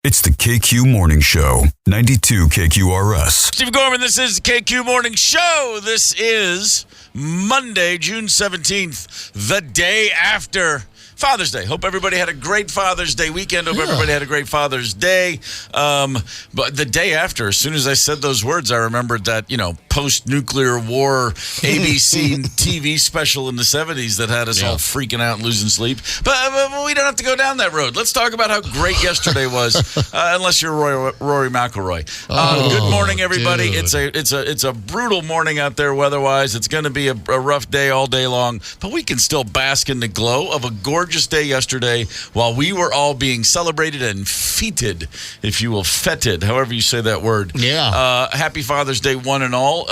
It's the KQ Morning Show, 92 KQRS. Steve Gorman, this is the KQ Morning Show. This is Monday, June 17th, the day after Father's Day. Hope everybody had a great Father's Day weekend. Hope everybody had a great Father's Day. But the day after, as soon as I said those words, I remembered that, post-nuclear war ABC TV special in the 70s that had us all freaking out and losing sleep. But we don't have to go down that road. Let's talk about how great yesterday was, unless you're Rory McIlroy. Good morning, everybody. Dude. It's a brutal morning out there weather-wise. It's going to be a rough day all day long, but we can still bask in the glow of a gorgeous day yesterday while we were all being celebrated and feted, if you will, feted, however you say that word. Yeah. Happy Father's Day, one and all.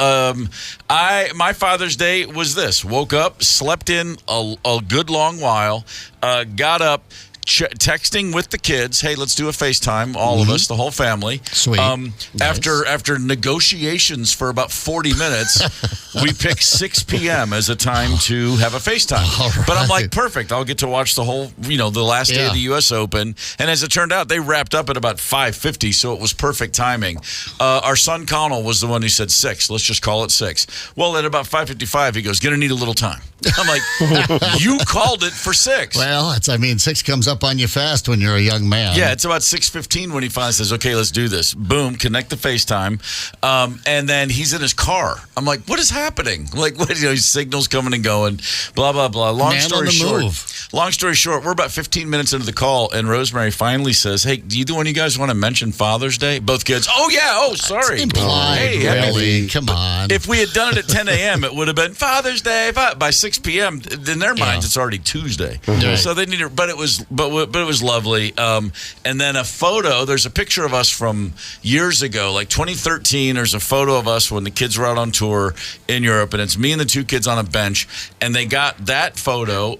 My Father's Day was this. Woke up, slept in a good long while, got up, texting with the kids. Hey, let's do a FaceTime. All of us, the whole family. Sweet. Nice. After negotiations for about 40 minutes, we picked 6 p.m. as a time to have a FaceTime. All right. But I'm like, perfect. I'll get to watch the whole, the last day of the U.S. Open. And as it turned out, they wrapped up at about 5:50, so it was perfect timing. Our son Connell was the one who said 6. Let's just call it 6. Well, at about 5:55, he goes, gonna need a little time. I'm like, you called it for 6. Well, 6 comes up on you fast when you're a young man. Yeah, it's about 6:15 when he finally says, okay, let's do this. Boom, connect the FaceTime. And then he's in his car. I'm like, what is happening? Like, his signals coming and going, blah, blah, blah. Long story short, we're about 15 minutes into the call, and Rosemary finally says, hey, do either one of you guys want to mention Father's Day? Both kids, sorry. Implied, really? Come on. If we had done it at 10 a.m., it would have been Father's Day. By 6 p.m., in their minds, it's already Tuesday. Right. So they need it, but it was lovely. And then a photo, there's a picture of us from years ago, like 2013. There's a photo of us when the kids were out on tour in Europe, and it's me and the 2 kids on a bench, and they got that photo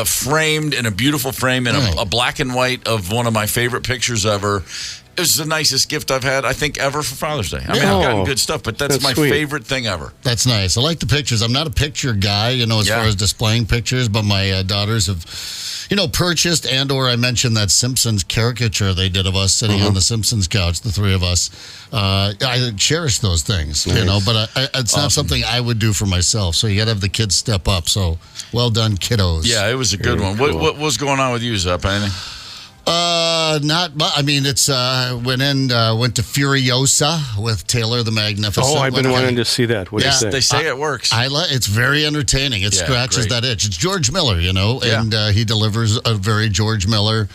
framed in a beautiful frame in a black and white of one of my favorite pictures ever. It was the nicest gift I've had, I think, ever for Father's Day. I mean, I've gotten good stuff, but that's my sweet. Favorite thing ever. That's nice. I like the pictures. I'm not a picture guy, as far as displaying pictures, but my daughters have, purchased or I mentioned that Simpsons caricature they did of us sitting on the Simpsons couch, the 3 of us. I cherish those things, but it's not something I would do for myself. So you got to have the kids step up. So well done, kiddos. Yeah, it was a good one. Cool. What was going on with you, Zup? Anything? Not much. I mean, it's went to Furiosa with Taylor the Magnificent. Oh, I've been wanting to see that. What do you think? They say it works. It's very entertaining. It scratches that itch. It's George Miller, and he delivers a very George Miller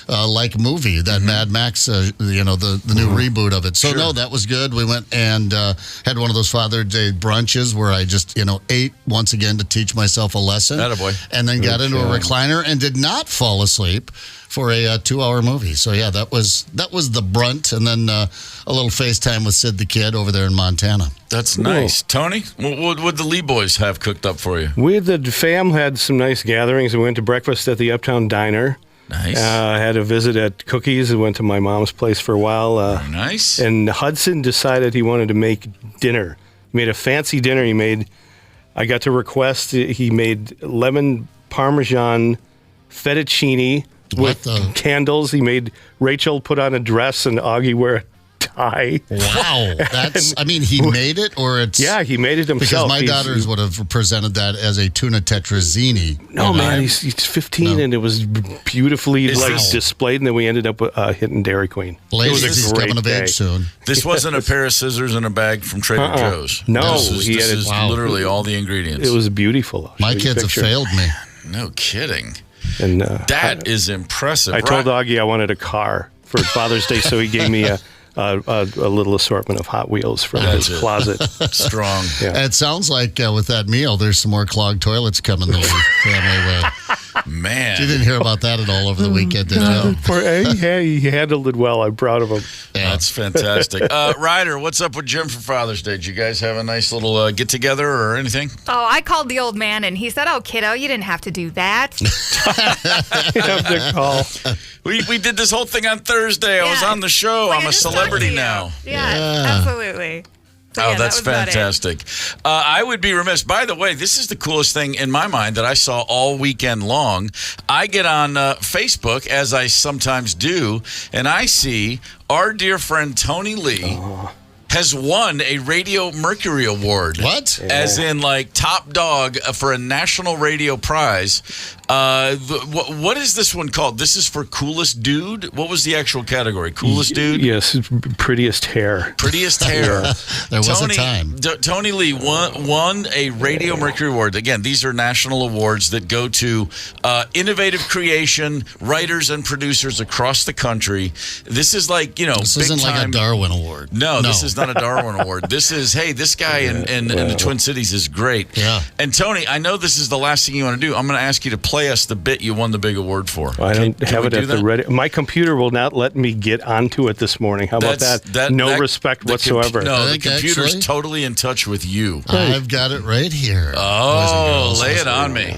like movie, that Mad Max, the new reboot of it. So no, that was good. We went and had one of those Father's Day brunches where I just ate once again to teach myself a lesson. Attaboy. And then got into a recliner and did not fall asleep for a 2-hour movie. So yeah, that was the brunt, and then a little FaceTime with Sid the Kid over there in Montana. That's nice. Tony, what would the Lee boys have cooked up for you? We, the fam, had some nice gatherings. We went to breakfast at the Uptown Diner. Nice. Had a visit at Cookies. I went to my mom's place for a while. Very nice. And Hudson decided he wanted to make dinner. He made a fancy dinner. I got to request, he made lemon Parmesan fettuccine with candles. He made Rachel put on a dress and Augie wear a tie. Wow. He made it, or it's... Yeah, he made it himself. Because my daughters would have presented that as a tuna tetrazzini. No, man, he's 15, and it was beautifully displayed, and then we ended up hitting Dairy Queen. Ladies, it was he's coming of age soon. This wasn't a pair of scissors in a bag from Trader Joe's. No, this is literally all the ingredients. It was beautiful. My kids have failed me. No kidding. And that is impressive. I told Augie I wanted a car for Father's Day, so he gave me a little assortment of Hot Wheels from his closet. Strong. Yeah. It sounds like with that meal, there's some more clogged toilets coming the family way. Man. You didn't hear about that at all over the weekend, did you? He handled it well. I'm proud of him. Yeah. That's fantastic. Ryder, what's up with Jim for Father's Day? Did you guys have a nice little get-together or anything? Oh, I called the old man, and he said, oh, kiddo, you didn't have to do that. You have to call. We did this whole thing on Thursday. I was on the show. Like, I'm a celebrity now. Yeah, absolutely. Oh, Yeah, that's that was about it. fantastic. I would be remiss. By the way, this is the coolest thing in my mind that I saw all weekend long. I get on Facebook, as I sometimes do, and I see our dear friend Tony Lee has won a Radio Mercury Award. What? As in, like, top dog for a national radio prize. What is this one called? This is for coolest dude? What was the actual category? Coolest dude? Yes, prettiest hair. Prettiest hair. There was a time. Tony Lee won a Radio Mercury Award. Again, these are national awards that go to innovative creation, writers and producers across the country. This is like, This isn't like a Darwin Award. No, this is not a Darwin Award. This is, hey, this guy in the Twin Cities is great. Yeah. And Tony, I know this is the last thing you want to do. I'm going to ask you to play us the bit you won the big award for. I don't have we it do at the that? ready. My computer will not let me get onto it this morning. How about that? No respect whatsoever. No, the think computer's actually- totally in touch with you. I've got it right here. Oh, boys and girls. lay it on me.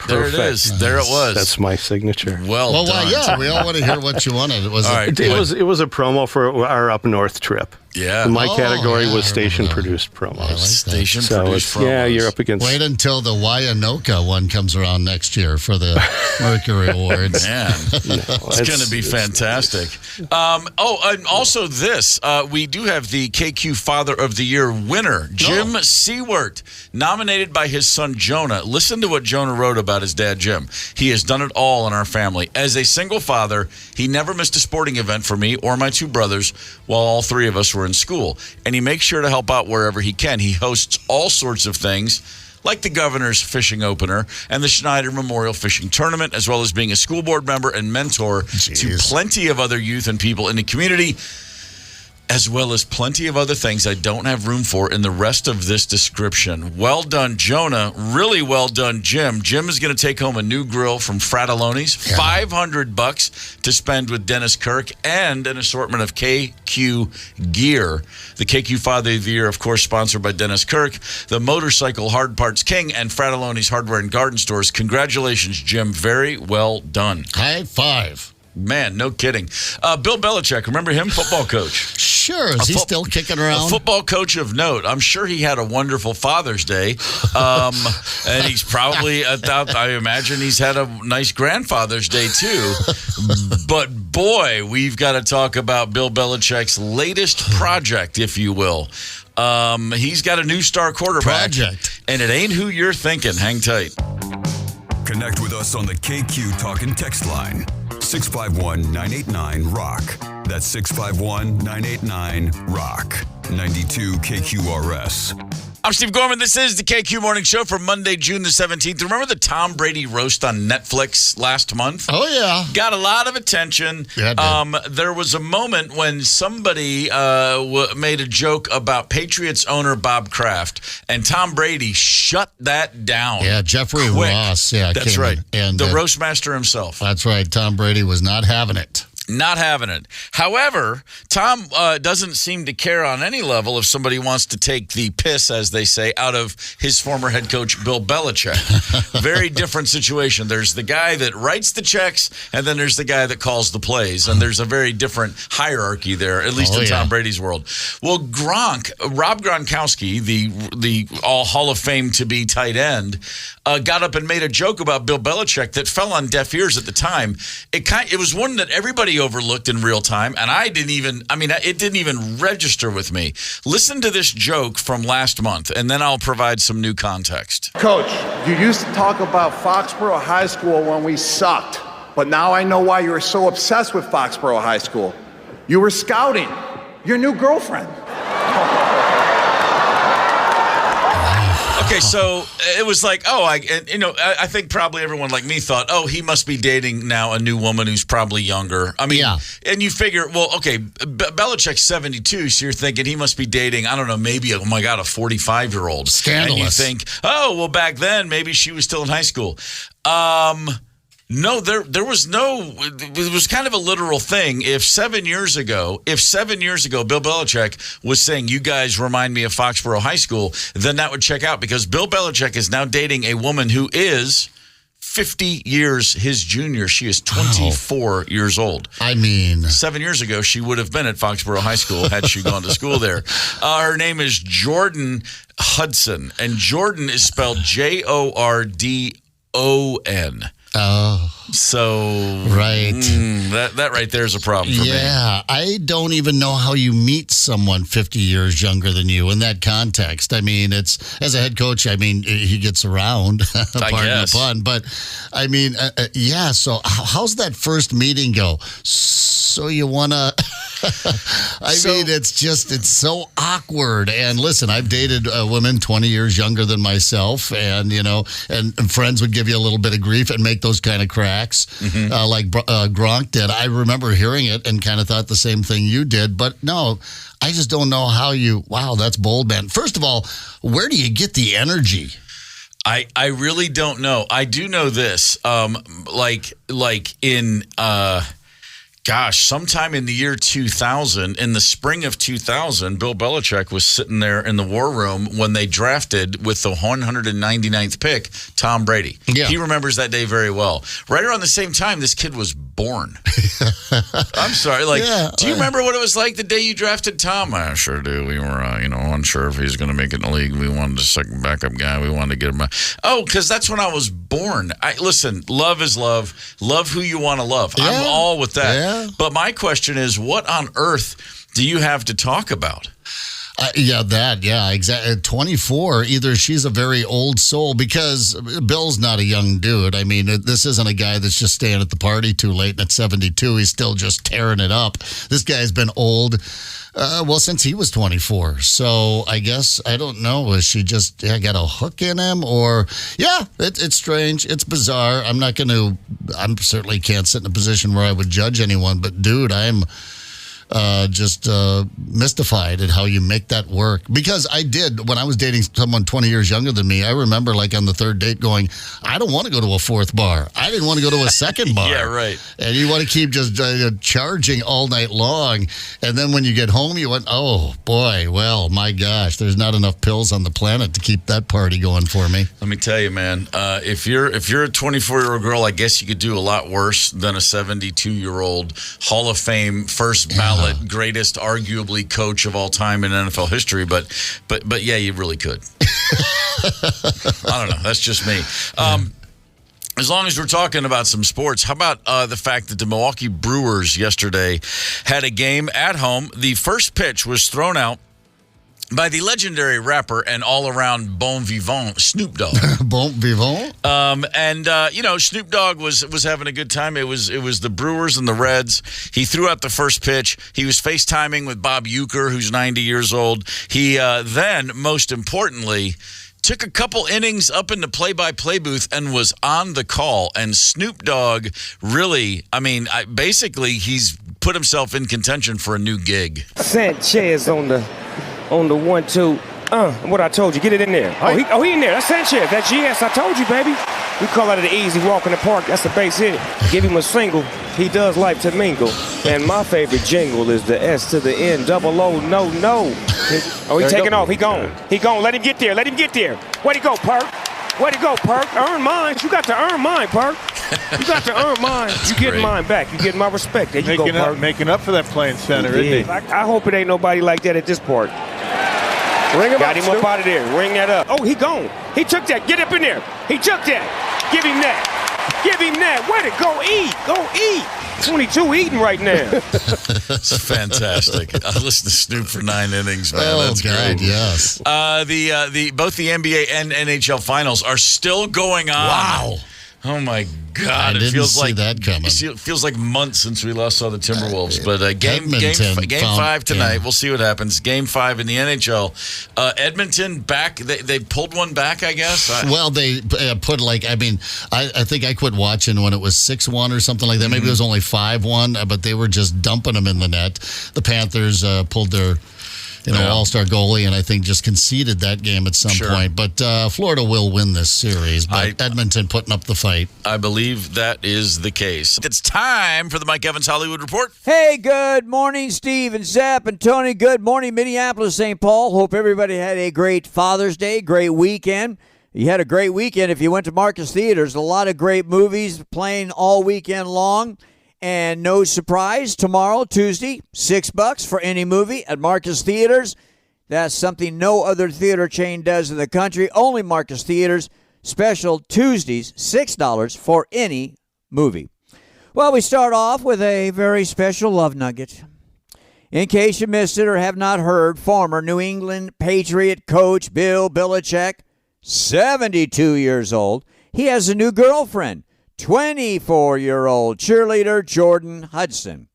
There it Perfect. is. There it was. That's my signature. well done. Yeah, we all want to hear what you wanted. It was All right. It was a promo for our up north trip. Yeah. My Oh, category yeah, was I station remember that. produced promos. I like that. Station So produced it's, promos. you're up against. Wait until the Wyanoka one comes around next year for the Mercury Awards. Man, it's going to be fantastic. And also this, we do have the KQ Father of the Year winner, Jim Seward, nominated by his son Jonah. Listen to what Jonah wrote about his dad, Jim. He has done it all in our family. As a single father, he never missed a sporting event for me or my two brothers while all three of us were in school. And he makes sure to help out wherever he can. He hosts all sorts of things, like the Governor's Fishing Opener and the Schneider Memorial Fishing Tournament, as well as being a school board member and mentor to Jeez. plenty of other youth and people in the community, as well as plenty of other things I don't have room for in the rest of this description. Well done, Jonah. Really well done, Jim. Jim is going to take home a new grill from Fratelloni's, $500 to spend with Dennis Kirk, and an assortment of KQ gear. The KQ Father of the Year, of course, sponsored by Dennis Kirk, the Motorcycle Hard Parts King, and Fratelloni's Hardware and Garden Stores. Congratulations, Jim. Very well done. High five. Man, no kidding. Bill Belichick, remember him? Football coach. Sure. Is he still kicking A around? football coach of note. I'm sure he had a wonderful Father's Day. And he's probably, I imagine he's had a nice Grandfather's Day too. But boy, we've got to talk about Bill Belichick's latest project, if you will. He's got a new star quarterback. Project. And it ain't who you're thinking. Hang tight. Connect with us on the KQ Talk and Text line. 651-989-ROCK. That's 651-989-ROCK. 92 KQRS. I'm Steve Gorman. This is the KQ Morning Show for Monday, June the 17th. Remember the Tom Brady roast on Netflix last month? Oh, yeah. Got a lot of attention. Yeah, it There was a moment when somebody made a joke about Patriots owner Bob Kraft, and Tom Brady shut that down. Yeah, Jeffrey Quick. Ross. Yeah, That's came right. in, and the roast master himself. That's right. Tom Brady was not having it. Not having it. However, Tom doesn't seem to care on any level if somebody wants to take the piss, as they say, out of his former head coach, Bill Belichick. Very different situation. There's the guy that writes the checks, and then there's the guy that calls the plays. And there's a very different hierarchy there, at least in Tom Brady's world. Well, Rob Gronkowski, the all Hall of Fame to be tight end, got up and made a joke about Bill Belichick that fell on deaf ears at the time. It was one that everybody overlooked in real time, and it didn't even register with me. Listen to this joke from last month, and then I'll provide some new context. Coach, you used to talk about Foxborough High School when we sucked, but now I know why you were so obsessed with Foxborough High School. You were scouting your new girlfriend. Okay, so it was like, I think probably everyone like me thought, he must be dating now a new woman who's probably younger. I mean, and you figure, Belichick's 72, so you're thinking he must be dating, I don't know, maybe, a 45-year-old. Scandalous. And you think, back then, maybe she was still in high school. No, there was no. It was kind of a literal thing. If 7 years ago, Bill Belichick was saying, "You guys remind me of Foxborough High School," then that would check out, because Bill Belichick is now dating a woman who is 50 years his junior. She is 24 years old. I mean, 7 years ago, she would have been at Foxborough High School had she gone to school there. Her name is Jordan Hudson, and Jordan is spelled Jordon. oh, So right. That right there is a problem for me. Yeah, I don't even know how you meet someone 50 years younger than you in that context. I mean, it's as a head coach, I mean, he gets around, pardon the pun. But, I mean, yeah, so how's that first meeting go? So you want to... I mean, it's so awkward. And listen, I've dated women 20 years younger than myself, and, you know, and friends would give you a little bit of grief and make those kind of cracks like Gronk did. I remember hearing it and kind of thought the same thing you did. But no, I just don't know how wow, that's bold, man. First of all, where do you get the energy? I really don't know. I do know this. Like in... Gosh, sometime in the year 2000, in the spring of 2000, Bill Belichick was sitting there in the war room when they drafted with the 199th pick, Tom Brady. Yeah. He remembers that day very well. Right around the same time, this kid was born. I'm sorry. Do you remember what it was like the day you drafted Tom? I sure do. We were, unsure if he's going to make it in the league. We wanted a second backup guy. We wanted to get him. Because that's when I was born. Listen, love is love. Love who you want to love. Yeah. I'm all with that. Yeah. But my question is, what on earth do you have to talk about? Exactly. 24, either she's a very old soul, because Bill's not a young dude. I mean, this isn't a guy that's just staying at the party too late, and at 72, he's still just tearing it up. This guy's been old, since he was 24. So I guess, I don't know, is she just got a hook in him? Or, it's strange. It's bizarre. I certainly can't sit in a position where I would judge anyone, but dude, I'm just mystified at how you make that work. Because I did, when I was dating someone 20 years younger than me, I remember like on the third date going, I don't want to go to a fourth bar. I didn't want to go to a second bar. Yeah, right. And you want to keep just charging all night long. And then when you get home, you went, oh boy, well, my gosh, there's not enough pills on the planet to keep that party going for me. Let me tell you, man, if you're a 24-year-old girl, I guess you could do a lot worse than a 72-year-old Hall of Fame first ballot, greatest arguably coach of all time in NFL history. But yeah, you really could. I don't know. That's just me. As long as we're talking about some sports, how about the fact that the Milwaukee Brewers yesterday had a game at home? The first pitch was thrown out by the legendary rapper and all-around bon vivant, Snoop Dogg. Bon vivant? Snoop Dogg was having a good time. It was the Brewers and the Reds. He threw out the first pitch. He was FaceTiming with Bob Uecker, who's 90 years old. He then, most importantly, took a couple innings up in the play-by-play booth and was on the call. And Snoop Dogg really, basically he's put himself in contention for a new gig. Sanchez on the 1-2. What I told you, get it in there. He in there. That's Sanchez. That's GS. I told you, baby. We call that an easy walk in the park. That's the base hit. Give him a single. He does like to mingle. And my favorite jingle is the S to the N, double O, no. He taking off. He gone. Let him get there. Where'd he go, Perk? Earn mine. You got to earn mine, Perk. You got to earn mine. You getting mine back. You getting my respect. There you go, Perk. Making up for that playing center, isn't he? I hope it ain't nobody like that at this park. Got him up out of there. Ring that up. Oh, he gone. He took that. Get up in there. He took that. Give him that. Where to go eat? Go eat. 22 eating right now. It's fantastic. I listened to Snoop for 9 innings, man. Oh, That's God, great. yes. Both the NBA and NHL finals are still going on. Wow. Oh my God! I didn't see that coming. It feels like months since we last saw the Timberwolves. But game Edmonton 5 tonight. We'll see what happens. Game 5 in the NHL. Edmonton back. They pulled one back, I guess. Well, they put I think I quit watching when it was 6-1 or something like that. Maybe it was only 5-1, but they were just dumping them in the net. The Panthers pulled their all-star goalie, and I think just conceded that game at some point. But Florida will win this series, but Edmonton putting up the fight. I believe that is the case. It's time for the Mike Evans Hollywood Report. Hey, good morning, Steve and Zap and Tony. Good morning, Minneapolis, St. Paul. Hope everybody had a great Father's Day, great weekend. You had a great weekend if you went to Marcus Theaters. A lot of great movies playing all weekend long. And no surprise, tomorrow, Tuesday, $6 for any movie at Marcus Theaters. That's something no other theater chain does in the country. Only Marcus Theaters. Special Tuesdays, $6 for any movie. Well, we start off with a very special love nugget. In case you missed it or have not heard, former New England Patriot coach Bill Belichick, 72 years old. He has a new girlfriend, 24-year-old cheerleader Jordan Hudson.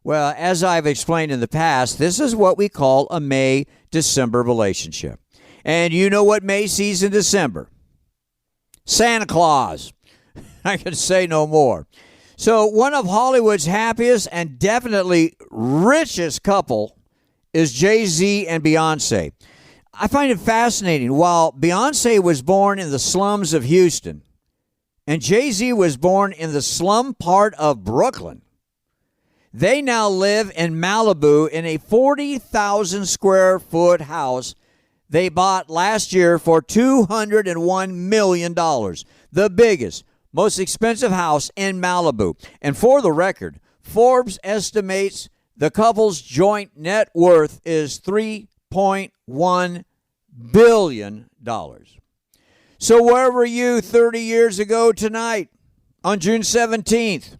Well, as I've explained in the past, this is what we call a May-December relationship. And you know what May sees in December? Santa Claus. I can say no more. So one of Hollywood's happiest and definitely richest couple is Jay-Z and Beyonce. I find it fascinating. While Beyonce was born in the slums of Houston and Jay-Z was born in the slum part of Brooklyn, they now live in Malibu in a 40,000 square foot house they bought last year for $201 million. The biggest, most expensive house in Malibu. And for the record, Forbes estimates the couple's joint net worth is $3.1 billion. So where were you 30 years ago tonight on June 17th?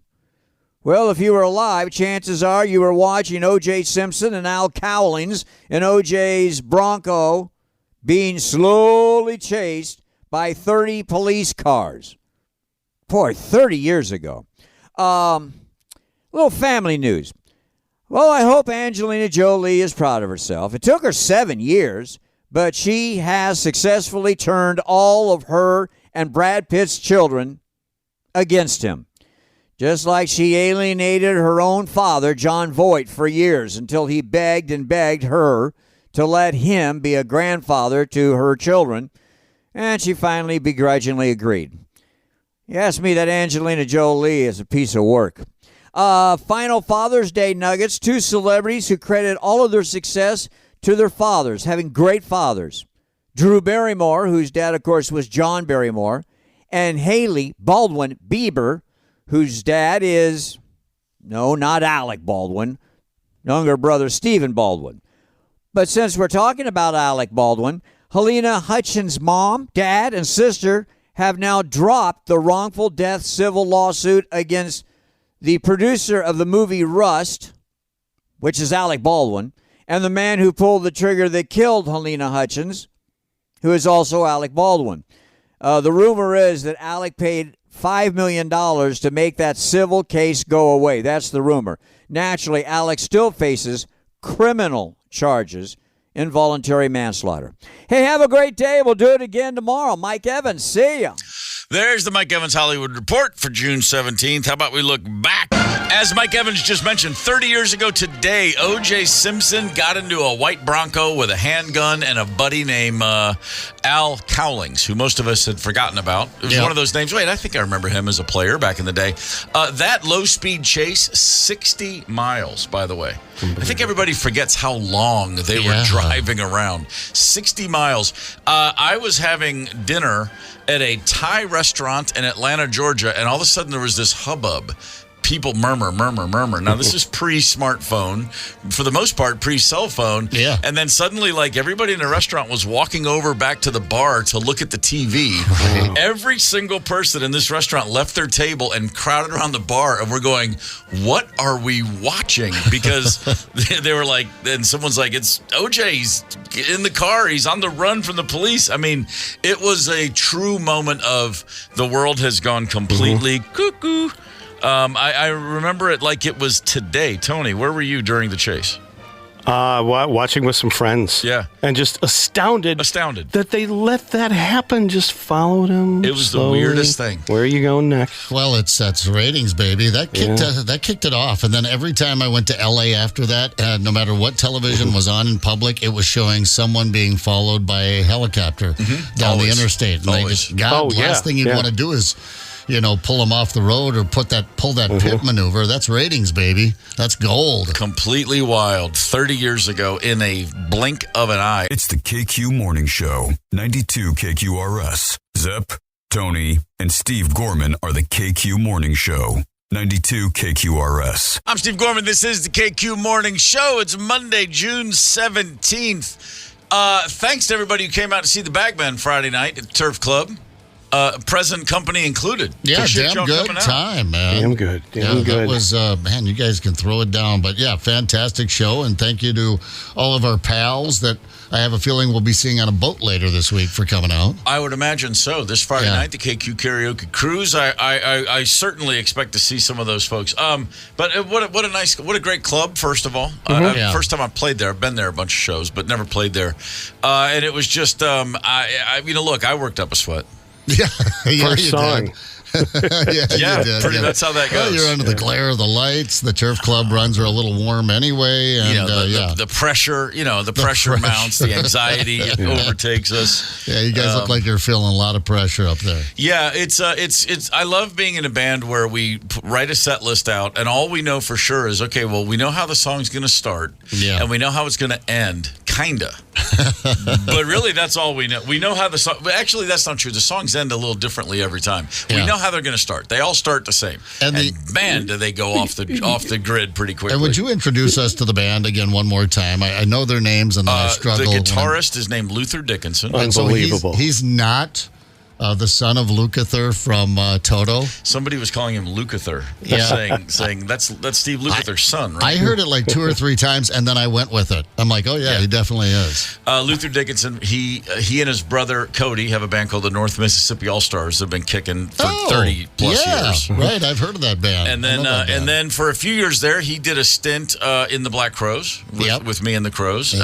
Well, if you were alive, chances are you were watching O.J. Simpson and Al Cowlings in O.J.'s Bronco being slowly chased by 30 police cars. Boy, 30 years ago. Little family news. Well, I hope Angelina Jolie is proud of herself. It took her 7 years, but she has successfully turned all of her and Brad Pitt's children against him. Just like she alienated her own father, John Voight, for years until he begged and begged her to let him be a grandfather to her children, and she finally begrudgingly agreed. You ask me, that Angelina Jolie is a piece of work. Final Father's Day nuggets. 2 celebrities who credit all of their success to their fathers, having great fathers. Drew Barrymore, whose dad, of course, was John Barrymore, and Haley Baldwin Bieber, whose dad is, no, not Alec Baldwin, younger brother Stephen Baldwin. But since we're talking about Alec Baldwin, Helena Hutchins' mom, dad, and sister have now dropped the wrongful death civil lawsuit against the producer of the movie Rust, which is Alec Baldwin, and the man who pulled the trigger that killed Helena Hutchins, who is also Alec Baldwin. The rumor is that Alec paid $5 million to make that civil case go away. That's the rumor. Naturally, Alec still faces criminal charges, involuntary manslaughter. Hey, have a great day. We'll do it again tomorrow. Mike Evans, see ya. There's the Mike Evans Hollywood Report for June 17th. How about we look back? As Mike Evans just mentioned, 30 years ago today, O.J. Simpson got into a white Bronco with a handgun and a buddy named Al Cowlings, who most of us had forgotten about. It was one of those names. Wait, I think I remember him as a player back in the day. That low-speed chase, 60 miles, by the way. I think everybody forgets how long they were driving around. 60 miles. I was having dinner at a Thai restaurant in Atlanta, Georgia, and all of a sudden there was this hubbub. People murmur. Now, this is pre-smartphone, for the most part, pre-cell phone. Yeah. And then suddenly, like, everybody in the restaurant was walking over back to the bar to look at the TV. Wow. Every single person in this restaurant left their table and crowded around the bar, and we're going, what are we watching? Because they were like, and someone's like, it's OJ, he's in the car, he's on the run from the police. I mean, it was a true moment of the world has gone completely cuckoo. I remember it like it was today. Tony, where were you during the chase? Watching with some friends. Yeah. And just astounded that they let that happen. Just followed him. It was slowly. The weirdest thing. Where are you going next? Well, that's ratings, baby. That kicked it off. And then every time I went to L.A. after that, no matter what television was on in public, it was showing someone being followed by a helicopter down the interstate. And they just, last thing you'd want to do is, pull them off the road or pull that pit maneuver. That's ratings, baby. That's gold. Completely wild. 30 years ago in a blink of an eye. It's the KQ Morning Show, 92 KQRS. Zep, Tony, and Steve Gorman are the KQ Morning Show. 92 KQRS. I'm Steve Gorman. This is the KQ Morning Show. It's Monday, June 17th. Thanks to everybody who came out to see the Bagman Friday night at the Turf Club. Present company included. Yeah, Appreciate damn y'all good time, man. Damn good. That was, man, you guys can throw it down. But yeah, fantastic show. And thank you to all of our pals that I have a feeling we'll be seeing on a boat later this week for coming out. I would imagine so. This Friday night, the KQ Karaoke Cruise. I certainly expect to see some of those folks. But what a great club, first of all. First time I played there. I've been there a bunch of shows, but never played there. And it was just, look, I worked up a sweat. Yeah, First song. Did. Yeah, That's how that goes. Well, you're under the glare of the lights. The turf club runs are a little warm anyway, and the pressure, the pressure mounts, the anxiety overtakes us. Yeah, you guys look like you're feeling a lot of pressure up there. Yeah, it's. I love being in a band where we write a set list out, and all we know for sure is we know how the song's going to start, and we know how it's going to end, kinda. But really, that's all we know. We know how the song. But actually, that's not true. The songs end a little differently every time. We know how they're going to start. They all start the same. And man, do they go off the grid pretty quickly. And would you introduce us to the band again one more time? I know their names, and I struggle. The guitarist is named Luther Dickinson. Unbelievable. So he's not the son of Lukather from Toto. Somebody was calling him Lukather, saying that's Steve Lukather's son, right? I heard it like 2 or 3 times, and then I went with it. I'm like, oh yeah, he definitely is. Luther Dickinson. He and his brother Cody have a band called the North Mississippi All Stars. They've been kicking for 30 plus years. Right. I've heard of that band. And then for a few years there, he did a stint in the Black Crowes with me and the Crows,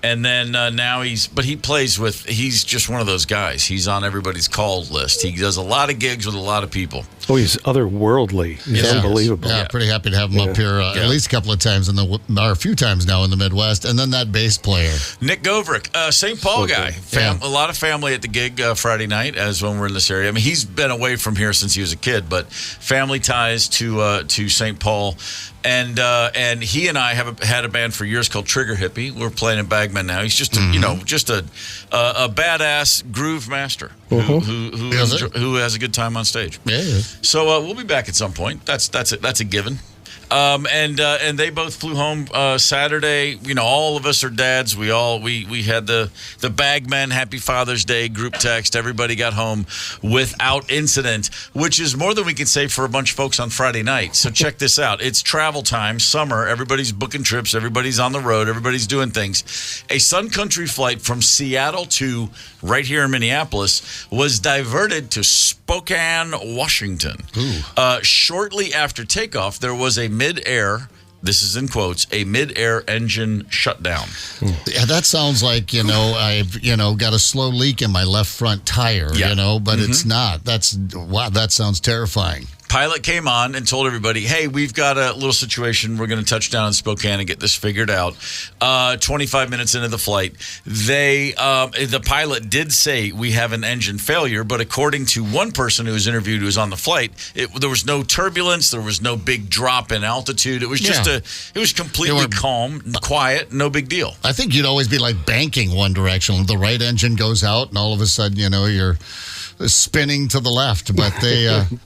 and then now he's just one of those guys. He's on everybody's call list. He does a lot of gigs with a lot of people. Oh, he's otherworldly. He's unbelievable. Yeah, pretty happy to have him up here at least a couple of times or a few times now in the Midwest. And then that bass player, Nick Goverick, St. Paul guy. A lot of family at the gig Friday night as when we're in this area. I mean, he's been away from here since he was a kid, but family ties to St. Paul. And he and I have had a band for years called Trigger Hippie. We're playing in Bagman now. He's just a badass groove master who has a good time on stage. Yeah. So we'll be back at some point. That's a given. And they both flew home Saturday. All of us are dads. We had the Bagman Happy Father's Day group text. Everybody got home without incident, which is more than we can say for a bunch of folks on Friday night. So check this out. It's travel time, summer. Everybody's booking trips. Everybody's on the road. Everybody's doing things. A Sun Country flight from Seattle to right here in Minneapolis was diverted to Spokane, Washington. Shortly after takeoff, there was a mid-air, this is in quotes, a mid-air engine shutdown. Yeah, that sounds like, I've, got a slow leak in my left front tire, but it's not. That sounds terrifying. Pilot came on and told everybody, hey, we've got a little situation. We're going to touch down in Spokane and get this figured out. 25 minutes into the flight, the pilot did say we have an engine failure, but according to one person who was interviewed who was on the flight, there was no turbulence. There was no big drop in altitude. It was just it was completely calm, quiet, no big deal. I think you'd always be like banking one direction. The right engine goes out, and all of a sudden, you're spinning to the left, but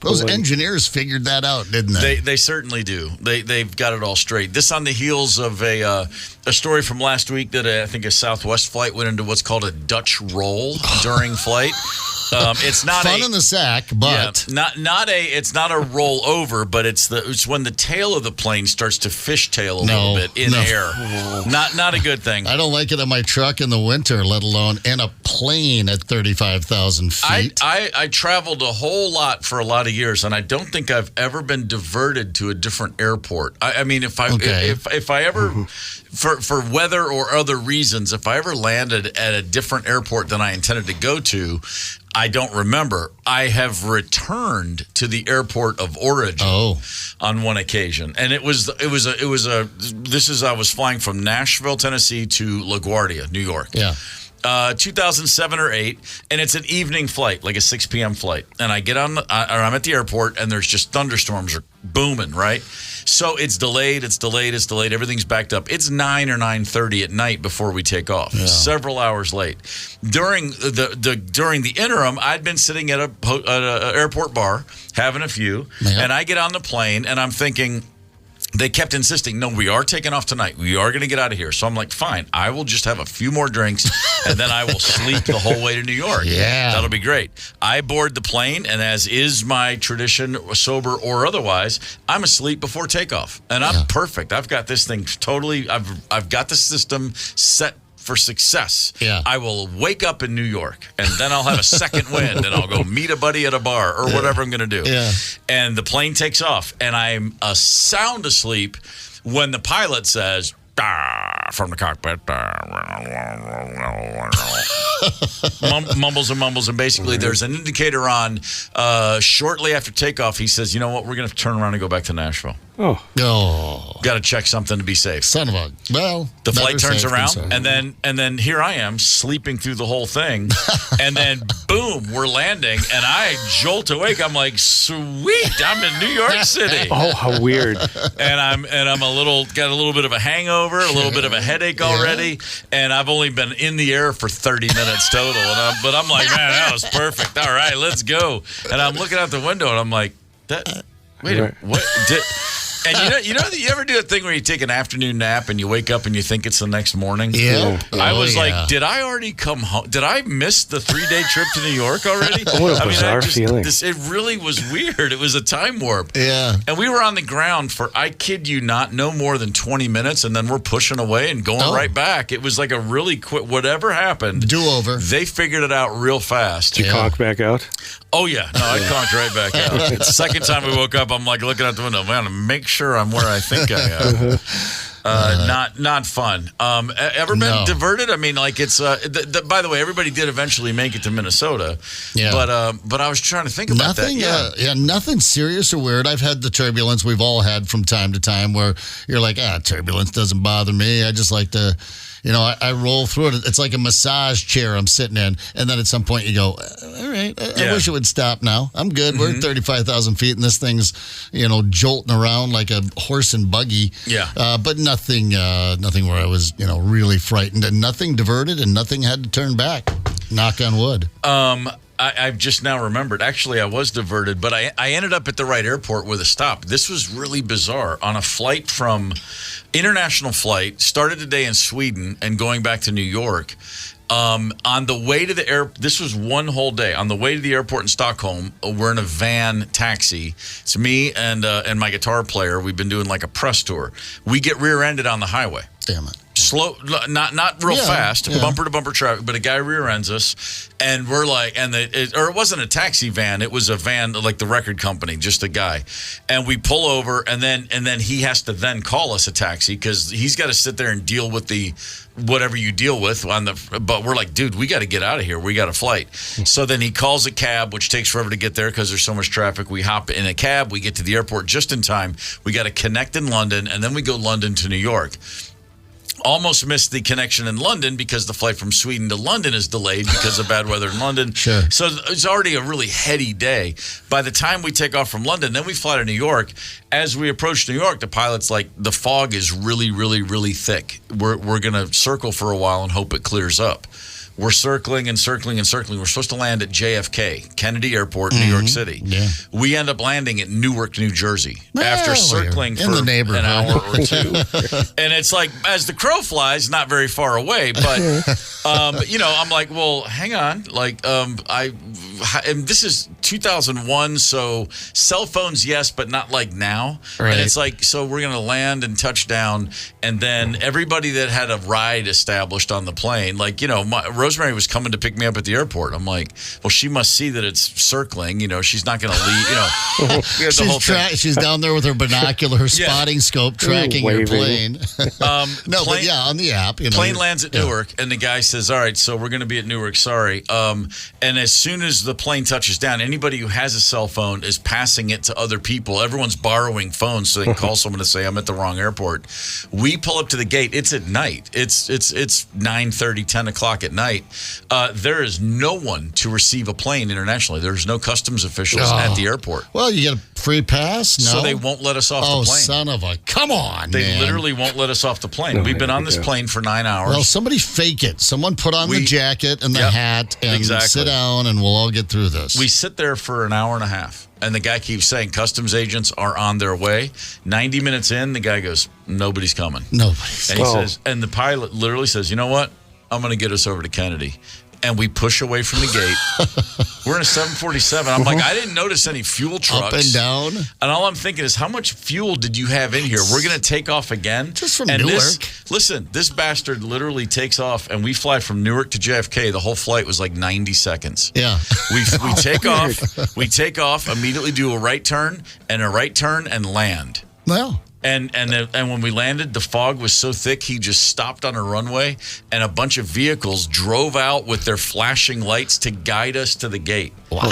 those engineers figured that out, didn't they? They certainly do. They've got it all straight. This on the heels of a story from last week that I think a Southwest flight went into what's called a Dutch roll during flight. It's not fun in the sack, but it's not a roll over, but it's when the tail of the plane starts to fishtail a little bit in air. Not a good thing. I don't like it in my truck in the winter, let alone in a plane at 35,000 feet. I traveled a whole lot for a lot of years, and I don't think I've ever been diverted to a different airport. I mean, if I ever, for weather or other reasons, if I ever landed at a different airport than I intended to go to, I don't remember. I have returned to the airport of origin on one occasion, and I was flying from Nashville, Tennessee to LaGuardia, New York. Yeah. 2007 or 8, and it's an evening flight, like a 6 p.m. flight. And I get I'm at the airport, and there's just thunderstorms are booming, right? So it's delayed. Everything's backed up. It's 9 or 9:30 at night before we take off. Yeah. Several hours late. During the interim, I'd been sitting at a airport bar having a few, and I get on the plane, and I'm thinking. They kept insisting, no, we are taking off tonight. We are going to get out of here. So I'm like, fine, I will just have a few more drinks, and then I will sleep the whole way to New York. Yeah. That'll be great. I board the plane, and as is my tradition, sober or otherwise, I'm asleep before takeoff. And I'm perfect. I've got this thing totally, I've got the system set for success. Yeah. I will wake up in New York, and then I'll have a second wind, and I'll go meet a buddy at a bar or whatever I'm going to do. Yeah. And the plane takes off, and I'm sound asleep when the pilot says, from the cockpit, mumbles, and basically there's an indicator on shortly after takeoff. He says, you know what, we're going to turn around and go back to Nashville. Oh. Got to check something to be safe. Son of a, well. The flight turns around, and then here I am sleeping through the whole thing, and then boom, we're landing, and I jolt awake. I'm like, sweet, I'm in New York City. Oh, how weird! And I'm got a little bit of a hangover, a little bit of a headache already, and I've only been in the air for 30 minutes total. But I'm like, man, that was perfect. All right, let's go. And I'm looking out the window, and I'm like, what? And you ever do a thing where you take an afternoon nap and you wake up and you think it's the next morning? Yeah. I was like, did I already come home? Did I miss the 3-day trip to New York already? What a bizarre feeling. It really was weird. It was a time warp. Yeah. And we were on the ground for, I kid you not, no more than 20 minutes, and then we're pushing away and going right back. It was like a really quick, whatever happened. Do-over. They figured it out real fast. Did you conk back out? Oh, yeah. No, I conked right back out. The second time we woke up, I'm like looking out the window. Man, to make sure I'm where I think I am. Not fun. Ever been diverted? I mean, like it's. By the way, everybody did eventually make it to Minnesota. Yeah. But I was trying to think about that. Yeah. Nothing serious or weird. I've had the turbulence we've all had from time to time where you're like, turbulence doesn't bother me. I just like to. I roll through it. It's like a massage chair I'm sitting in. And then at some point you go, all right, I wish it would stop now. I'm good. We're at 35,000 feet and this thing's, jolting around like a horse and buggy. Yeah. But nothing where I was, really frightened, and nothing diverted and nothing had to turn back. Knock on wood. I've just now remembered. Actually, I was diverted, but I ended up at the right airport with a stop. This was really bizarre. On a flight from international flight, started today in Sweden and going back to New York. On the way to the this was one whole day. On the way to the airport in Stockholm, we're in a van taxi. It's me and my guitar player. We've been doing like a press tour. We get rear-ended on the highway. Damn it. Slow, not real fast, bumper to bumper traffic, but a guy rear ends us, and we're like, it wasn't a taxi van, it was a van like the record company, just a guy, and we pull over, and then he has to then call us a taxi because he's got to sit there and deal with the whatever you deal with but we're like, dude, we got to get out of here, we got a flight. So then he calls a cab, which takes forever to get there because there's so much traffic. We hop in a cab, we get to the airport just in time. We got to connect in London, and then we go London to New York. Almost missed the connection in London because the flight from Sweden to London is delayed because of bad weather in London. Sure. So it's already a really heady day. By the time we take off from London, then we fly to New York. As we approach New York, the pilot's like, the fog is really, really, really thick. We're going to circle for a while and hope it clears up. We're circling and circling and circling. We're supposed to land at JFK, Kennedy Airport, New York City. Yeah. We end up landing at Newark, New Jersey, after circling for an hour or two. And it's like, as the crow flies, not very far away. But, I'm like, well, hang on. Like, and this is 2001, so cell phones, yes, but not like now. Right. And it's like, so we're going to land and touch down, and then everybody that had a ride established on the plane, like, Rosemary was coming to pick me up at the airport. I'm like, well, she must see that it's circling. She's not going to leave. The whole thing. She's down there with her binocular spotting scope tracking your plane. But on the app. Plane lands at Newark, and the guy says, all right, so we're going to be at Newark, sorry. And as soon as the plane touches down, anybody who has a cell phone is passing it to other people. Everyone's borrowing phones so they can call someone to say, I'm at the wrong airport. We pull up to the gate. It's at night. It's 9:30, 10 o'clock at night. There is no one to receive a plane internationally. There's no customs officials at the airport. Well, you get a free pass? No. So they won't let us off the plane. Oh, son of a... Come on, They man. literally won't let us off the plane. We've been on this plane for 9 hours. Well, somebody fake it. Someone put on the jacket and the hat and sit down, and we'll all get through this. We sit there for an hour and a half, and the guy keeps saying customs agents are on their way. 90 minutes in, the guy goes, nobody's coming. Nobody's And he says, and the pilot literally says, you know what? I'm going to get us over to Kennedy. And we push away from the gate. We're in a 747. I'm like, I didn't notice any fuel trucks. Up and down. And all I'm thinking is, how much fuel did you have in here? We're going to take off again? Just from Newark. Listen, this bastard literally takes off, and we fly from Newark to JFK. The whole flight was like 90 seconds. Yeah. We take off. We take off, immediately do a right turn, and land. Well. And when we landed, the fog was so thick, he just stopped on a runway, and a bunch of vehicles drove out with their flashing lights to guide us to the gate. Wow!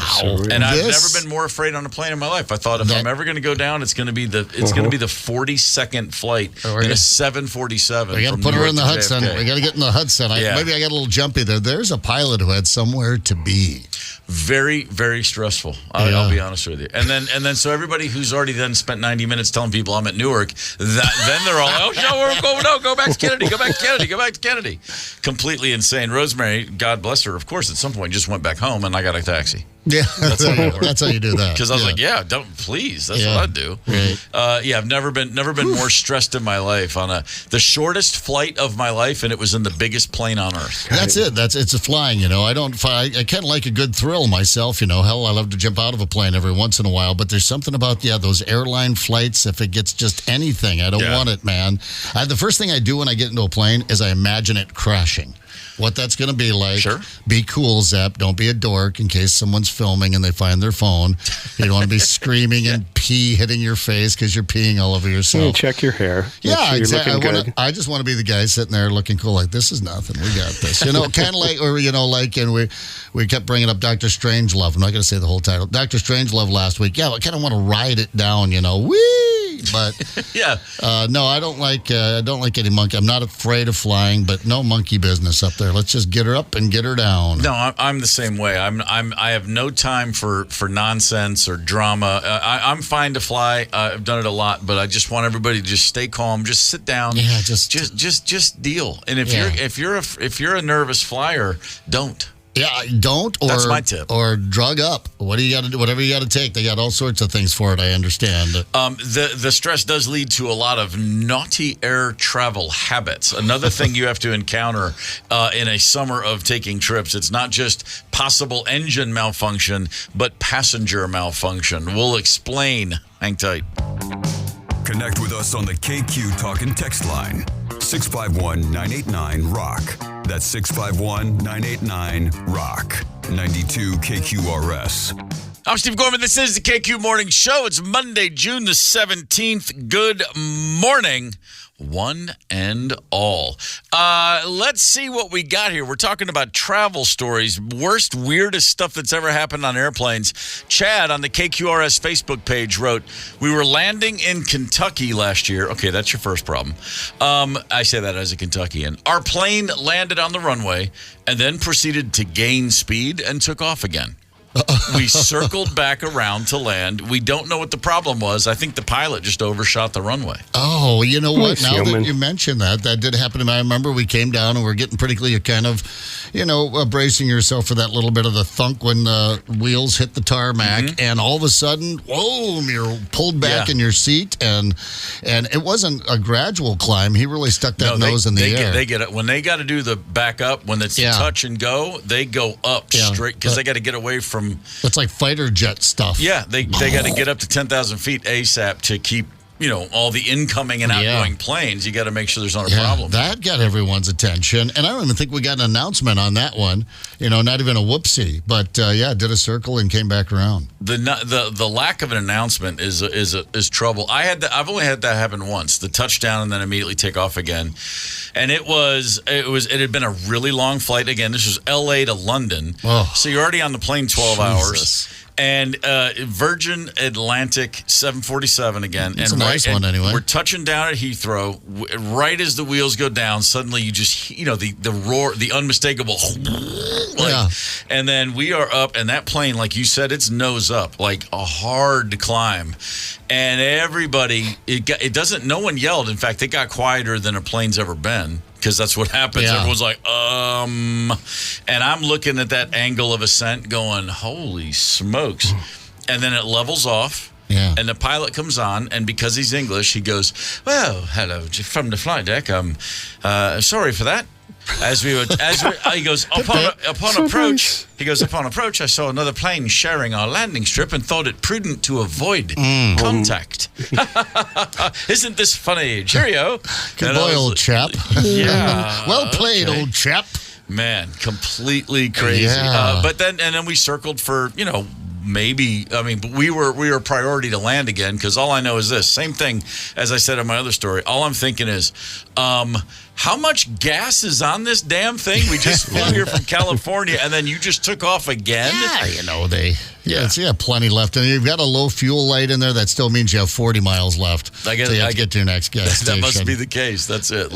And I've never been more afraid on a plane in my life. I thought if I'm ever going to go down, it's going to be the 42nd flight in a 747. We got to put her in the Hudson. We got to get in the Hudson. Maybe I got a little jumpy there. There's a pilot who had somewhere to be. Very, very stressful. I'll be honest with you. And then so everybody who's already then spent 90 minutes telling people I'm at Newark, then they're all, go back to Kennedy, go back to Kennedy. Completely insane. Rosemary, God bless her, of course, at some point just went back home, and I got a taxi. Yeah, that's how you do that. Because I was like, don't please. That's what I'd do. Right. I've never been more stressed in my life on the shortest flight of my life, and it was in the biggest plane on earth. That's it. It's a flying. I kind of like a good thrill myself. Hell, I love to jump out of a plane every once in a while. But there's something about those airline flights. If it gets just anything, I don't want it, man. The first thing I do when I get into a plane is I imagine it crashing. What that's going to be like. Sure. Be cool, Zep. Don't be a dork in case someone's filming and they find their phone. You don't want to be screaming and pee hitting your face because you're peeing all over yourself. Check your hair. Yeah, exactly. I I just want to be the guy sitting there looking cool, like this is nothing. We got this. Kind of like, and we kept bringing up Dr. Strangelove. I'm not going to say the whole title. Dr. Strangelove last week. Yeah, I kind of want to ride it down. Whee! But no, I don't like any monkey. I'm not afraid of flying, but no monkey business up there. Let's just get her up and get her down. No, I'm the same way. I have no time for nonsense or drama. I'm fine to fly. I've done it a lot, but I just want everybody to just stay calm, just sit down. Yeah, just deal. And if you're a nervous flyer, don't. Yeah, don't. Or, that's my tip. Or drug up. What do you got to do? Whatever you got to take. They got all sorts of things for it. I understand. The stress does lead to a lot of naughty air travel habits. Another thing you have to encounter in a summer of taking trips. It's not just possible engine malfunction, but passenger malfunction. We'll explain. Hang tight. Connect with us on the KQ Talk and Text line. 651-989-ROCK. That's 651-989-ROCK. 92 KQRS. I'm Steve Gorman. This is the KQ Morning Show. It's Monday, June the 17th. Good morning, one and all. Let's see what we got here. We're talking about travel stories, worst, weirdest stuff that's ever happened on airplanes. Chad on the KQRS Facebook page wrote, we were landing in Kentucky last year. Okay, that's your first problem. I say that as a Kentuckian. Our plane landed on the runway and then proceeded to gain speed and took off again. We circled back around to land. We don't know what the problem was. I think the pilot just overshot the runway. Oh, you know what? Now that you mention that did happen to me. I remember we came down and we're getting pretty kind of, bracing yourself for that little bit of the thunk when the wheels hit the tarmac, and all of a sudden, whoa, you're pulled back in your seat, and it wasn't a gradual climb. He really stuck that nose in the air. They get it when they got to do the back up. When it's touch and go, they go up straight because they got to get away from. It's like fighter jet stuff. Yeah, they got to get up to 10,000 feet ASAP to keep all the incoming and outgoing planes. You got to make sure there's not a problem. That got everyone's attention, and I don't even think we got an announcement on that one. Not even a whoopsie, but did a circle and came back around. The lack of an announcement is trouble. I've only had that happen once. The touchdown and then immediately take off again, and it had been a really long flight. Again, this was L.A. to London, so you're already on the plane 12 hours. And Virgin Atlantic 747 again. It's a nice one anyway. We're touching down at Heathrow. Right as the wheels go down, suddenly you just, the roar, the unmistakable. And then we are up, and that plane, like you said, it's nose up, like a hard climb. And everybody, no one yelled. In fact, it got quieter than a plane's ever been. Because that's what happens. Yeah. Everyone's like, and I'm looking at that angle of ascent going, holy smokes. And then it levels off. Yeah. And the pilot comes on, and because he's English, he goes, well, hello, from the flight deck. Sorry for that. He goes, upon approach, I saw another plane sharing our landing strip and thought it prudent to avoid contact. Isn't this funny? Cheerio. Good boy, old chap. Yeah. Well played, old chap. Man, completely crazy. Yeah. But then we circled for, but we were priority to land again, because all I know is this. Same thing as I said in my other story. All I'm thinking is, how much gas is on this damn thing? We just flew here from California, and then you just took off again? Yeah, plenty left. And you've got a low fuel light in there. That still means you have 40 miles left. So you have to get to your next gas station. That must be the case. That's it.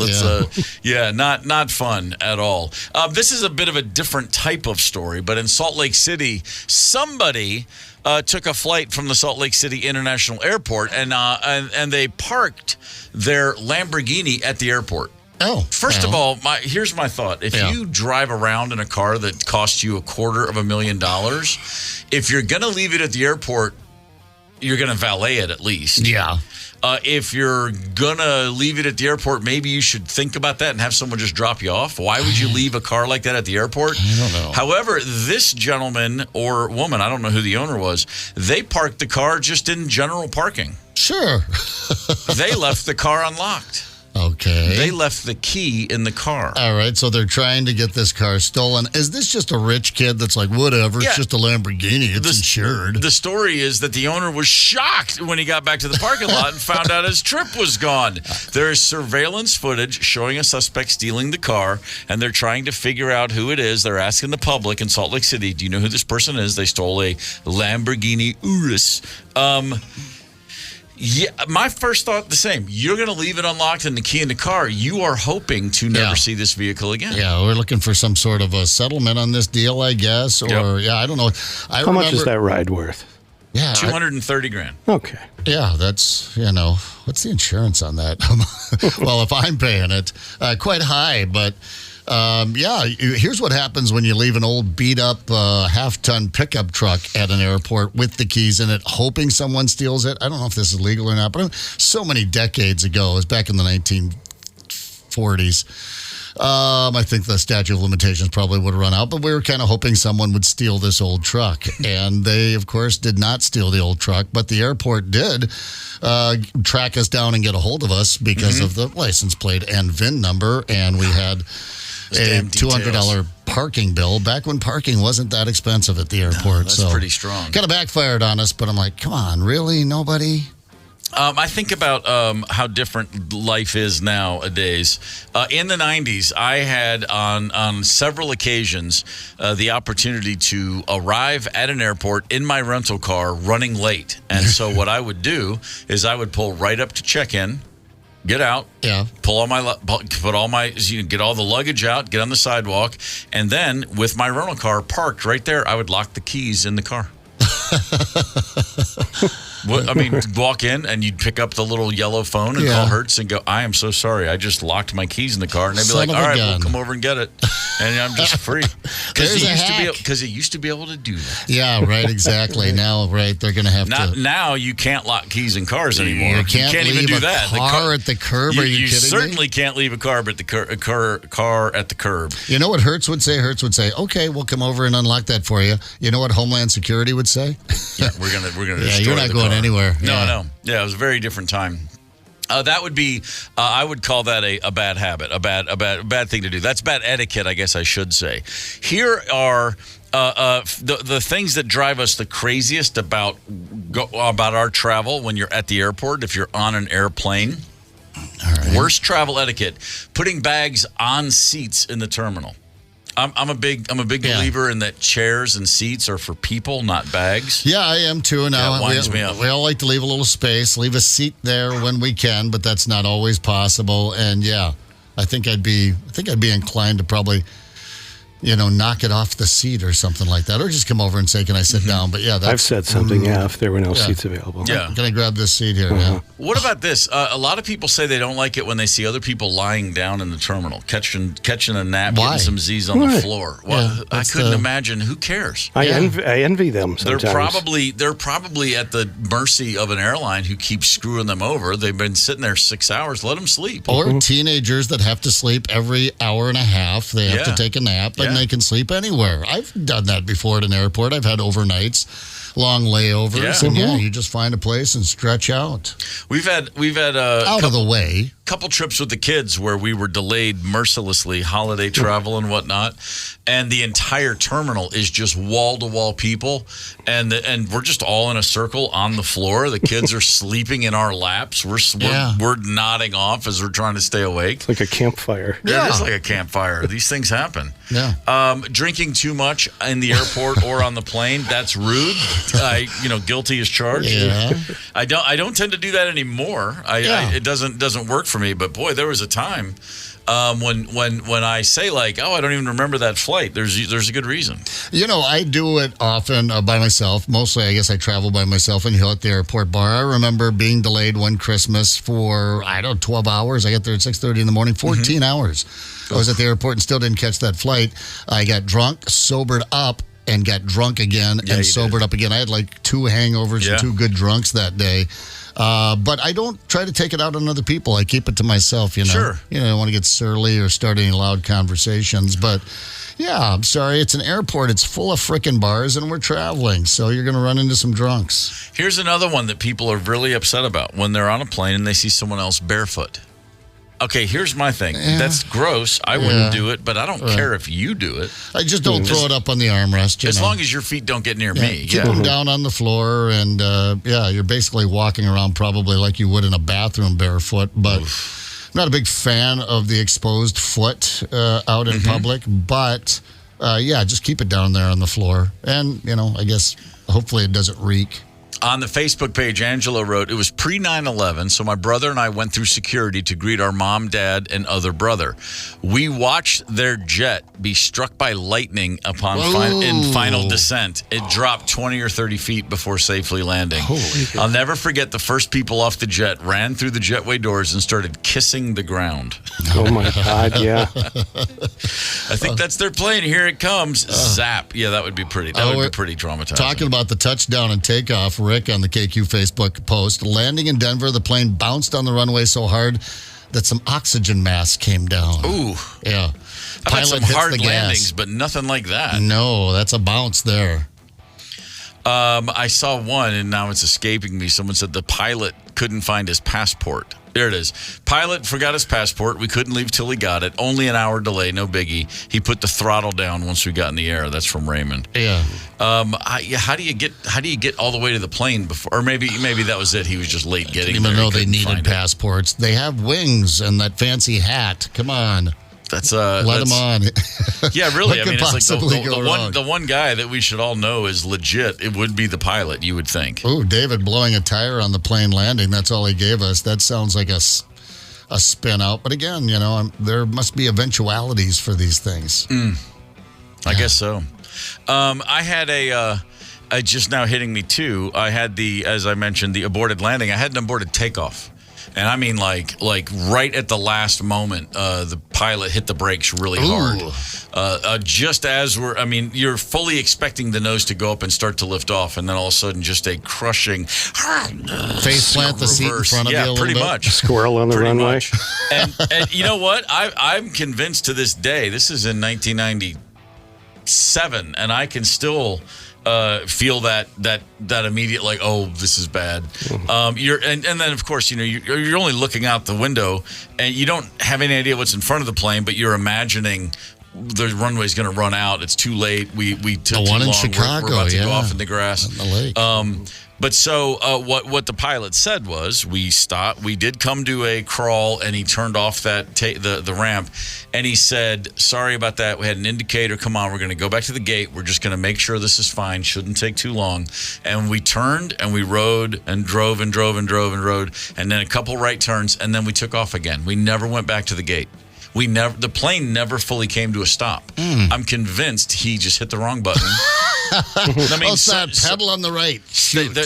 Not fun at all. This is a bit of a different type of story, but in Salt Lake City, somebody took a flight from the Salt Lake City International Airport, and they parked their Lamborghini at the airport. First of all, here's my thought. If you drive around in a car that costs you $250,000, if you're going to leave it at the airport, you're going to valet it at least. Yeah. If you're going to leave it at the airport, maybe you should think about that and have someone just drop you off. Why would you leave a car like that at the airport? I don't know. However, this gentleman or woman, I don't know who the owner was, they parked the car just in general parking. Sure. They left the car unlocked. Okay. They left the key in the car. All right, so they're trying to get this car stolen. Is this just a rich kid that's like, whatever, it's just a Lamborghini, it's insured? The story is that the owner was shocked when he got back to the parking lot and found out his trip was gone. There is surveillance footage showing a suspect stealing the car, and they're trying to figure out who it is. They're asking the public in Salt Lake City, do you know who this person is? They stole a Lamborghini Urus. Yeah, my first thought the same. You're going to leave it unlocked and the key in the car. You are hoping to never see this vehicle again. Yeah, we're looking for some sort of a settlement on this deal, I guess. Or, I don't know. How much is that ride worth? Yeah, $230,000. Okay. Yeah, that's, what's the insurance on that? Well, if I'm paying it, quite high, but... here's what happens when you leave an old beat-up half-ton pickup truck at an airport with the keys in it, hoping someone steals it. I don't know if this is legal or not, but so many decades ago, it was back in the 1940s. I think the statute of limitations probably would have run out, but we were kind of hoping someone would steal this old truck. And they, of course, did not steal the old truck, but the airport did track us down and get a hold of us because of the license plate and VIN number, and we had a $200 parking bill back when parking wasn't that expensive at the airport. That's pretty strong. Kind of backfired on us, but I'm like, come on, really? Nobody? I think about how different life is nowadays. In the 90s, I had on several occasions the opportunity to arrive at an airport in my rental car running late. And so what I would do is I would pull right up to check-in, get out, pull all my, get all the luggage out, get on the sidewalk, and then with my rental car parked right there, I would lock the keys in the car. Walk in and you'd pick up the little yellow phone and call Hertz and go, I am so sorry. I just locked my keys in the car. And they'd be like, all right, we'll come over and get it. And I'm just free. Because it used to be able to do that. Yeah, right, exactly. Now, right, they're going to have to. Now you can't lock keys in cars anymore. You can't even do that. Car at the curb. Are you kidding me? You certainly can't leave a car at the car at the curb. You know what Hertz would say? Hertz would say, okay, we'll come over and unlock that for you. You know what Homeland Security would say? Yeah, we're gonna. Yeah, you're not going anywhere. No. Yeah, it was a very different time. That would be, I would call that a bad habit, a bad thing to do. That's bad etiquette, I guess I should say. Here are the things that drive us the craziest about our travel when you're at the airport, if you're on an airplane. All right. Worst travel etiquette: putting bags on seats in the terminal. I'm a big believer in that chairs and seats are for people, not bags. Yeah, I am too. Now That winds me up. we all like to leave a little space, leave a seat there when we can, but that's not always possible. And yeah, I think I'd be inclined to probably, knock it off the seat or something like that, or just come over and say, "Can I sit down?" But yeah, I've said something. If there were no seats available. Yeah. Can I grab this seat here? Yeah. What about this? A lot of people say they don't like it when they see other people lying down in the terminal, catching a nap, Why? getting some Z's on the floor. Well, Yeah, I couldn't imagine. Who cares? I envy them sometimes. They're probably at the mercy of an airline who keeps screwing them over. They've been sitting there 6 hours. Let them sleep. Or teenagers that have to sleep every hour and a half. They have to take a nap, and they can sleep anywhere. I've done that before at an airport. I've had overnights, long layovers, and you just find a place and stretch out. We've had out of the way. Couple trips with the kids where we were delayed mercilessly, holiday travel and whatnot, and the entire terminal is just wall-to-wall people, and we're just all in a circle on the floor. The kids are sleeping in our laps. We're nodding off as we're trying to stay awake. It's like a campfire. Yeah, it is like a campfire. These things happen. Yeah. Drinking too much in the airport or on the plane, that's rude. Guilty as charged. Yeah. I don't tend to do that anymore. It doesn't work for me. But boy, there was a time when I say I don't even remember that flight. There's a good reason. I do it often by myself. Mostly, I guess I travel by myself and at the airport bar. I remember being delayed one Christmas for 12 hours. I got there at 6:30 in the morning. 14 hours. I was at the airport and still didn't catch that flight. I got drunk, sobered up, and got drunk again and sobered up again. I had 2 hangovers and 2 good drunks that day. But I don't try to take it out on other people. I keep it to myself, Sure. I don't want to get surly or start any loud conversations. But, yeah, I'm sorry. It's an airport. It's full of frickin' bars, and we're traveling. So you're going to run into some drunks. Here's another one that people are really upset about when they're on a plane and they see someone else barefoot. Okay, here's my thing. Yeah. That's gross. I wouldn't do it, but I don't care if you do it. I just don't throw it up on the armrest. As long as your feet don't get near me. Keep them down on the floor, and you're basically walking around probably like you would in a bathroom barefoot. But I'm not a big fan of the exposed foot out in public. But just keep it down there on the floor, and I guess hopefully it doesn't reek. On the Facebook page, Angela wrote, it was pre-9/11, so my brother and I went through security to greet our mom, dad, and other brother. We watched their jet be struck by lightning upon in final descent. It dropped 20 or 30 feet before safely landing. I'll never forget the first people off the jet ran through the jetway doors and started kissing the ground. Oh, my God, yeah. I think that's their plane. Here it comes. Zap. Yeah, that would be pretty. That would be pretty traumatizing. Talking about the touchdown and takeoff, Rick on the KQ Facebook post. Landing in Denver, the plane bounced on the runway so hard that some oxygen masks came down. Ooh. Yeah. I've had some hits hard the gas. landings, but nothing like that. No, that's a bounce there. I saw one, and now it's escaping me. Someone said the pilot couldn't find his passport. There it is. Pilot forgot his passport. We couldn't leave till he got it. Only an hour delay, no biggie. He put the throttle down once we got in the air. That's from Raymond. Yeah. How do you get all the way to the plane before? Or maybe that was it. He was just late getting Even there. though they needed passports, they have wings and that fancy hat. Come on. Let them on. Yeah, really. What I mean, could it's like possibly the one guy that we should all know is legit. It would be the pilot, you would think. Ooh, David blowing a tire on the plane landing. That's all he gave us. That sounds like a spin out. But again, there must be eventualities for these things. I guess so. I had just now hitting me too. I had as I mentioned, the aborted landing. I had an aborted takeoff. And I mean, like right at the last moment, the pilot hit the brakes really hard. Just as you're fully expecting the nose to go up and start to lift off, and then all of a sudden, just a crushing face plant the seat in front of you. Yeah, pretty much. A squirrel on the runway. And you know what? I'm convinced to this day. This is in 1997, and I can still feel that immediate like, oh, this is bad. And then of course you're only looking out the window and you don't have any idea what's in front of the plane, but you're imagining the runway's going to run out. It's too late. We took the one too in long. Chicago, we're about to go off in the grass on the lake. But so what the pilot said was we stopped. We did come to a crawl, and he turned off the ramp, and he said, "Sorry about that. We had an indicator. Come on, we're going to go back to the gate. We're just going to make sure this is fine. Shouldn't take too long." And we turned and we rode and drove and drove and drove and rode, and then a couple right turns, and then we took off again. We never went back to the gate. The plane never fully came to a stop. I'm convinced he just hit the wrong button. Pedal on the right.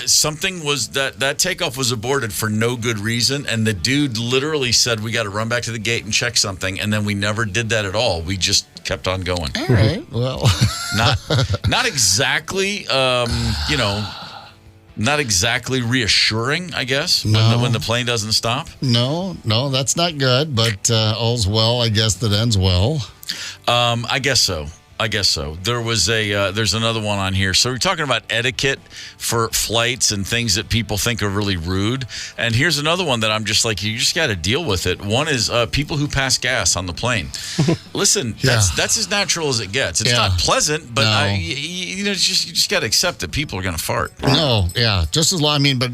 Something was that takeoff was aborted for no good reason, and the dude literally said we got to run back to the gate and check something, and then we never did that at all. We just kept on going. All right. Well, not exactly. Not exactly reassuring, I guess, when the plane doesn't stop. No, that's not good, but all's well, I guess, that ends well. I guess so. There's another one on here. So we're talking about etiquette for flights and things that people think are really rude. And here's another one that I'm just like, you just got to deal with it. One is people who pass gas on the plane. Listen, that's as natural as it gets. It's not pleasant, but you just got to accept that people are going to fart. No, just as long. But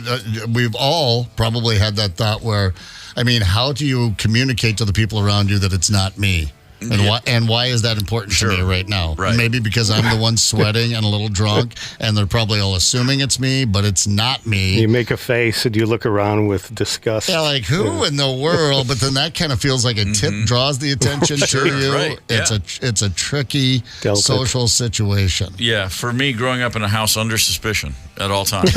we've all probably had that thought where, how do you communicate to the people around you that it's not me? And why is that important to me right now? Right. Maybe because I'm the one sweating and a little drunk, and they're probably all assuming it's me, but it's not me. You make a face and you look around with disgust. Yeah, like who in the world? But then that kind of feels like a tip draws the attention to you. Right. It's a tricky social situation. Yeah, for me, growing up in a house under suspicion at all times.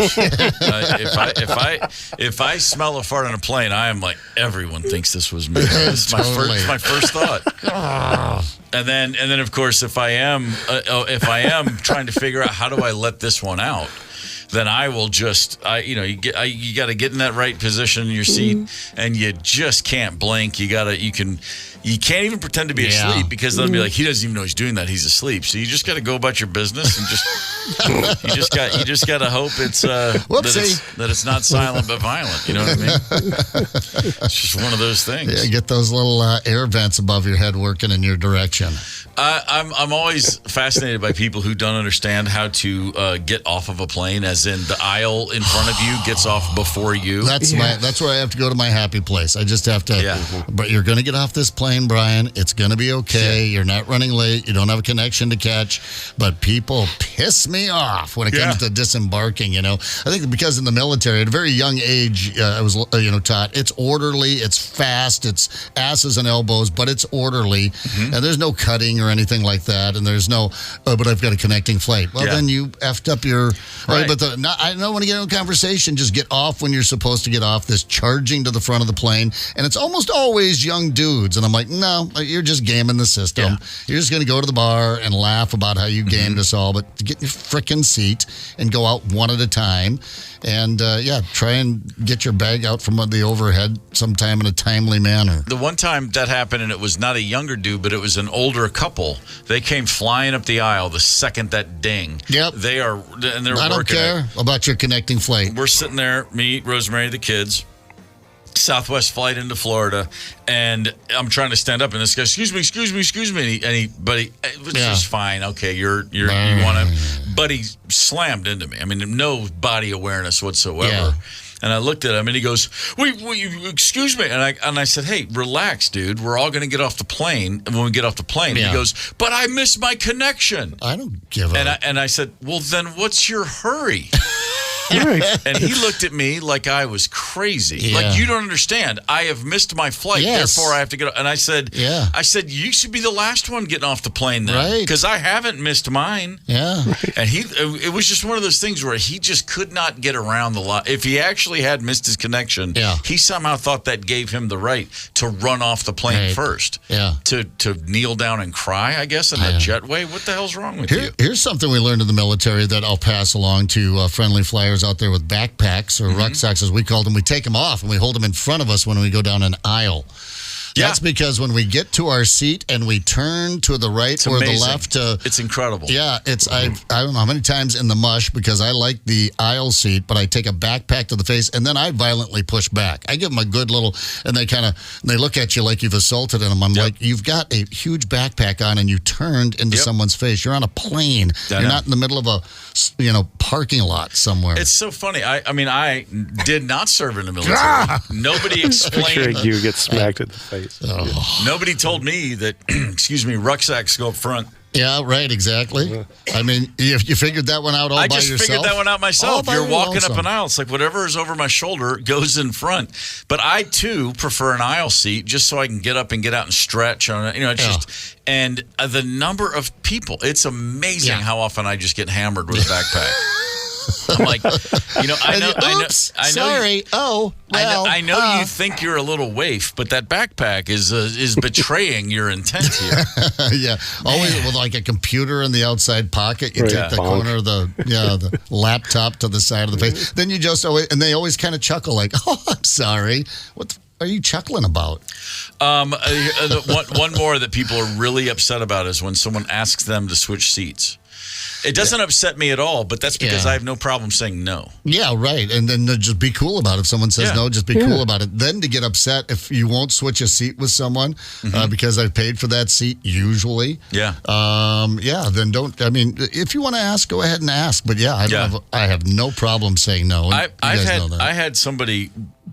If I smell a fart on a plane, I am like, everyone thinks this was me. It's my first thought. And then of course, if I am trying to figure out how do I let this one out, then I will just you got to get in that right position in your seat, and you just can't blink. You can't even pretend to be asleep, because they'll be like, he doesn't even know he's doing that. He's asleep. So you just got to go about your business and you just got to hope it's that it's not silent but violent. You know what I mean? It's just one of those things. Yeah, get those little air vents above your head working in your direction. I'm always fascinated by people who don't understand how to get off of a plane, as in the aisle in front of you gets off before you. That's where I have to go to my happy place. I just have to. Yeah. But you're going to get off this plane, Brian. It's going to be okay. You're not running late. You don't have a connection to catch. But people piss me off when it comes to disembarking. I think because in the military, at a very young age, I was taught it's orderly, it's fast, it's asses and elbows, but it's orderly, and there's no cutting or anything like that, and there's no, but I've got a connecting flight. Well, then you effed up your. Right. But I don't want to get into a conversation. Just get off when you're supposed to get off. This charging to the front of the plane, and it's almost always young dudes, and I'm like, no, you're just gaming the system. Yeah. You're just going to go to the bar and laugh about how you gamed us all, but get in your frickin' seat and go out one at a time, and try and get your bag out from the overhead sometime in a timely manner. The one time that happened, and it was not a younger dude, but it was an older couple. They came flying up the aisle the second that ding. Yep. They're I don't care about your connecting flight. We're sitting there, me, Rosemary, the kids, Southwest flight into Florida, and I'm trying to stand up, and this guy, excuse me, which is fine. Okay, you want to, but he slammed into me. No body awareness whatsoever. Yeah. And I looked at him, and he goes, wait, excuse me. And I said, hey, relax, dude. We're all going to get off the plane. And when we get off the plane, he goes, but I missed my connection. I don't give a... And I said, well, then what's your hurry? And he looked at me like I was crazy. Yeah. Like, you don't understand. I have missed my flight, therefore I have to get off. And I said, you should be the last one getting off the plane then. Right. Because I haven't missed mine. Yeah. And it was just one of those things where he just could not get around the lot. If he actually had missed his connection, he somehow thought that gave him the right to run off the plane first. Yeah. To kneel down and cry, I guess, in that jetway. What the hell's wrong with you? Here's something we learned in the military that I'll pass along to friendly flyers out there with backpacks or rucksacks, as we called them. We take them off and we hold them in front of us when we go down an aisle. That's because when we get to our seat and we turn to the right or the left, it's incredible. Yeah, I don't know how many times in the mush because I like the aisle seat, but I take a backpack to the face and then I violently push back. I give them a good little, and they look at you like you've assaulted them. I'm like, you've got a huge backpack on and you turned into someone's face. You're on a plane. You're not in the middle of a parking lot somewhere. It's so funny. I did not serve in the military. Nobody explained. You get smacked in the face. Oh. Nobody told me that, rucksacks go up front. Yeah, right, exactly. I mean, you figured that one out all by yourself? I just figured that one out myself. You're walking up an aisle. It's like whatever is over my shoulder goes in front. But I, too, prefer an aisle seat just so I can get up and get out and stretch. And the number of people, it's amazing how often I just get hammered with a backpack. I'm like, I know. Sorry. I know you think you're a little waif, but that backpack is betraying your intent here. Yeah, always with like a computer in the outside pocket. You take the corner of the laptop to the side of the face. Then you just always, and they always kind of chuckle like, "Oh, I'm sorry. What are you chuckling about?" One more that people are really upset about is when someone asks them to switch seats. It doesn't upset me at all, but that's because I have no problem saying no. Yeah, right. And then just be cool about it. If someone says no, just be cool about it. Then to get upset if you won't switch a seat with someone because I paid for that seat usually. Yeah. Then don't. I mean, if you want to ask, go ahead and ask. But I have no problem saying no. I had somebody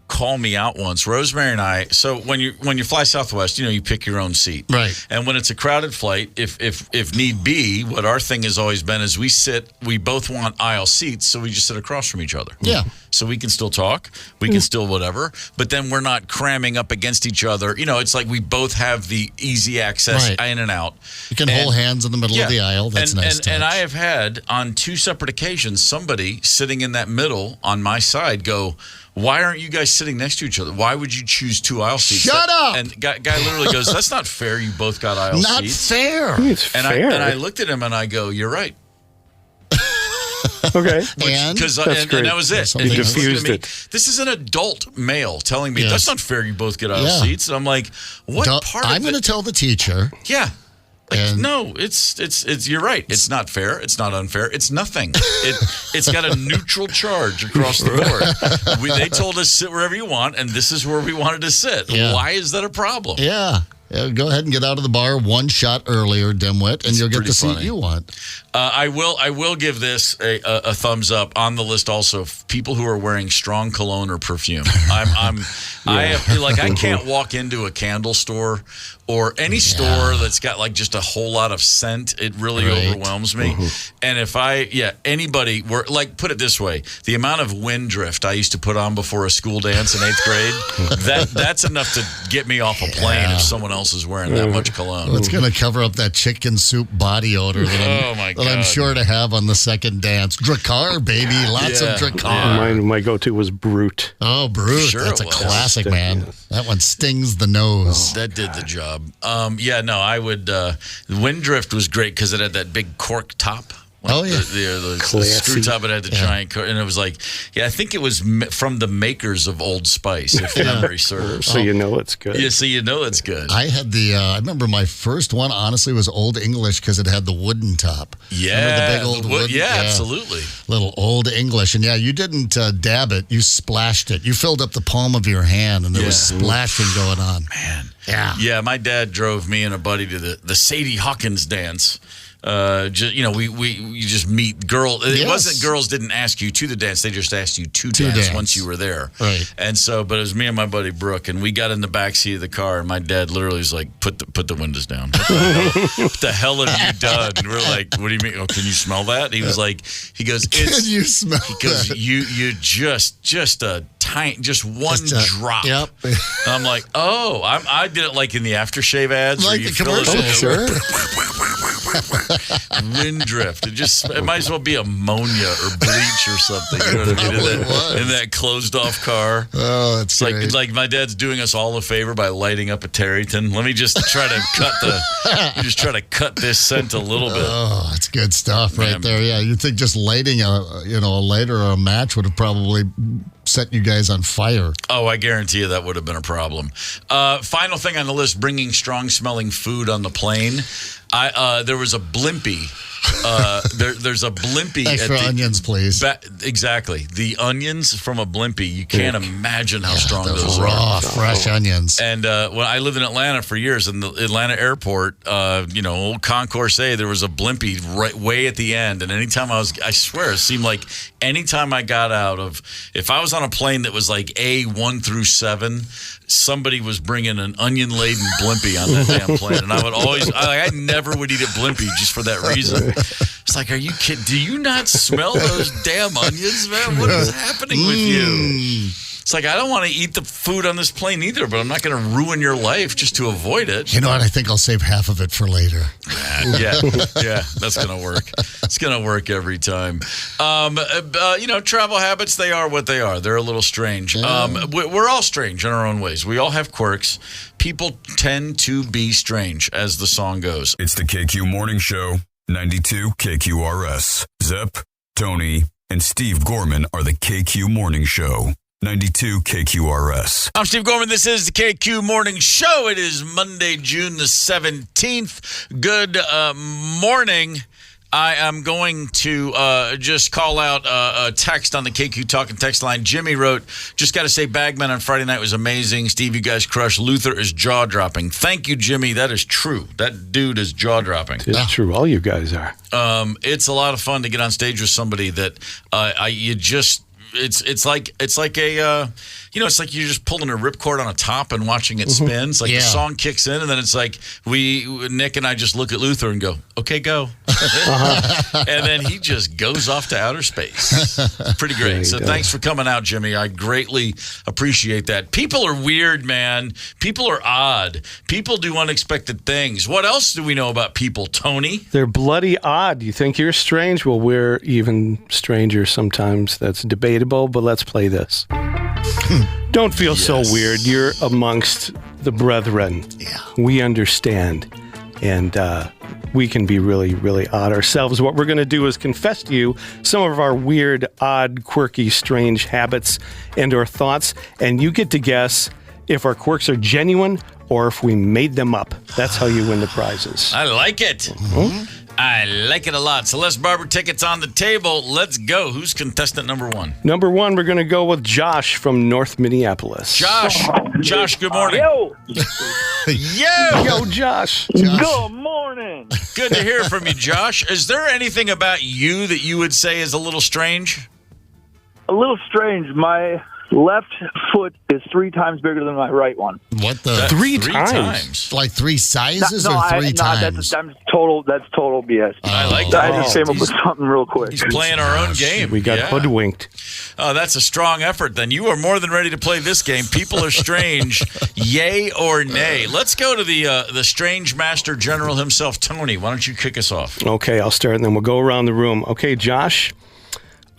call me out once. Rosemary and I. So when you fly Southwest, you pick your own seat. Right. And when it's a crowded flight, if need be, what our thing has always been is we both want aisle seats, so we just sit across from each other. Yeah. So we can still talk, we can still whatever, but then we're not cramming up against each other. It's like we both have the easy access in and out. You can hold hands in the middle of the aisle. That's nice. And I have had on 2 separate occasions somebody sitting in that middle on my side go, "Why aren't you guys sitting next to each other? Why would you choose 2 aisle seats?" Shut up! And guy literally goes, "That's not fair. You both got aisle seats." Not fair. It's fair. I looked at him and I go, "You're right." Okay. And that was it. You diffused it. This is an adult male telling me, "That's not fair. You both get aisle seats." And I'm like, "What part of it?" I'm going to tell the teacher. Yeah. No, it's you're right. It's not fair. It's not unfair. It's nothing. It's got a neutral charge across the board. They told us sit wherever you want, and this is where we wanted to sit. Yeah. Why is that a problem? Yeah. Go ahead and get out of the bar one shot earlier, dimwit, and you'll get the seat you want. I will give this a thumbs up on the list. Also, people who are wearing strong cologne or perfume. I can't walk into a candle store or any store that's got like just a whole lot of scent. It really overwhelms me. And if anybody were like, put it this way, the amount of wind drift I used to put on before a school dance in 8th grade, that's enough to get me off a plane if someone else is wearing that much cologne. Well, it's going to cover up that chicken soup body odor that I'm sure to have on the second dance. Drakkar, baby. Lots of Drakkar. My go-to was Brute. Oh, Brute. Sure, that's a classic, man. Yes. That one stings the nose. That did the job. I would. Wind drift was great because it had that big cork top. The screw top, it had the giant cork, and it was like, I think it was from the makers of Old Spice, if memory serves. So you know it's good. Yeah, so you know it's good. I had I remember my first one, honestly, was Old English because it had the wooden top. Yeah. Remember the big old wooden? Yeah, absolutely. Little Old English. And you didn't dab it. You splashed it. You filled up the palm of your hand, and there was splashing going on. Man. Yeah. Yeah, my dad drove me and a buddy to the Sadie Hawkins dance. We just meet girls. It wasn't girls didn't ask you to the dance; they just asked you to dance once you were there. Right. And so, but it was me and my buddy Brooke, and we got in the back seat of the car, and my dad literally was like, "Put the windows down. What the hell have you done?" And we're like, "What do you mean? Oh, can you smell that?" And he was like, "Can you smell?" Because you just a tiny, just one drop. Yep. And I'm like, I did it like in the aftershave ads, like the commercial. Sure. wind drift. It might as well be ammonia or bleach or something. You know what I mean? In that closed off car. Oh, it's It's like my dad's doing us all a favor by lighting up a Tarryton. Let me just try to cut this scent a little bit. Oh, it's good stuff right there. Yeah, you'd think just lighting a lighter or a match would have probably set you guys on fire. Oh, I guarantee you that would have been a problem. Final thing on the list, bringing strong-smelling food on the plane. There was a blimpie. There's a blimpie. Extra onions, please. Exactly. The onions from a blimpie, you can't imagine how strong those raw, are. fresh onions. And when I lived in Atlanta for years, in the Atlanta airport, old Concourse A, there was a blimpie right way at the end. And anytime I swear, it seemed like anytime I got out of, if I was on a plane that was like A1 through 7, somebody was bringing an onion-laden blimpie on that damn plane. And I would I never would eat a blimpie just for that reason. It's like, are you kidding? Do you not smell those damn onions, man? What is happening with you? It's like, I don't want to eat the food on this plane either, but I'm not going to ruin your life just to avoid it. You know what? I think I'll save half of it for later. Yeah, that's going to work. It's going to work every time. Travel habits, they are what they are. They're a little strange. We're all strange in our own ways. We all have quirks. People tend to be strange, as the song goes. It's the KQ Morning Show, 92 KQRS. Zep, Tony, and Steve Gorman are the KQ Morning Show. 92 KQRS. I'm Steve Gorman. This is the KQ Morning Show. It is Monday, June the 17th. Good morning. I am going to just call out a text on the KQ Talk and text line. Jimmy wrote, just got to say Bagman on Friday night was amazing. Steve, you guys crushed. Luther is jaw-dropping. Thank you, Jimmy. That is true. That dude is jaw-dropping. It's true. All you guys are. It's a lot of fun to get on stage with somebody that It's like you're just pulling a ripcord on a top and watching it spin. It's like the song kicks in, and then it's like Nick and I just look at Luther and go, okay, go. And then he just goes off to outer space. It's pretty great. So thanks for coming out, Jimmy. I greatly appreciate that. People are weird, man. People are odd. People do unexpected things. What else do we know about people, Tony? They're bloody odd. You think you're strange? Well, we're even stranger sometimes. That's debatable, but let's play this. Don't feel so weird. You're amongst the brethren. Yeah. We understand. And we can be really, really odd ourselves. What we're going to do is confess to you some of our weird, odd, quirky, strange habits and or thoughts. And you get to guess if our quirks are genuine or if we made them up. That's how you win the prizes. I like it. Mm-hmm. I like it a lot. Celeste Barber tickets on the table. Let's go. Who's contestant number one? Number one, we're going to go with Josh from North Minneapolis. Josh, good morning. Yo, Yo, Josh. good morning. Good to hear from you, Josh. Is there anything about you that you would say is a little strange? A little strange. My left foot is 3 times bigger than my right one. What the? Three times? Like 3 sizes or 3 times? That's total BS. I like that. I just came up with something real quick. He's playing our own game. We got hoodwinked. Oh, that's a strong effort. Then you are more than ready to play this game. People are strange. Yay or nay? Let's go to the strange master general himself, Tony. Why don't you kick us off? Okay, I'll start, and then we'll go around the room. Okay, Josh.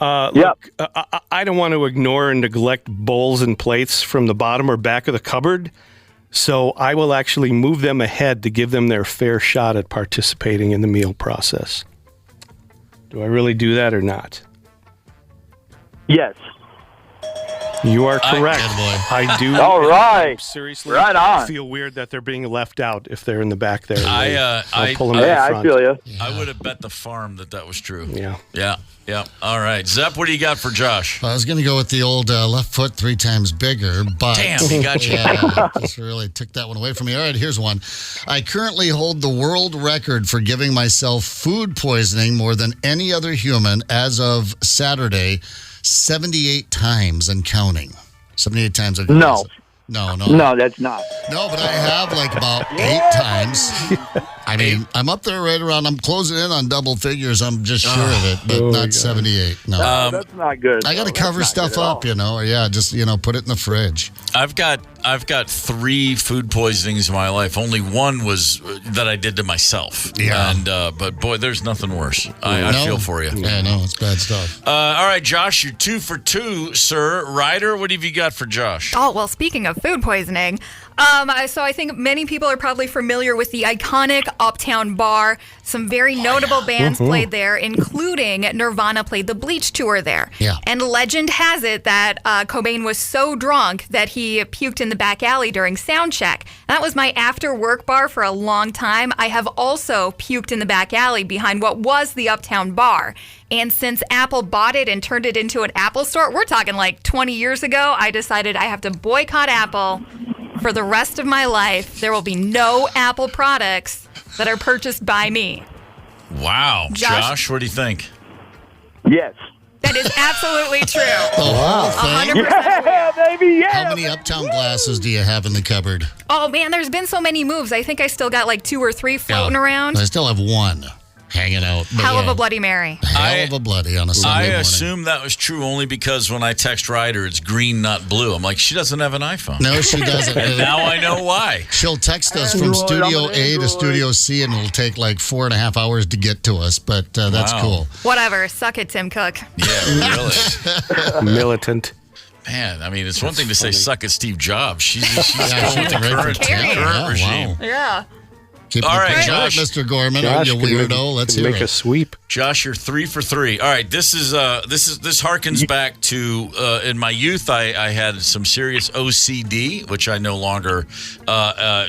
Look, I don't want to ignore and neglect bowls and plates from the bottom or back of the cupboard, so I will actually move them ahead to give them their fair shot at participating in the meal process. Do I really do that or not? yes. You are correct. Good boy. I do. All right. Seriously, Right on. feel weird that they're being left out if they're in the back there. I pull them to the Yeah, I front. feel you. I would have bet the farm that was true. Yeah. Yeah. All right. Zepp, what do you got for Josh? I was going to go with the old left foot 3 times bigger, but... Damn, he got you. Yeah, just really took that one away from me. All right, here's one. I currently hold the world record for giving myself food poisoning more than any other human as of Saturday, 78 times and counting. 78 times. No. No, No, that's not. No, but I have like about 8 times. I mean, I'm up there right around. I'm closing in on double figures. I'm just sure of it, but not 78. No, That's not good. I got to cover stuff up, or just put it in the fridge. I've got 3 food poisonings in my life. Only one was that I did to myself. Yeah. And but boy, there's nothing worse. I feel for you. Yeah, no, it's bad stuff. All right, Josh, you're 2 for 2, sir. Ryder, what have you got for Josh? Oh, well, speaking of food poisoning, so I think many people are probably familiar with the iconic Uptown Bar. Some very notable bands played there, including Nirvana played the Bleach tour there. Yeah. And legend has it that Cobain was so drunk that he puked in the back alley during sound check. That was my after-work bar for a long time. I have also puked in the back alley behind what was the Uptown Bar. And since Apple bought it and turned it into an Apple store, we're talking like 20 years ago, I decided I have to boycott Apple for the rest of my life. There will be no Apple products that are purchased by me. Wow. Josh, what do you think? Yes. That is absolutely true. Wow. 100%. Yeah, baby, yeah. How many Uptown glasses do you have in the cupboard? Oh, man, there's been so many moves. I think I still got like 2 or 3 floating around. I still have one hanging out. Hell of a Bloody Mary. Hell of a bloody on a Sunday morning. I assume that was true only because when I text Ryder, it's green, not blue. I'm like, she doesn't have an iPhone. No, she doesn't. And now I know why. She'll text us from Studio A to Studio C, and it'll take like 4.5 hours to get to us, but that's cool. Whatever. Suck it, Tim Cook. Yeah, really. Militant. Man, I mean, it's one thing to say suck at Steve Jobs. She's Yeah, going she's to the right for current regime. Wow. Yeah. Keep All it right, going, Josh. Mr. Gorman, Josh, you weirdo. Let's hear make a it. sweep. Josh, you're 3 for 3. All right, this harkens back to in my youth. I had some serious OCD, which I no longer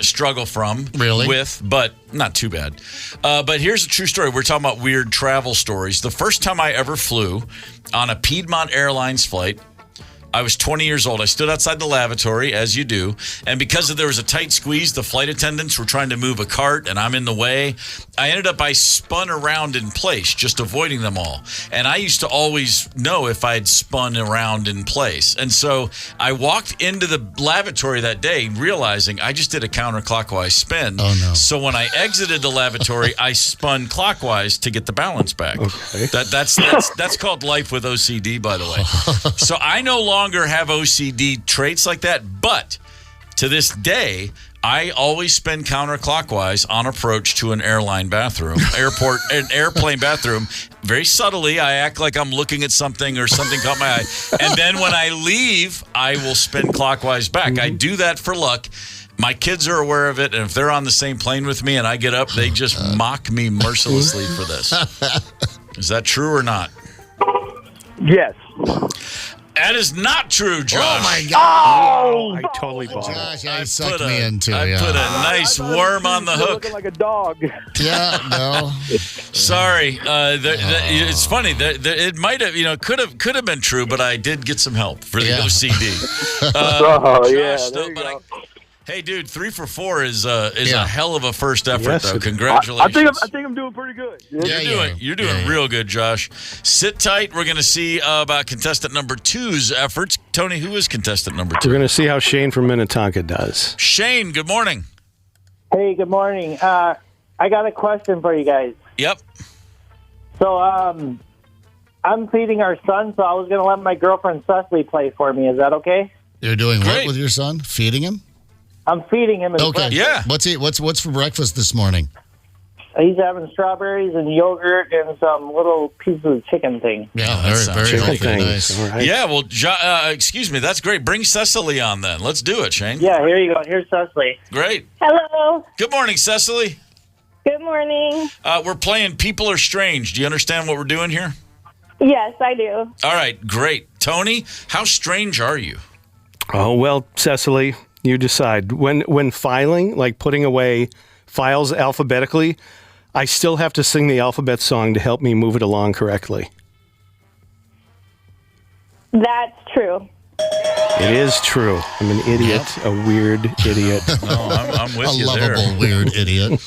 struggle with, but not too bad. But here's a true story. We're talking about weird travel stories. The first time I ever flew on a Piedmont Airlines flight, I was 20 years old. I stood outside the lavatory, as you do, and because there was a tight squeeze, the flight attendants were trying to move a cart, and I'm in the way. I spun around in place, just avoiding them all. And I used to always know if I'd spun around in place. And so I walked into the lavatory that day realizing I just did a counterclockwise spin. Oh, no. So when I exited the lavatory, I spun clockwise to get the balance back. Okay. That's called life with OCD, by the way. So I no longer have OCD traits like that, but to this day, I always spin counterclockwise on approach to an airplane bathroom. Very subtly, I act like I'm looking at something or something caught my eye. And then when I leave, I will spin clockwise back. I do that for luck. My kids are aware of it, and if they're on the same plane with me and I get up, they just mock me mercilessly for this. Is that true or not? Yes. That is not true, Josh. Oh, my God. Oh, I totally bought it. Josh, I sucked me into I it. put a nice worm on the hook. Looking like a dog. Yeah, no. Sorry, it's funny. It might have, could have been true, but I did get some help for the OCD. Josh, there you go. Hey, dude, 3 for 4 is a hell of a first effort, Yes, though. it is. Congratulations. I think I'm doing pretty good. You're doing real good, Josh. Sit tight. We're going to see about contestant number 2's efforts. Tony, who is contestant number 2? We're going to see how Shane from Minnetonka does. Shane, good morning. Hey, good morning. I got a question for you guys. Yep. So, I'm feeding our son, so I was going to let my girlfriend Cecily play for me. Is that okay? You're doing Great. what with your son? Feeding him? I'm feeding him. Okay. Yeah. What's for breakfast this morning? He's having strawberries and yogurt and some little pieces of chicken thing. Yeah, very Chicken healthy. things. Nice. All right. Yeah, well, excuse me. That's great. Bring Cecily on then. Let's do it, Shane. Yeah, here you go. Here's Cecily. Great. Hello. Good morning, Cecily. Good morning. We're playing People Are Strange. Do you understand what we're doing here? Yes, I do. All right, great. Tony, how strange are you? Oh, well, Cecily, you decide. When filing, like putting away files alphabetically, I still have to sing the alphabet song to help me move it along correctly. That's true. It is true. I'm an idiot, a weird idiot. No, I'm with you there. A lovable weird idiot.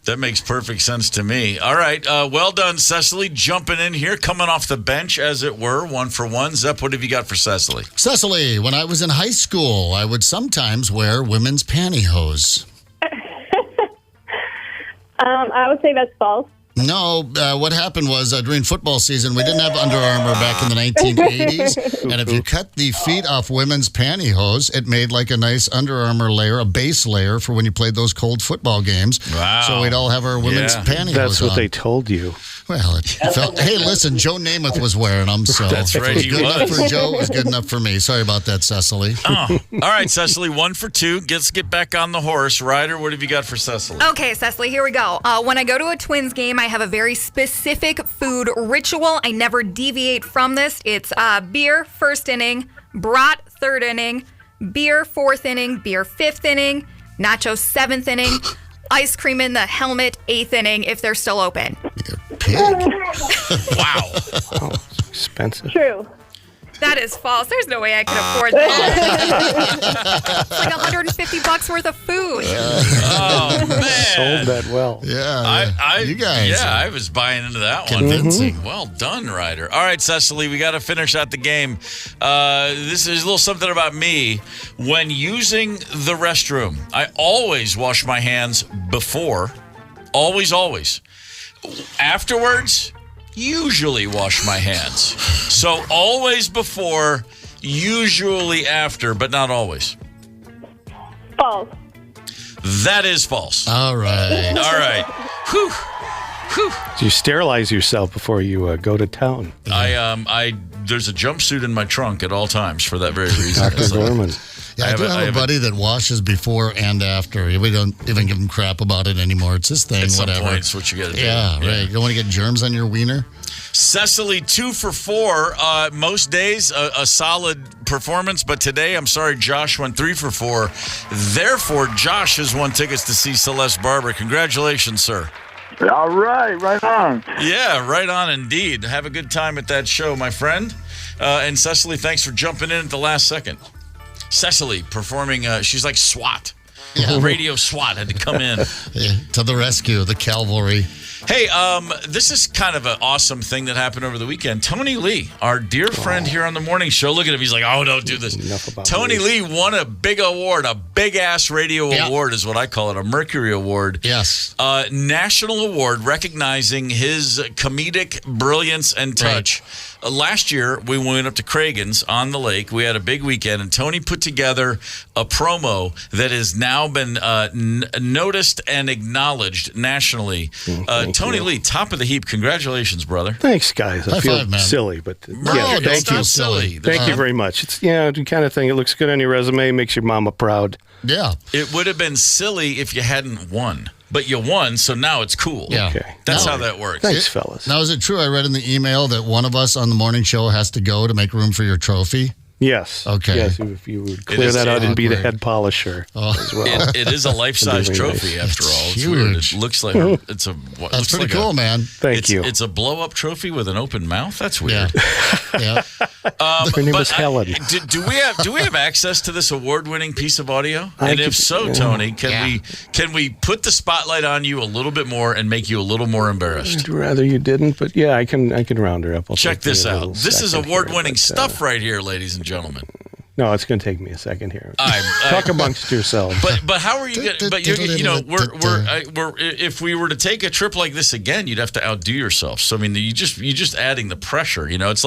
That makes perfect sense to me. All right. Well done, Cecily. Jumping in here, coming off the bench, as it were, 1 for 1. Zep, what have you got for Cecily? Cecily, when I was in high school, I would sometimes wear women's pantyhose. I would say that's false. No, what happened was during football season, we didn't have Under Armour back in the 1980s. And if you cut the feet off women's pantyhose, it made like a nice Under Armour layer, a base layer for when you played those cold football games. Wow. So we'd all have our women's pantyhose That's what on. they told you. Well, it felt, hey, listen, Joe Namath was wearing them, so That's right, if it was he good was. enough for Joe, it was good enough for me. Sorry about that, Cecily. Oh. All right, Cecily, 1 for 2. Let's get back on the horse. Ryder, what have you got for Cecily? Okay, Cecily, here we go. When I go to a Twins game, I have a very specific food ritual. I never deviate from this. It's beer, 1st inning, brat, 3rd inning, beer, 4th inning, beer, 5th inning, nachos, 7th inning, ice cream in the helmet, 8th inning if they're still open. Pig. Wow. Oh, it's expensive. True. That is false. There's no way I could afford that. It's like $150 worth of food. Oh, man. Sold that well. Yeah, you guys. Yeah, I was buying into that one. Convincing. Well done, Ryder. All right, Cecily, we got to finish out the game. This is a little something about me. When using the restroom, I always wash my hands before. Always, always. Afterwards, usually wash my hands. So always before, usually after, but not always. False. That is false. All right. All right. Whew. Whew. Do you sterilize yourself before you go to town? There's a jumpsuit in my trunk at all times for that very reason. Dr. Gorman. Yeah, I do have a buddy that washes before and after. We don't even give him crap about it anymore. It's his thing, At some whatever. point, it's what you got to do. Yeah, right. You don't want to get germs on your wiener? Cecily, 2 for 4. Most days, a solid performance. But today, I'm sorry, Josh went 3 for 4. Therefore, Josh has won tickets to see Celeste Barber. Congratulations, sir. All right, right on. Yeah, right on indeed. Have a good time at that show, my friend. And Cecily, thanks for jumping in at the last second. Cecily performing, she's like SWAT. Yeah. Radio SWAT had to come in. Yeah, to the rescue, the cavalry. Hey, this is kind of an awesome thing that happened over the weekend. Tony Lee, our dear friend here on the morning show, look at him. He's like, oh, don't do this. Tony Lee won a big award, a big-ass radio award is what I call it, a Mercury Award. Yes. National award recognizing his comedic brilliance and touch. Right. Last year, we went up to Cragen's on the lake. We had a big weekend, and Tony put together a promo that has now been noticed and acknowledged nationally. Tony Lee, top of the heap. Congratulations, brother. Thanks, guys. I feel silly, but yeah, thank you. Silly. Thank you very much. It's the kind of thing. It looks good on your resume, makes your mama proud. Yeah. It would have been silly if you hadn't won. But you won, so now it's cool. Yeah. Okay. That's how that works. Thanks, fellas. Now, is it true I read in the email that one of us on the morning show has to go to make room for your trophy? Yes. Okay. Yes, if you would clear that out and be the head polisher as well. It is a life-size trophy, after all. It's weird. It looks like it's a. That's pretty cool, man. Thank you. It's a blow-up trophy with an open mouth. That's weird. Yeah. Her name is Helen. Do we have access to this award-winning piece of audio? And if so, Tony, can we put the spotlight on you a little bit more and make you a little more embarrassed? I'd rather you didn't, but yeah, I can round her up. Check this out. This is award-winning stuff right here, ladies and gentlemen. No, it's going to take me a second here. Talk amongst yourselves. But how are you going? But we're if we were to take a trip like this again, you'd have to outdo yourself. So I mean, you're just adding the pressure. It's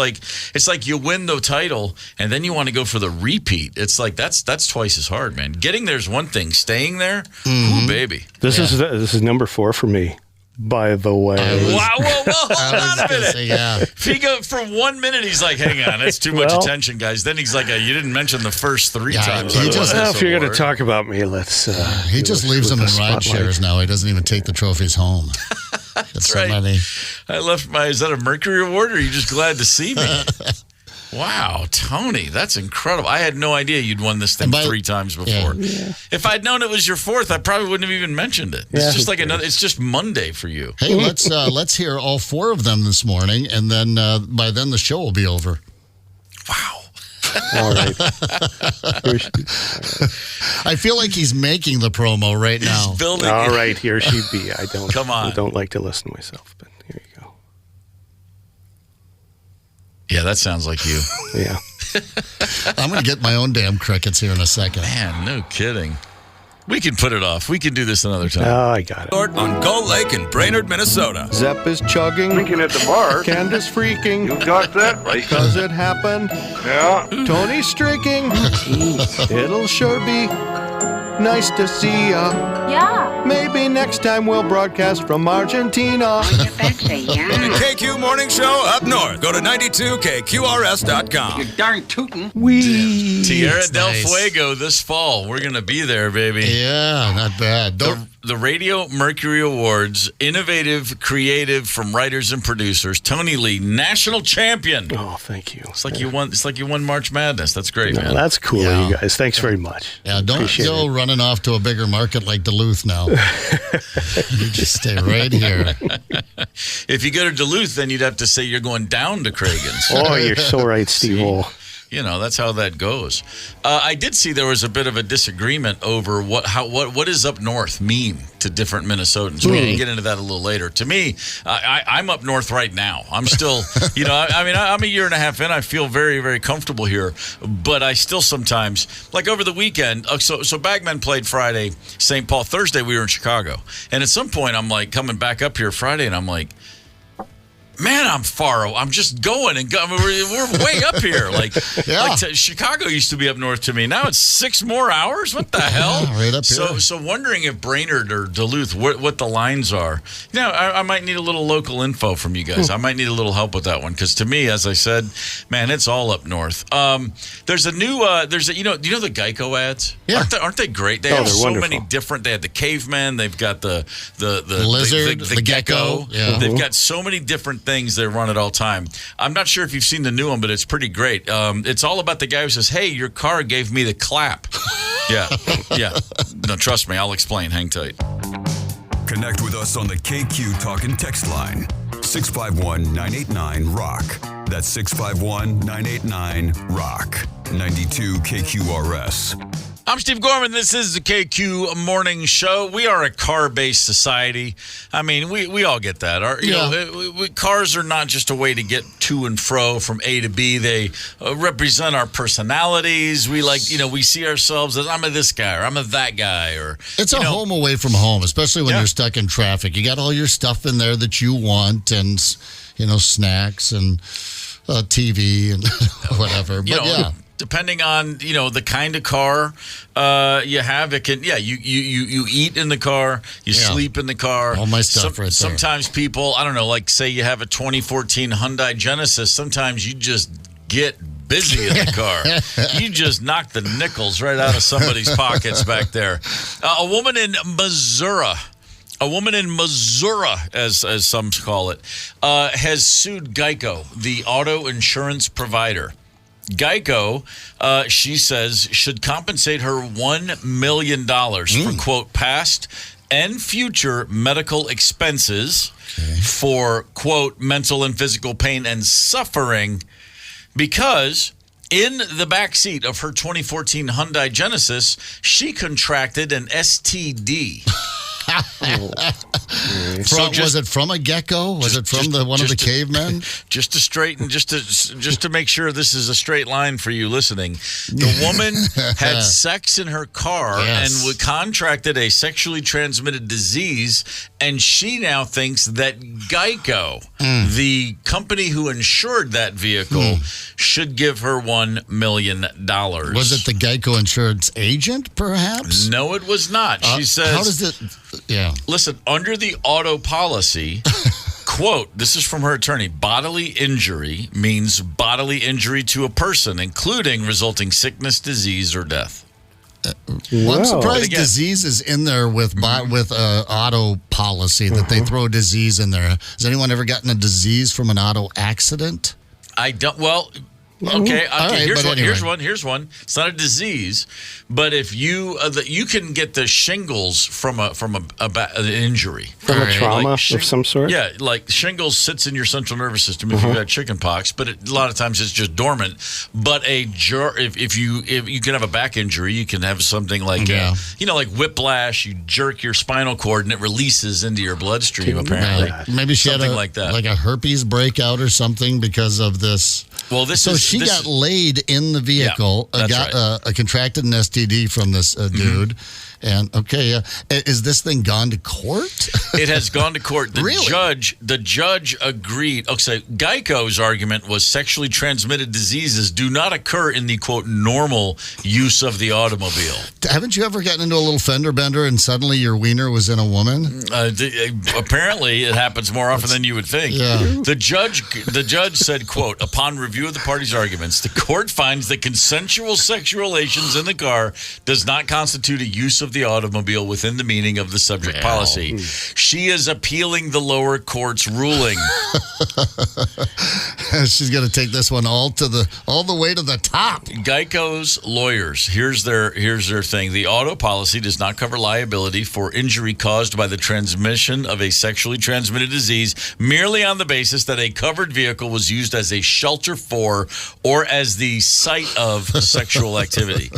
like you win the title and then you want to go for the repeat. It's like that's twice as hard, man. Getting there's one thing. Staying there, ooh, baby. This is number 4 for me. By the way. Wow, hold on a minute. If he go for 1 minute, he's like, hang on, that's too much attention, guys. Then he's like, you didn't mention the first 3 times. If you're going to talk about me, let's. He just leaves them in ride shares now. He doesn't even take the trophies home. That's right. I left is that a Mercury Award, or are you just glad to see me? Wow, Tony, that's incredible. I had no idea you'd won this thing 3 times before. Yeah. If I'd known it was your 4th, I probably wouldn't have even mentioned it. It's just like it's just Monday for you. Hey, let's hear all 4 of them this morning, and then by then the show will be over. Wow. All right. I feel like he's making the promo right now. He's building All it. right, here she be. I don't. Come on. I don't like to listen to myself, but here you go. Yeah, that sounds like you. Yeah. I'm going to get my own damn crickets here in a second. Man, no kidding. We can put it off. We can do this another time. Oh, I got it. On Gull Lake in Brainerd, Minnesota. Zepp is chugging. Drinking at the bar. Candace freaking. You got that right. Because it happened. Yeah. Tony streaking. It'll sure be nice to see ya. Yeah. Maybe next time we'll broadcast from Argentina. The KQ Morning Show up north. Go to 92KQRS.com. You darn tootin'. Tierra del nice. Fuego this fall. We're going to be there, baby. Yeah, not bad. The Radio Mercury Awards, innovative, creative from writers and producers. Tony Lee, national champion. Oh, thank you. It's like you won. It's like you won March Madness. That's great, man. That's cool, Yeah. you guys. Thanks very much. Yeah, don't Appreciate go it. running off to a bigger market like Duluth now. You just stay right here. If you go to Duluth, then you'd have to say you're going down to Cragen's. Oh, you're so right, Steve. You know, that's how that goes. I did see there was a bit of a disagreement over what does up north mean to different Minnesotans. We can get into that a little later. To me, I'm up north right now. I'm still, I'm a year and a half in. I feel very, very comfortable here. But I still sometimes, like over the weekend, so Bagmen played Friday, St. Paul. Thursday, we were in Chicago. And at some point, I'm like coming back up here Friday, and I'm like, man, I'm far. I'm just going and going. We're way up here. Chicago used to be up north to me. Now it's 6 more hours. What the hell? Yeah, right up here. So wondering if Brainerd or Duluth, what the lines are. I might need a little local info from you guys. I might need a little help with that one because to me, as I said, man, it's all up north. There's a new. Do you know the Geico ads? Yeah. Aren't they great? They have they're so wonderful. many different. They had the caveman. They've got the lizard, the gecko. Yeah. They've got so many different things they run at all time. I'm not sure if you've seen the new one, but it's pretty great. It's all about the guy who says, "Hey, your car gave me the clap." Yeah. No, trust me, I'll explain. Hang tight. Connect with us on the KQ Talk and Text line. 651-989-ROCK. That's 651-989-ROCK. 92 KQRS. I'm Steve Gorman. This is the KQ Morning Show. We are a car-based society. I mean, we all get that. Cars are not just a way to get to and fro from A to B. They represent our personalities. We we see ourselves as I'm a this guy or I'm a that guy. Or It's a home away from home, especially when you're stuck in traffic. You got all your stuff in there that you want and, snacks and TV and whatever. But depending on the kind of car you have, it can you eat in the car, you sleep in the car. All my stuff right there. Sometimes people, I don't know, like say you have a 2014 Hyundai Genesis. Sometimes you just get busy in the car. You just knock the nickels right out of somebody's pockets back there. A woman in Missouri, as some call it, has sued Geico, the auto insurance provider. Geico, she says, should compensate her $1 million for, quote, past and future medical expenses for, quote, mental and physical pain and suffering because in the back seat of her 2014 Hyundai Genesis, she contracted an STD. Was it from a gecko? Was it from one of the cavemen? Just to straighten, just to make sure this is a straight line for you listening. The woman had sex in her car and contracted a sexually transmitted disease, and she now thinks that Geico, the company who insured that vehicle, should give her $1 million. Was it the Geico insurance agent, perhaps? No, it was not. She says, how does it... Yeah. Listen, under the auto policy, quote, this is from her attorney, bodily injury means bodily injury to a person, including resulting sickness, disease, or death. Well, I'm surprised disease is in there with auto policy, that they throw disease in there. Has anyone ever gotten a disease from an auto accident? I don't. Well, Okay, All right, here's but one. anyway. Here's one. It's not a disease, but if you you can get the shingles from an injury, From a trauma of some sort? Yeah, like shingles sits in your central nervous system if you've had chicken pox, but a lot of times it's just dormant. But if you can have a back injury, you can have something like like whiplash. You jerk your spinal cord and it releases into your bloodstream. Apparently, maybe she something had like that, like a herpes breakout or something because of this. Well, she got laid in the vehicle, got a contracted an STD from this dude. And is this thing gone to court? It has gone to court. The judge agreed. Okay, Geico's argument was sexually transmitted diseases do not occur in the quote normal use of the automobile. Haven't you ever gotten into a little fender bender and suddenly your wiener was in a woman? Apparently, it happens more often than you would think. Yeah. The judge said, quote, upon review of the parties' arguments, the court finds that consensual sexual relations in the car does not constitute a use of the automobile within the meaning of the subject policy. She is appealing the lower court's ruling. She's going to take this one all the way to the top. Geico's lawyers, here's their thing. The auto policy does not cover liability for injury caused by the transmission of a sexually transmitted disease merely on the basis that a covered vehicle was used as a shelter for or as the site of sexual activity.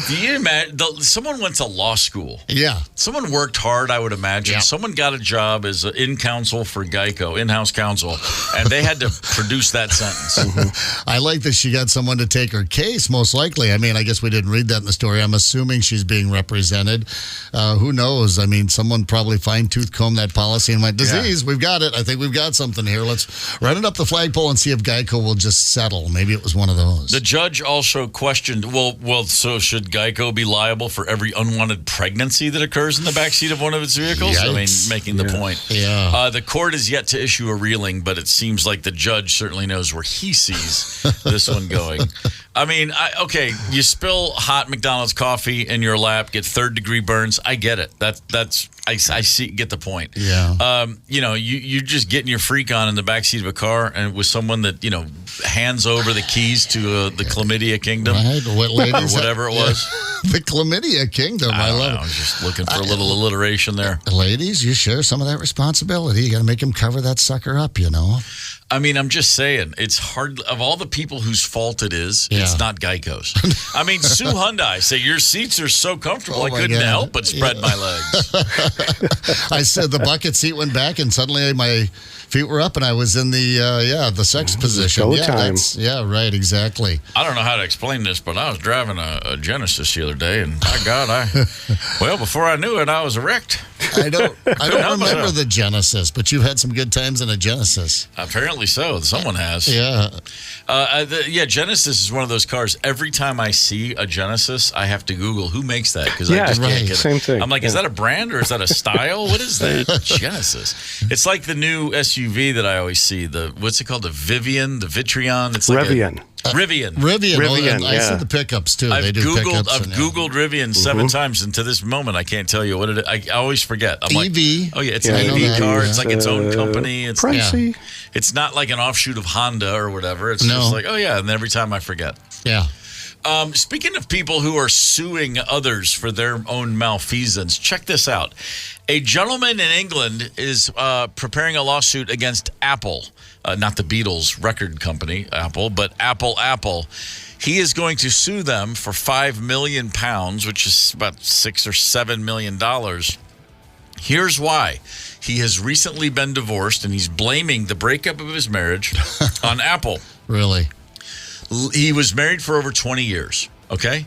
Do you imagine? Someone went to law school. Yeah. Someone worked hard, I would imagine. Yeah. Someone got a job as in counsel for Geico, in-house counsel, and they had to produce that sentence. I like that she got someone to take her case, most likely. I mean, I guess we didn't read that in the story. I'm assuming she's being represented. Who knows? I mean, someone probably fine-tooth combed that policy and went, disease, we've got it. I think we've got something here. Let's run it up the flagpole and see if Geico will just settle. Maybe it was one of those. The judge also questioned, so should Geico be liable for every unwanted pregnancy that occurs in the backseat of one of its vehicles? Yikes. I mean, making the point. Yeah. The court is yet to issue a ruling, but it seems like the judge certainly knows where he sees this one going. I mean, you spill hot McDonald's coffee in your lap, get third-degree burns. I get it. I get the point. Yeah. You just getting your freak on in the backseat of a car and with someone that, hands over the keys to the chlamydia kingdom. Right. What ladies or whatever it was. The chlamydia kingdom. I love it. I was just looking for a little alliteration there. Ladies, you share some of that responsibility. You got to make them cover that sucker up, I mean, I'm just saying, it's hard. Of all the people whose fault it is, it's not Geico's. I mean, Sue Hyundai say, your seats are so comfortable, I couldn't help but spread my legs. I said the bucket seat went back, and suddenly my feet were up, and I was in the sex position. Right, exactly. I don't know how to explain this, but I was driving a Genesis the other day, and by God, before I knew it, I was erect. I don't remember the Genesis, but you've had some good times in a Genesis. Apparently so. Someone has. Yeah. Genesis is one of those cars. Every time I see a Genesis, I have to Google who makes that because I just can't get it. Same thing. I'm like, is that a brand or is that a style? What is that? Genesis. It's like the new SUV that I always see. What's it called? The Vivian, the Vitreon. It's like Rivian. Rivian. I see the pickups too. I've they do pickups. I've Googled Rivian 7 times, and to this moment, I can't tell you what it is. I always forget. I'm EV. It's an EV car. It's like its own company. It's pricey. Yeah. It's not like an offshoot of Honda or whatever. It's just like, and every time I forget. Yeah. Speaking of people who are suing others for their own malfeasance, check this out. A gentleman in England is preparing a lawsuit against Apple, not the Beatles record company, Apple, but Apple. He is going to sue them for £5 million, which is about $6 or $7 million. Here's why. He has recently been divorced, and he's blaming the breakup of his marriage on Apple. Really? He was married for over 20 years, okay?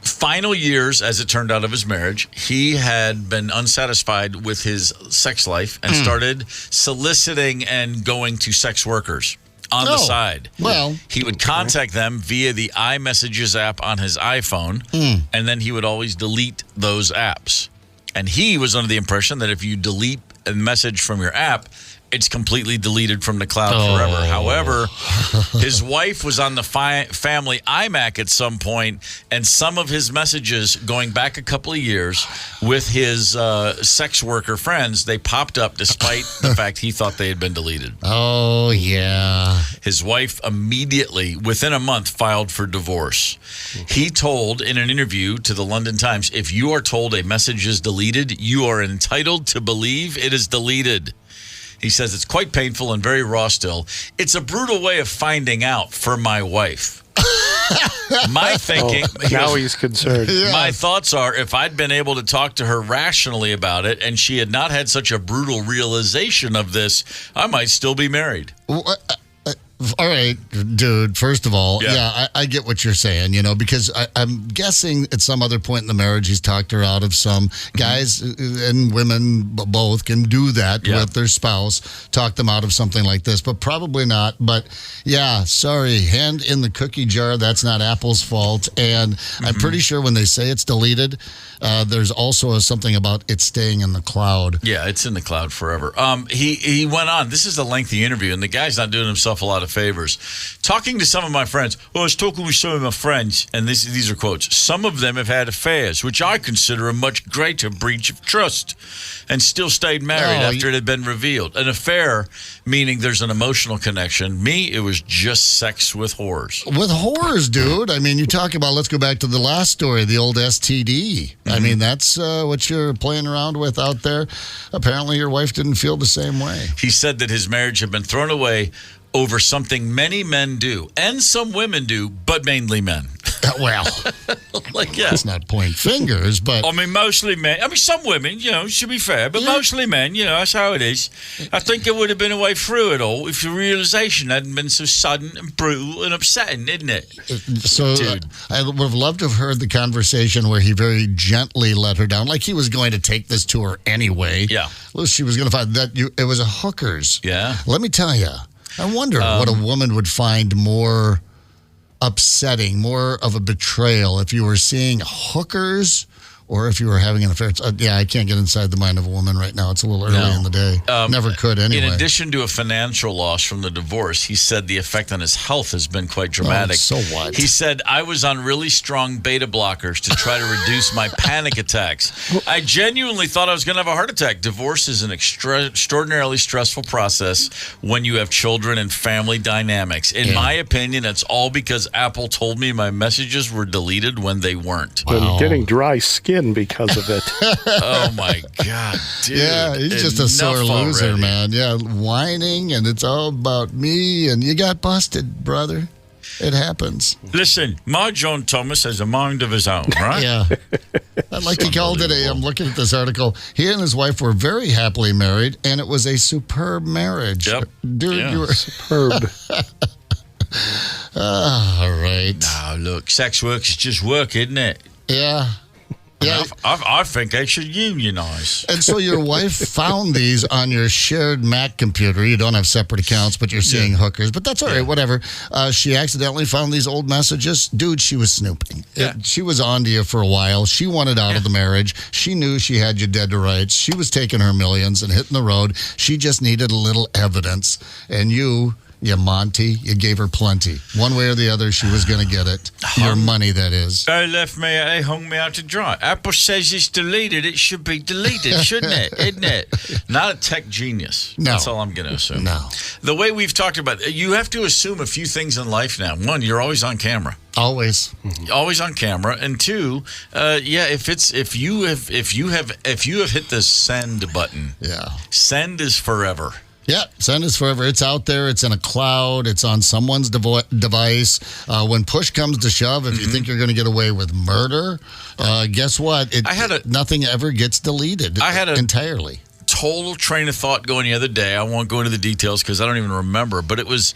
Final years, as it turned out, of his marriage, he had been unsatisfied with his sex life and started soliciting and going to sex workers on the side. Well, he would contact them via the iMessages app on his iPhone, and then he would always delete those apps. And he was under the impression that if you delete a message from your app, it's completely deleted from the cloud forever. However, his wife was on the family iMac at some point, and some of his messages going back a couple of years with his sex worker friends, they popped up despite the fact he thought they had been deleted. Oh, yeah. His wife immediately, within a month, filed for divorce. He told in an interview to the London Times, if you are told a message is deleted, you are entitled to believe it is deleted. He says it's quite painful and very raw still. It's a brutal way of finding out for my wife. My thinking... now he's concerned. My thoughts are, if I'd been able to talk to her rationally about it and she had not had such a brutal realization of this, I might still be married. All right, dude, first of all, I get what you're saying, because I'm guessing at some other point in the marriage he's talked her out of some. Guys and women both can do that with their spouse, talk them out of something like this, but probably not. But, sorry, hand in the cookie jar, that's not Apple's fault. And I'm pretty sure when they say it's deleted, there's also something about it staying in the cloud. Yeah, it's in the cloud forever. He went on. This is a lengthy interview, and the guy's not doing himself a lot of favors. Talking to some of my friends. I was talking with some of my friends, and these are quotes. Some of them have had affairs, which I consider a much greater breach of trust, and still stayed married after it had been revealed. An affair, meaning there's an emotional connection. Me, it was just sex with whores. With whores, dude. I mean, you talk about, let's go back to the last story, the old STD. I mean, that's what you're playing around with out there. Apparently, your wife didn't feel the same way. He said that his marriage had been thrown away over something many men do, and some women do, but mainly men. Well, let's not point fingers, but... I mean, mostly men. I mean, some women, should be fair, but mostly men, that's how it is. I think it would have been a way through it all if the realization hadn't been so sudden and brutal and upsetting, isn't it? So I would have loved to have heard the conversation where he very gently let her down, like he was going to take this to her anyway. Yeah. Well, she was going to find that it was a hookers. Yeah. Let me tell you, I wonder what a woman would find more upsetting, more of a betrayal, if you were seeing hookers or if you were having an affair. I can't get inside the mind of a woman right now. It's a little early in the day. Never could anyway. In addition to a financial loss from the divorce, he said the effect on his health has been quite dramatic. So what? He said, I was on really strong beta blockers to try to reduce my panic attacks. I genuinely thought I was going to have a heart attack. Divorce is an extraordinarily stressful process when you have children and family dynamics. In my opinion, it's all because Apple told me my messages were deleted when they weren't. I'm getting dry skin because of it. Oh, my God, dude. Yeah, he's just a sore loser, already. man. Yeah, whining, and it's all about me, and you got busted, brother. It happens. Listen, my John Thomas has a mind of his own, right? Yeah. Like he called today, I'm looking at this article. He and his wife were very happily married, and it was a superb marriage. Yep. Dude, you were superb. All right. Now, look, sex work is just work, isn't it? Yeah. Yeah. I think they should unionize. And so your wife found these on your shared Mac computer. You don't have separate accounts, but you're seeing hookers. But that's all right, whatever. She accidentally found these old messages. Dude, she was snooping. She was on to you for a while. She wanted out of the marriage. She knew she had you dead to rights. She was taking her millions and hitting the road. She just needed a little evidence. And you Monty, you gave her plenty. One way or the other, she was going to get it. Your money, that is. They hung me out to dry. Apple says it's deleted. It should be deleted, shouldn't it? Isn't it? Not a tech genius. No. That's all I'm going to assume. No. The way we've talked about it, you have to assume a few things in life now. One, you're always on camera. Always. Always on camera. And two, if you have hit the send button. Yeah. Send is forever. Yeah, send is forever. It's out there. It's in a cloud. It's on someone's device. When push comes to shove, if you think you're going to get away with murder, guess what? Nothing ever gets deleted entirely. Total train of thought going the other day. I won't go into the details because I don't even remember, but it was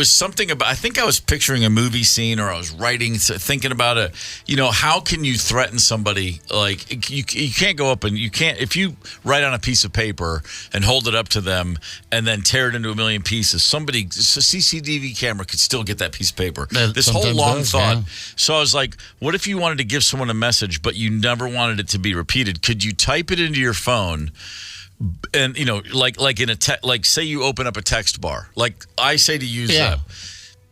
something about, I think I was picturing a movie scene, or I was thinking about how can you threaten somebody? Like you can't go up and if you write on a piece of paper and hold it up to them and then tear it into a million pieces, a CCTV camera could still get that piece of paper. This whole long thought. Yeah. So I was like, what if you wanted to give someone a message, but you never wanted it to be repeated? Could you type it into your phone And like in a like say you open up a text bar. Like I say to you, Zep,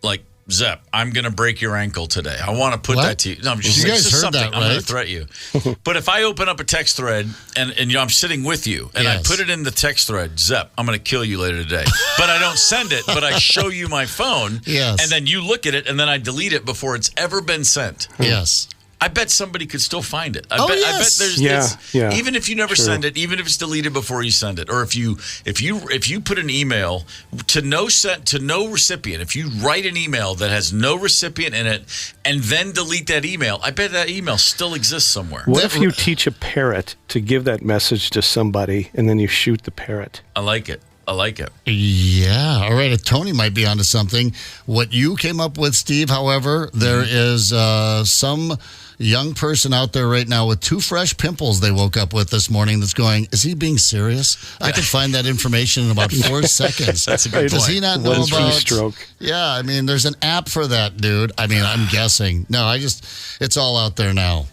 like Zep, I'm going to break your ankle today. I want to put that to you. No, I'm just you guys heard something. that, right? I'm going to threat you. But if I open up a text thread and I'm sitting with you and I put it in the text thread, Zep, I'm going to kill you later today. But I don't send it, but I show you my phone. Yes. And then you look at it and then I delete it before it's ever been sent. Yes. I bet somebody could still find it. I bet there's even if you never send it, even if it's deleted before you send it, or if you put an email to no recipient, if you write an email that has no recipient in it and then delete that email, I bet that email still exists somewhere. What if you teach a parrot to give that message to somebody and then you shoot the parrot? I like it. Yeah. All right. Tony might be onto something. What you came up with, Steve, however, there is some young person out there right now with 2 fresh pimples they woke up with this morning that's going, is he being serious? I could find that information in about 4 seconds. That's a good point. Does he not know about stroke? Yeah. I mean, there's an app for that, dude. I mean, I'm guessing. No, it's all out there now.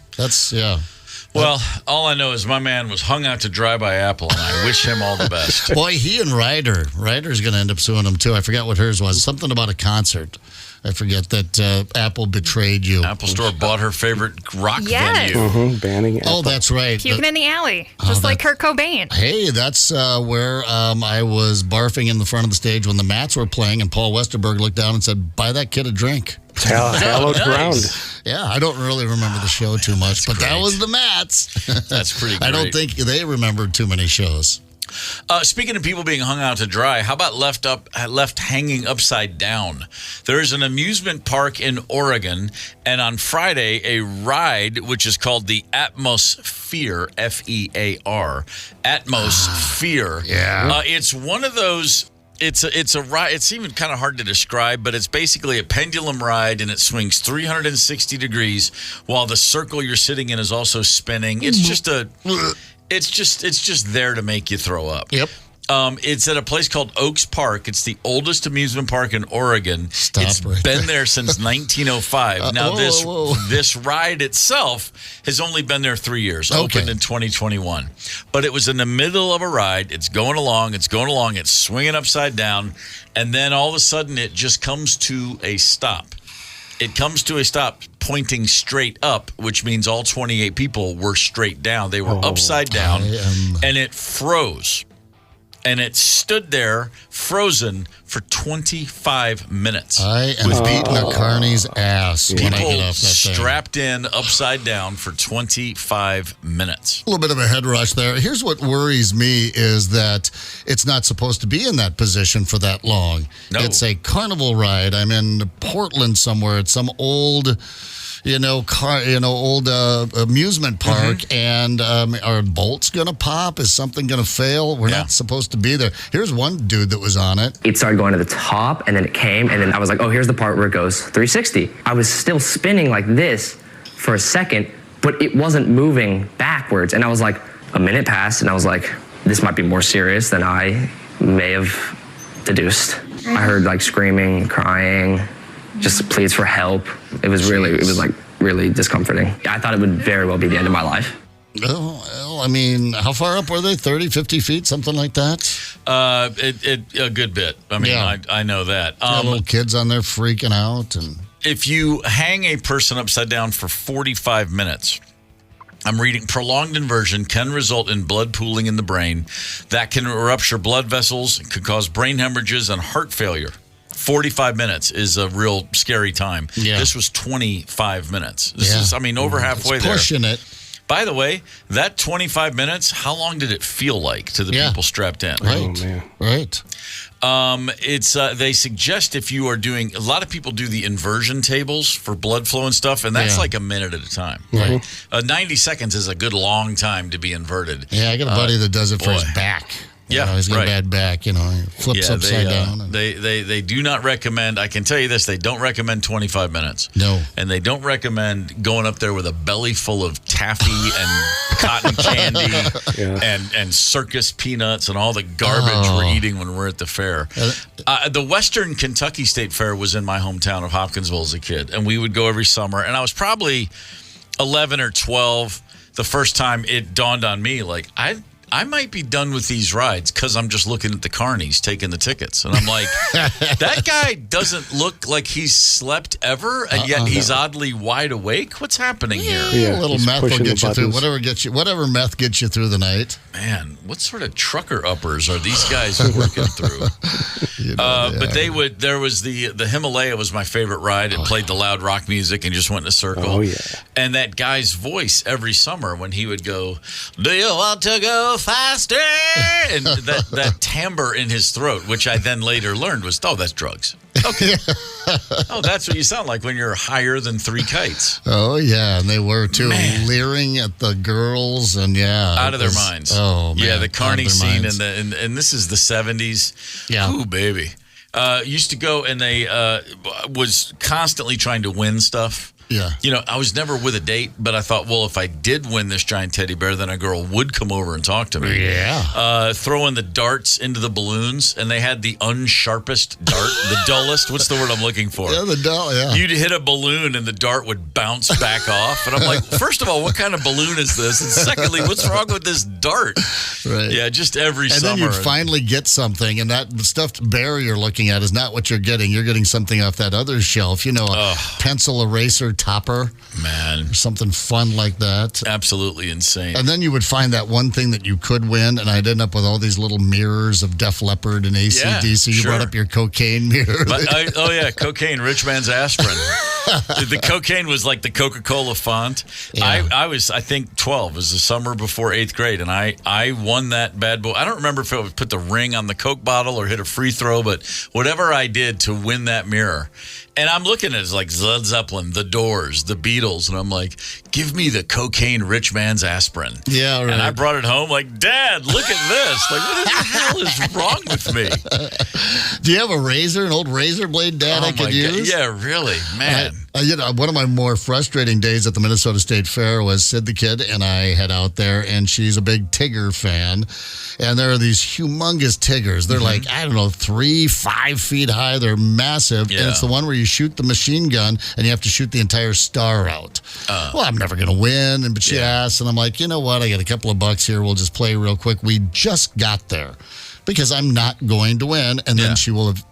Well, all I know is my man was hung out to dry by Apple, and I wish him all the best. Boy, he and Ryder's going to end up suing him, too. I forgot what hers was. Something about a concert. I forget that Apple betrayed you. Apple Store bought her favorite rock venue. Banning Apple. Oh, that's right. Puking in the alley, just like Kurt Cobain. Hey, that's where I was barfing in the front of the stage when the Mats were playing, and Paul Westerberg looked down and said, buy that kid a drink. Hallowed ground. Yeah, I don't really remember the show too much, but that was the Mats. That's pretty great. I don't think they remembered too many shows. Speaking of people being hung out to dry, how about left hanging upside down? There is an amusement park in Oregon, and on Friday, a ride which is called the Atmosphere, F-E-A-R, Atmosphere. Yeah. It's one of those. It's a ride. It's even kind of hard to describe, but it's basically a pendulum ride, and it swings 360 degrees while the circle you're sitting in is also spinning. It's just there to make you throw up. Yep. It's at a place called Oaks Park. It's the oldest amusement park in Oregon. It's been there since 1905. Now, this ride itself has only been there 3 years, opened in 2021. But it was in the middle of a ride. It's going along, it's swinging upside down, and then all of a sudden it just comes to a stop. It comes to a stop pointing straight up, which means all 28 people were straight down. They were upside down, and it froze. And it stood there frozen for 25 minutes. I am beating a carney's ass when I get off that thing. Strapped in upside down for 25 minutes. A little bit of a head rush there. Here's what worries me is that it's not supposed to be in that position for that long. No. It's a carnival ride. I'm in Portland somewhere. It's some old amusement park, and are bolts going to pop? Is something going to fail? We're not supposed to be there. Here's one dude that was on it. It started going to the top, and then it came, and then I was like, oh, here's the part where it goes 360. I was still spinning like this for a second, but it wasn't moving backwards, and I was like, a minute passed, and I was like, this might be more serious than I may have deduced. I heard like screaming, crying, just pleas for help. It was really discomforting. I thought it would very well be the end of my life. Oh, well, I mean, how far up were they? 30, 50 feet, something like that? A good bit. I mean, I know that. Little kids on there freaking out. And if you hang a person upside down for 45 minutes, I'm reading, prolonged inversion can result in blood pooling in the brain. That can rupture blood vessels, could cause brain hemorrhages and heart failure. 45 minutes is a real scary time. Yeah. This was 25 minutes. This is, over halfway there. Pushing it. By the way, that 25 minutes, how long did it feel like to the people strapped in? Right. Oh, man. Right. They suggest if you are doing, a lot of people do the inversion tables for blood flow and stuff, and that's like a minute at a time. Right. 90 seconds is a good long time to be inverted. Yeah, I got a buddy that does it for his back. He's got a bad back, he flips upside down. They do not recommend, I can tell you this, they don't recommend 25 minutes. No. And they don't recommend going up there with a belly full of taffy and cotton candy and circus peanuts and all the garbage we're eating when we're at the fair. The Western Kentucky State Fair was in my hometown of Hopkinsville as a kid, and we would go every summer, and I was probably 11 or 12 the first time it dawned on me, like, I might be done with these rides because I'm just looking at the carnies taking the tickets. And I'm like, that guy doesn't look like he's slept ever, and yet he's oddly wide awake. What's happening here? Yeah, a little meth will get you through. Whatever meth gets you through the night. Man, what sort of trucker uppers are these guys working through? But there was the Himalaya was my favorite ride. It played the loud rock music and just went in a circle. Oh, yeah. And that guy's voice every summer when he would go, "Do you want to go faster?" And that timbre in his throat, which I then later learned was, that's drugs. Okay. That's what you sound like when you're higher than 3 kites. Oh, yeah, and they were, too, leering at the girls, and out of their minds. Oh, man. Yeah, the carny scene, and this is the 70s. Yeah. Ooh, baby. Used to go, and they was constantly trying to win stuff. Yeah. I was never with a date, but I thought, well, if I did win this giant teddy bear, then a girl would come over and talk to me. Yeah. Throwing the darts into the balloons, and they had the unsharpest dart, the dullest. What's the word I'm looking for? Yeah, the dull, yeah. You'd hit a balloon, and the dart would bounce back off. And I'm like, first of all, what kind of balloon is this? And secondly, what's wrong with this dart? Right. Yeah, just every summer. And then you'd finally get something, and that stuffed bear you're looking at is not what you're getting. You're getting something off that other shelf, a pencil eraser topper. Man. Or something fun like that. Absolutely insane. And then you would find that one thing that you could win, and I'd end up with all these little mirrors of Def Leppard and AC/DC. You brought up your cocaine mirror. Cocaine, rich man's aspirin. The cocaine was like the Coca-Cola font. Yeah. I was, I think, 12. It was the summer before 8th grade, and I won that bad boy. I don't remember if it would put the ring on the Coke bottle or hit a free throw, but whatever I did to win that mirror. And I'm looking at it like Led Zeppelin, The Doors, The Beatles, and I'm like, give me the cocaine rich man's aspirin. Yeah, right. And I brought it home like, Dad, look at this. Like, what the hell is wrong with me? Do you have a razor, an old razor blade, Dad, I could use? Yeah, really, man. One of my more frustrating days at the Minnesota State Fair was Sid the Kid and I head out there, and she's a big Tigger fan. And there are these humongous Tiggers. They're like, 3-5 feet high. They're massive. Yeah. And it's the one where you shoot the machine gun and you have to shoot the entire star out. Well, I'm never going to win. But she asked, and I'm like, you know what? I got a couple of bucks here. We'll just play real quick. We just got there because I'm not going to win. And then she will have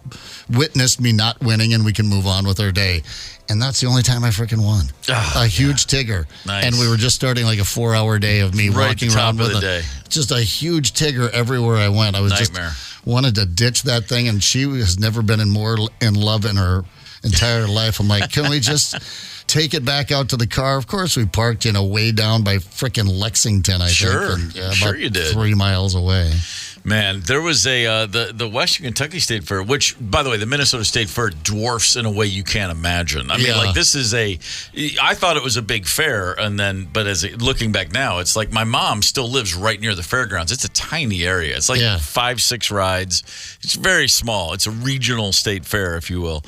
witnessed me not winning, and we can move on with our day. And that's the only time I freaking won. A huge Tigger. Nice. And we were just starting like a 4-hour day of me walking around with just a huge Tigger everywhere I went. I was just wanted to ditch that thing, and she has never been more in love in her entire life. I'm like, can we just take it back out to the car? Of course, we parked, way down by frickin' Lexington, I think. And, Sure about you did. 3 miles away. Man, there was the Western Kentucky State Fair, which, by the way, the Minnesota State Fair dwarfs in a way you can't imagine. I mean, like, this is I thought it was a big fair, but looking back now, it's like my mom still lives right near the fairgrounds. It's a tiny area. It's like 5-6 rides. It's very small. It's a regional state fair, if you will.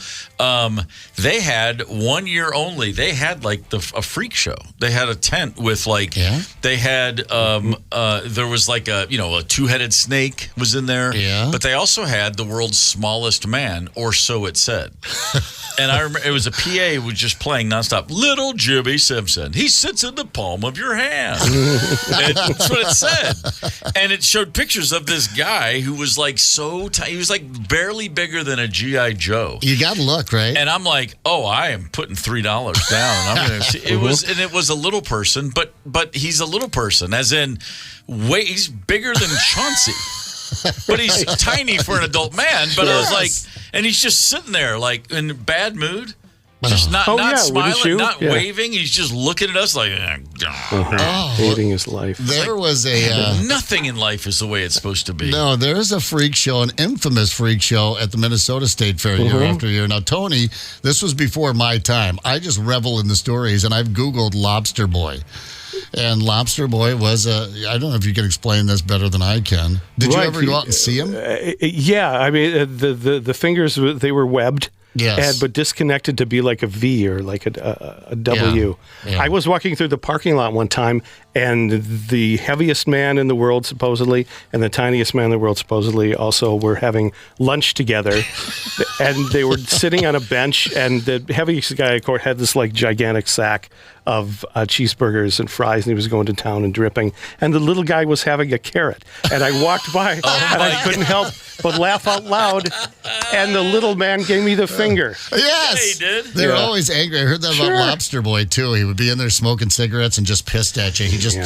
They had 1 year only. They had like a freak show. They had a tent with they had there was like a 2-headed snake was in there, but they also had the world's smallest man, or so it said. And I remember it was a PA was just playing nonstop. Little Jimmy Simpson, he sits in the palm of your hand. That's what it said. And it showed pictures of this guy who was like so tiny. He was like barely bigger than a G.I. Joe. You got to look, right? And I'm like, I am putting $3 down. I'm gonna see. It was a little person, but he's a little person, as in he's bigger than Chauncey. But he's tiny for an adult man. But I was like, and he's just sitting there like in bad mood. Just not smiling, not waving. He's just looking at us like, hating his life. There was a... nothing in life is the way it's supposed to be. No, there is a freak show, an infamous freak show at the Minnesota State Fair year after year. Now, Tony, this was before my time. I just revel in the stories, and I've Googled Lobster Boy. And Lobster Boy was I don't know if you can explain this better than I can. Did you ever go out and see him? Yeah, I mean, the fingers, they were webbed. Yes. But disconnected to be like a V or like a W. Yeah. I was walking through the parking lot one time, And the heaviest man in the world, supposedly, and the tiniest man in the world, supposedly, also were having lunch together. And they were sitting on a bench, and the heaviest guy, of course, had this like gigantic sack of cheeseburgers and fries, and he was going to town and dripping. And the little guy was having a carrot. And I walked by, and I couldn't help but laugh out loud. And the little man gave me the finger. Yes, yeah, he did. They were always angry. I heard that about Lobster Boy too. He would be in there smoking cigarettes and just pissed at you. He just,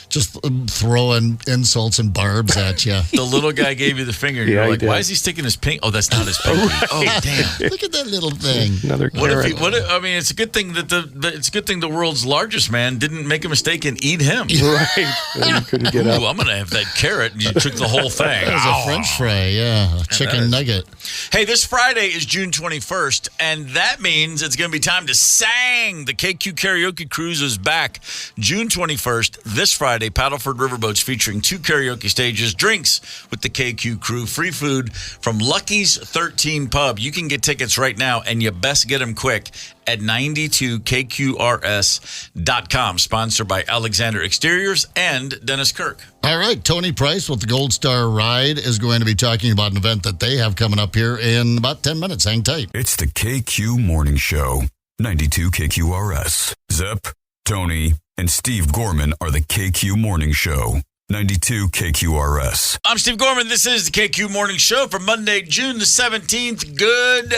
just throwing insults and barbs at you. The little guy gave you the finger. And you're like, why is he sticking his pinky? Oh, that's not his pinky. Right. Oh, damn! Look at that little thing. Another carrot. I mean, it's a good thing that it's a good thing the world's largest man didn't make a mistake and eat him. Right. You couldn't get up. Ooh, I'm gonna have that carrot, and you took the whole thing. It was a French fry, a chicken nugget. Hey, this Friday is June 21st, and that means it's going to be time to sing. The KQ Karaoke Cruise is back June 21st, this Friday. Paddleford Riverboats featuring 2 karaoke stages, drinks with the KQ crew, free food from Lucky's 13 Pub. You can get tickets right now, and you best get them quick at 92kqrs.com. Sponsored by Alexander Exteriors and Dennis Kirk. All right, Tony Price with the Gold Star Ride is going to be talking about an event that they have coming up here in about 10 minutes. Hang tight. It's the KQ Morning Show, 92 KQRS. Zep, Tony, and Steve Gorman are the KQ Morning Show, 92 KQRS. I'm Steve Gorman. This is the KQ Morning Show for Monday, June the 17th. Good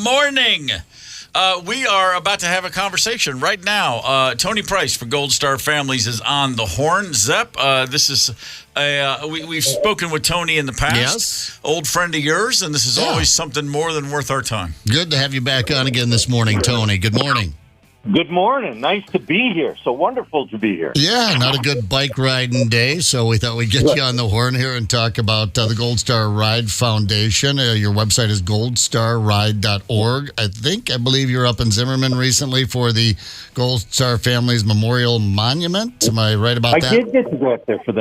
morning. We are about to have a conversation right now. Tony Price for Gold Star Families is on the horn. Zep, this is we've spoken with Tony in the past. Yes. Old friend of yours, and this is always something more than worth our time. Good to have you back on again this morning, Tony. Good morning. Good morning. Nice to be here. So wonderful to be here. Yeah, not a good bike riding day, so we thought we'd get you on the horn here and talk about the Gold Star Ride Foundation. Your website is goldstarride.org. I believe you're up in Zimmerman recently for the Gold Star Families Memorial Monument. Am I right about that? I did get to go up there for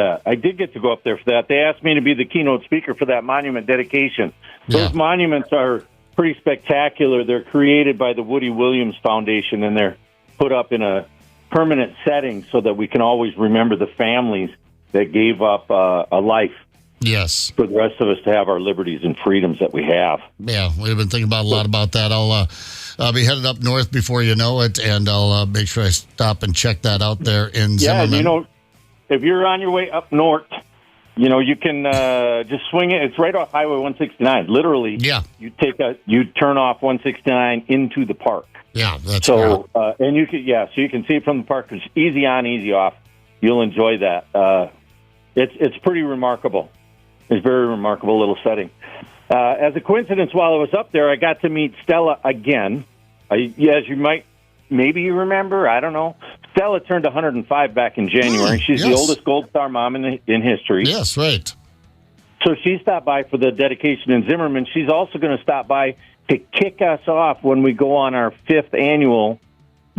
that. They asked me to be the keynote speaker for that monument dedication. Those monuments are pretty spectacular. They're created by the Woody Williams Foundation, and they're put up in a permanent setting so that we can always remember the families that gave up a life. Yes. For the rest of us to have our liberties and freedoms that we have. Yeah, we've been thinking about a lot about that. I'll be headed up north before you know it, and I'll make sure I stop and check that out there in Zimmerman. Yeah, if you're on your way up north, you can just swing it. It's right off Highway 169. Literally, you turn off 169 into the park. Yeah, that's so. And you can so you can see it from the park. It's easy on, easy off. You'll enjoy that. It's pretty remarkable. It's a very remarkable little setting. As a coincidence, while I was up there, I got to meet Stella again. As you might. Maybe you remember, I don't know. Stella turned 105 back in January. She's the oldest Gold Star mom in history. Yes, right. So she stopped by for the dedication in Zimmerman. She's also going to stop by to kick us off when we go on our 5th annual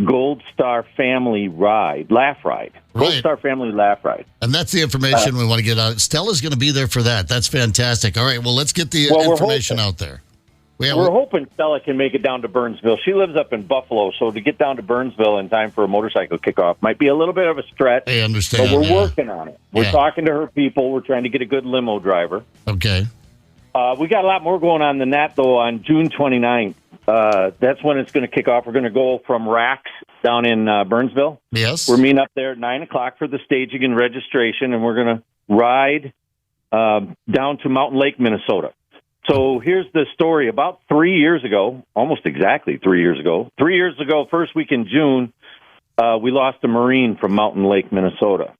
Gold Star Family Laugh Ride. Gold Star Family Laugh Ride. And that's the information we want to get out. Stella's going to be there for that. That's fantastic. All right, well, let's get the information out there. We're hoping Stella can make it down to Burnsville. She lives up in Buffalo, so to get down to Burnsville in time for a motorcycle kickoff might be a little bit of a stretch. I understand. But we're working on it. We're talking to her people. We're trying to get a good limo driver. Okay. We got a lot more going on than that, though, on June 29th. That's when it's going to kick off. We're going to go from Racks down in Burnsville. Yes. We're meeting up there at 9 o'clock for the staging and registration, and we're going to ride down to Mountain Lake, Minnesota. So here's the story. About 3 years ago, almost exactly 3 years ago, first week in June, we lost a Marine from Mountain Lake, Minnesota.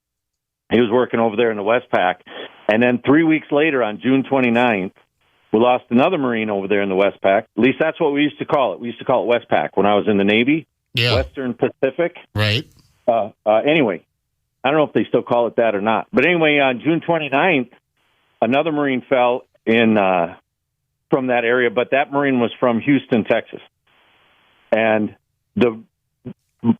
He was working over there in the Westpac. And then 3 weeks later, on June 29th, we lost another Marine over there in the Westpac. At least that's what we used to call it. We used to call it Westpac when I was in the Navy, Western Pacific. Right. Anyway, I don't know if they still call it that or not. But anyway, on June 29th, another Marine fell in from that area, but that Marine was from Houston, Texas. And the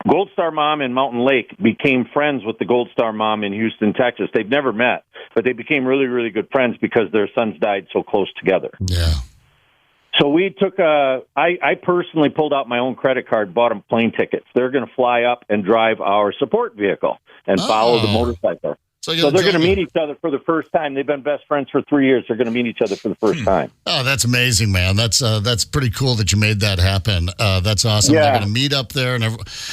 Gold Star mom in Mountain Lake became friends with the Gold Star mom in Houston, Texas. They've never met, but they became really, really good friends because their sons died so close together. Yeah. So we took I personally pulled out my own credit card, bought them plane tickets. They're going to fly up and drive our support vehicle and follow the motorcycle. So they're going to meet each other for the first time. They've been best friends for 3 years. They're going to meet each other for the first time. Oh, that's amazing, man. That's pretty cool that you made that happen. That's awesome. Yeah. They're going to meet up there, and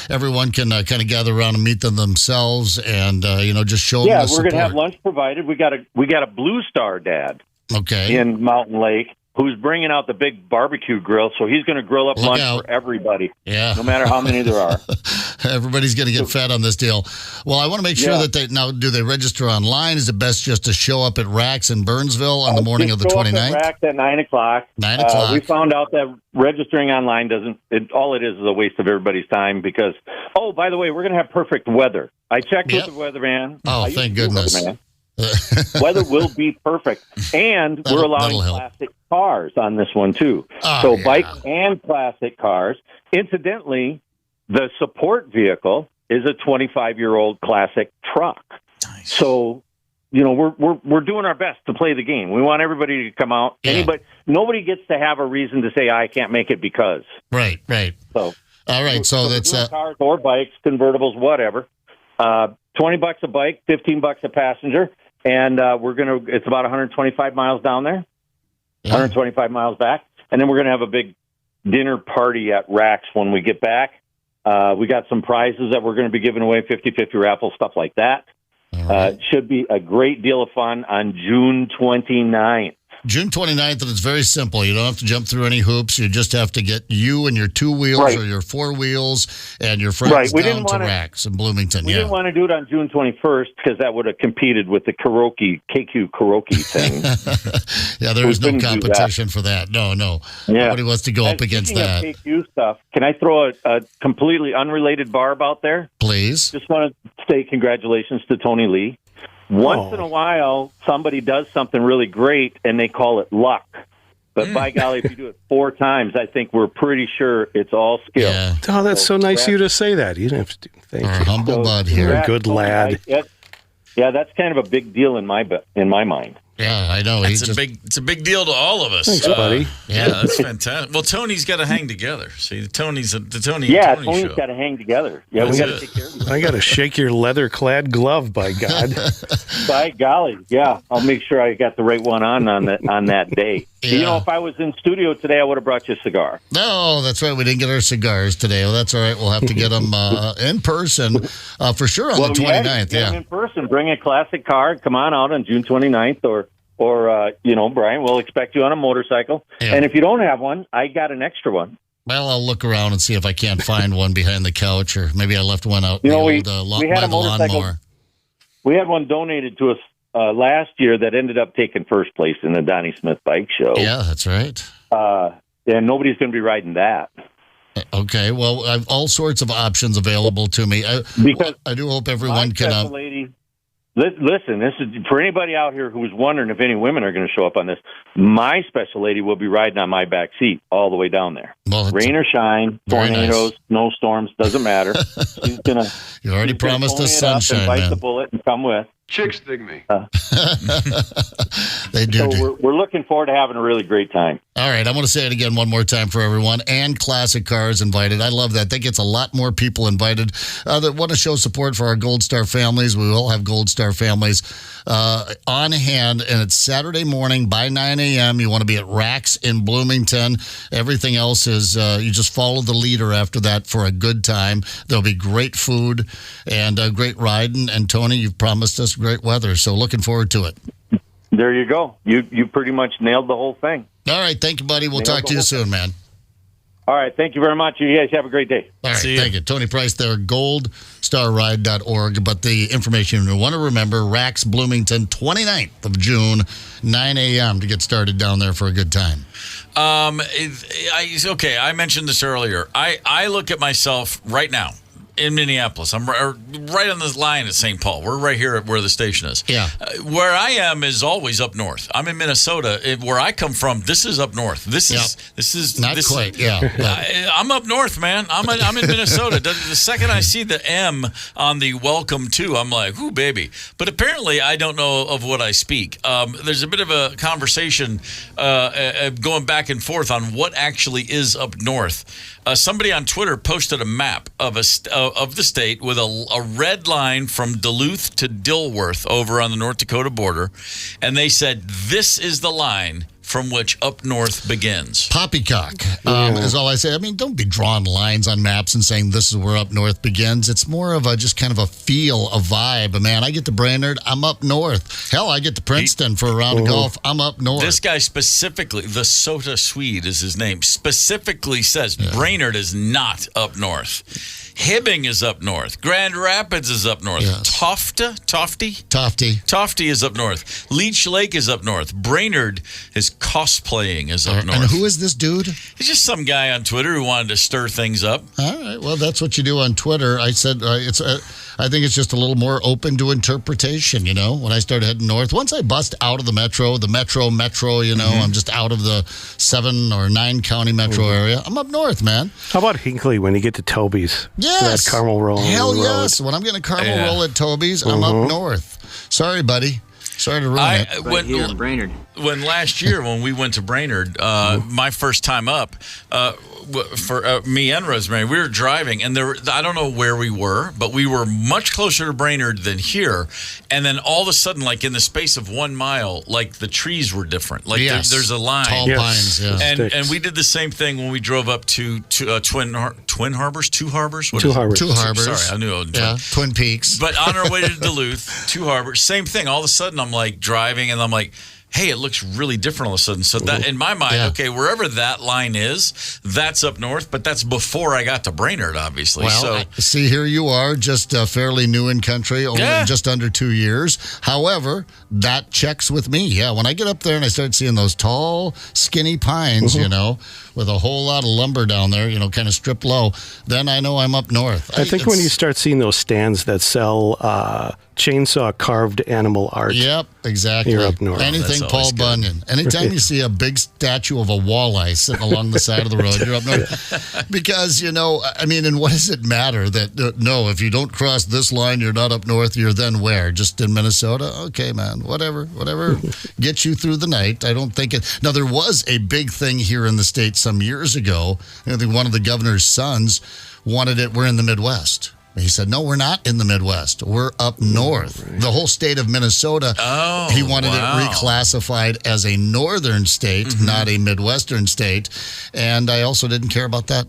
everyone can kind of gather around and meet them themselves, and just show them the Yeah, we're going to have support. lunch provided. We got a Blue Star dad in Mountain Lake who's bringing out the big barbecue grill, so he's going to grill up lunch for everybody. Yeah. No matter how many there are. Everybody's going to get fed on this deal. Well, I want to make sure that do they register online? Is it best just to show up at Rax in Burnsville on the morning of the 29th? Rax at 9 o'clock. 9 o'clock. We found out that registering online all it is a waste of everybody's time because, by the way, we're going to have perfect weather. I checked with the weatherman. Oh, thank goodness. Weather will be perfect. And we're allowing classic cars on this one, too. Bikes and classic cars. Incidentally, the support vehicle is a 25-year-old classic truck. Nice. So, we're doing our best to play the game. We want everybody to come out. Nobody gets to have a reason to say, I can't make it because. Right. So, all right. So that's cars or bikes, convertibles, whatever. $20 a bike, $15 a passenger. And it's about 125 miles down there, 125 miles back. And then we're going to have a big dinner party at Rax when we get back. We got some prizes that we're going to be giving away, 50-50 raffle, stuff like that. It should be a great deal of fun on June 29th. June 29th, and it's very simple. You don't have to jump through any hoops. You just have to get you and your 2 wheels or your 4 wheels and your friends down to Rax in Bloomington. We didn't want to do it on June 21st because that would have competed with the KQ karaoke thing. There was no competition for that. No. Nobody wants to go up against that. KQ stuff. Can I throw a completely unrelated barb out there? Please. Just want to say congratulations to Tony Lee. Once in a while, somebody does something really great, and they call it luck. But by golly, if you do it 4 times, I think we're pretty sure it's all skill. Yeah. Oh, that's so nice of you to say that. You don't have to. Thank you. Humble bud here. You're a good lad. That's kind of a big deal in my mind. Yeah, I know. It's a big deal to all of us. Thanks, buddy. Yeah, that's fantastic. Well, Tony's got to hang together. See, Tony's Tony's Tony's got to hang together. Yeah, we got to take care of him. I got to shake your leather-clad glove, by God. By golly, yeah. I'll make sure I got the right one on that day. Yeah. If I was in studio today, I would have brought you a cigar. No, that's right. We didn't get our cigars today. Well, that's all right. We'll have to get them in person for sure on the 29th. Yeah, in person. Bring a classic car. Come on out on June 29th or Brian, we'll expect you on a motorcycle. Yeah. And if you don't have one, I got an extra one. Well, I'll look around and see if I can't find one behind the couch, or maybe I left one out by the lawnmower. We had one donated to us last year that ended up taking first place in the Donnie Smith Bike Show. Yeah, that's right. And nobody's going to be riding that. Okay, well, I have all sorts of options available to me. I do hope everyone can... Listen, this is for anybody out here who's wondering if any women are going to show up on this. My special lady will be riding on my back seat all the way down there. Well, rain or shine, tornadoes, snowstorms, doesn't matter. She's gonna. You already promised us sunshine, bite man. the bullet and come with. Chicks dig me. They do. So we're looking forward to having a really great time. All right, I'm going to say it again one more time for everyone. And classic cars invited. I love that. That gets a lot more people invited that want to show support for our Gold Star families. We will have Gold Star families on hand, and it's Saturday morning by 9 a.m. You want to be at Rax in Bloomington. Everything else is you just follow the leader after that for a good time. There'll be great food and great riding. And Tony, you've promised us great weather, so looking forward to it. There you go. You pretty much nailed the whole thing. All right, thank you, buddy. We'll talk to you soon, man. All right, thank you very much. You guys have a great day. All right, thank you. Tony Price there, goldstarride.org. But the information you want to remember, Rax Bloomington, 29th of June, 9 a.m. to get started down there for a good time. I mentioned this earlier. I look at myself right now. in Minneapolis. I'm right on the line at St. Paul. We're right here at where the station is. Yeah. Where I am is always up north. I'm in Minnesota. Where I come from, this is up north. This is not quite. Yeah. I'm up north, man. I'm in Minnesota. The second I see the M on the welcome to, I'm like, ooh, baby. But apparently, I don't know of what I speak. There's a bit of a conversation going back and forth on what actually is up north. Somebody on Twitter posted a map of the state with a red line from Duluth to Dilworth over on the North Dakota border, and they said this is the line from which up north begins. Poppycock is all I say. I mean, don't be drawing lines on maps and saying this is where up north begins. It's more of a just kind of a feel, a vibe. Man, I get to Brainerd, I'm up north. Hell, I get to Princeton for a round of golf, I'm up north. This guy specifically, the Sota Swede is his name, specifically says Brainerd is not up north. Hibbing is up north. Grand Rapids is up north. Yes. Tofty is up north. Leech Lake is up north. Brainerd is cosplaying is up north. And who is this dude? He's just some guy on Twitter who wanted to stir things up. All right. Well, that's what you do on Twitter. I said I think it's just a little more open to interpretation, you know, when I started heading north. Once I bust out of the metro, you know, I'm just out of the 7 or 9 county metro area. I'm up north, man. How about Hinckley when you get to Toby's? Yes. That caramel roll. Hell yes. When I'm getting a caramel roll at Toby's, I'm up north. Sorry, buddy. Sorry to ruin it. Right here in Brainerd. When last year, when we went to Brainerd, my first time up, for me and Rosemary, we were driving, and I don't know where we were, but we were much closer to Brainerd than here. And then all of a sudden, like in the space of 1 mile, like the trees were different. Like there's a line. Tall pines, And we did the same thing when we drove up to Twin Harbors? Two Harbors? Two Harbors. Sorry, I knew it was Twin Peaks. But on our way to Duluth, Two Harbors, same thing. All of a sudden, I'm like driving, and I'm like, hey, it looks really different all of a sudden. So that, in my mind, okay, wherever that line is, that's up north, but that's before I got to Brainerd, obviously. Well, see, here you are, just fairly new in country, only just under 2 years. However, that checks with me. Yeah, when I get up there and I start seeing those tall, skinny pines, you know, with a whole lot of lumber down there, you know, kind of stripped low, then I know I'm up north. I think when you start seeing those stands that sell chainsaw carved animal art. Yep, exactly. You're up north. Anything Paul Bunyan. Anytime you see a big statue of a walleye sitting along the side of the road, you're up north. Because, you know, I mean, and what does it matter that, no, if you don't cross this line, you're not up north, you're then where? Just in Minnesota? Okay, man, whatever gets you through the night. I don't think it. Now, there was a big thing here in the state some years ago. I think one of the governor's sons wanted it, we're in the Midwest. He said, no, we're not in the Midwest. We're up north. Right. The whole state of Minnesota, he wanted it reclassified as a northern state, not a Midwestern state. And I also didn't care about that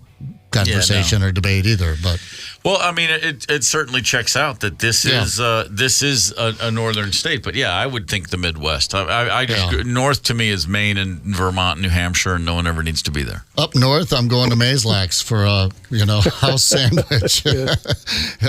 conversation or debate either. But well, I mean, it certainly checks out that this is a northern state. But yeah, I would think the Midwest. I just north to me is Maine and Vermont, New Hampshire, and no one ever needs to be there. Up north, I'm going to Maslax for a house sandwich.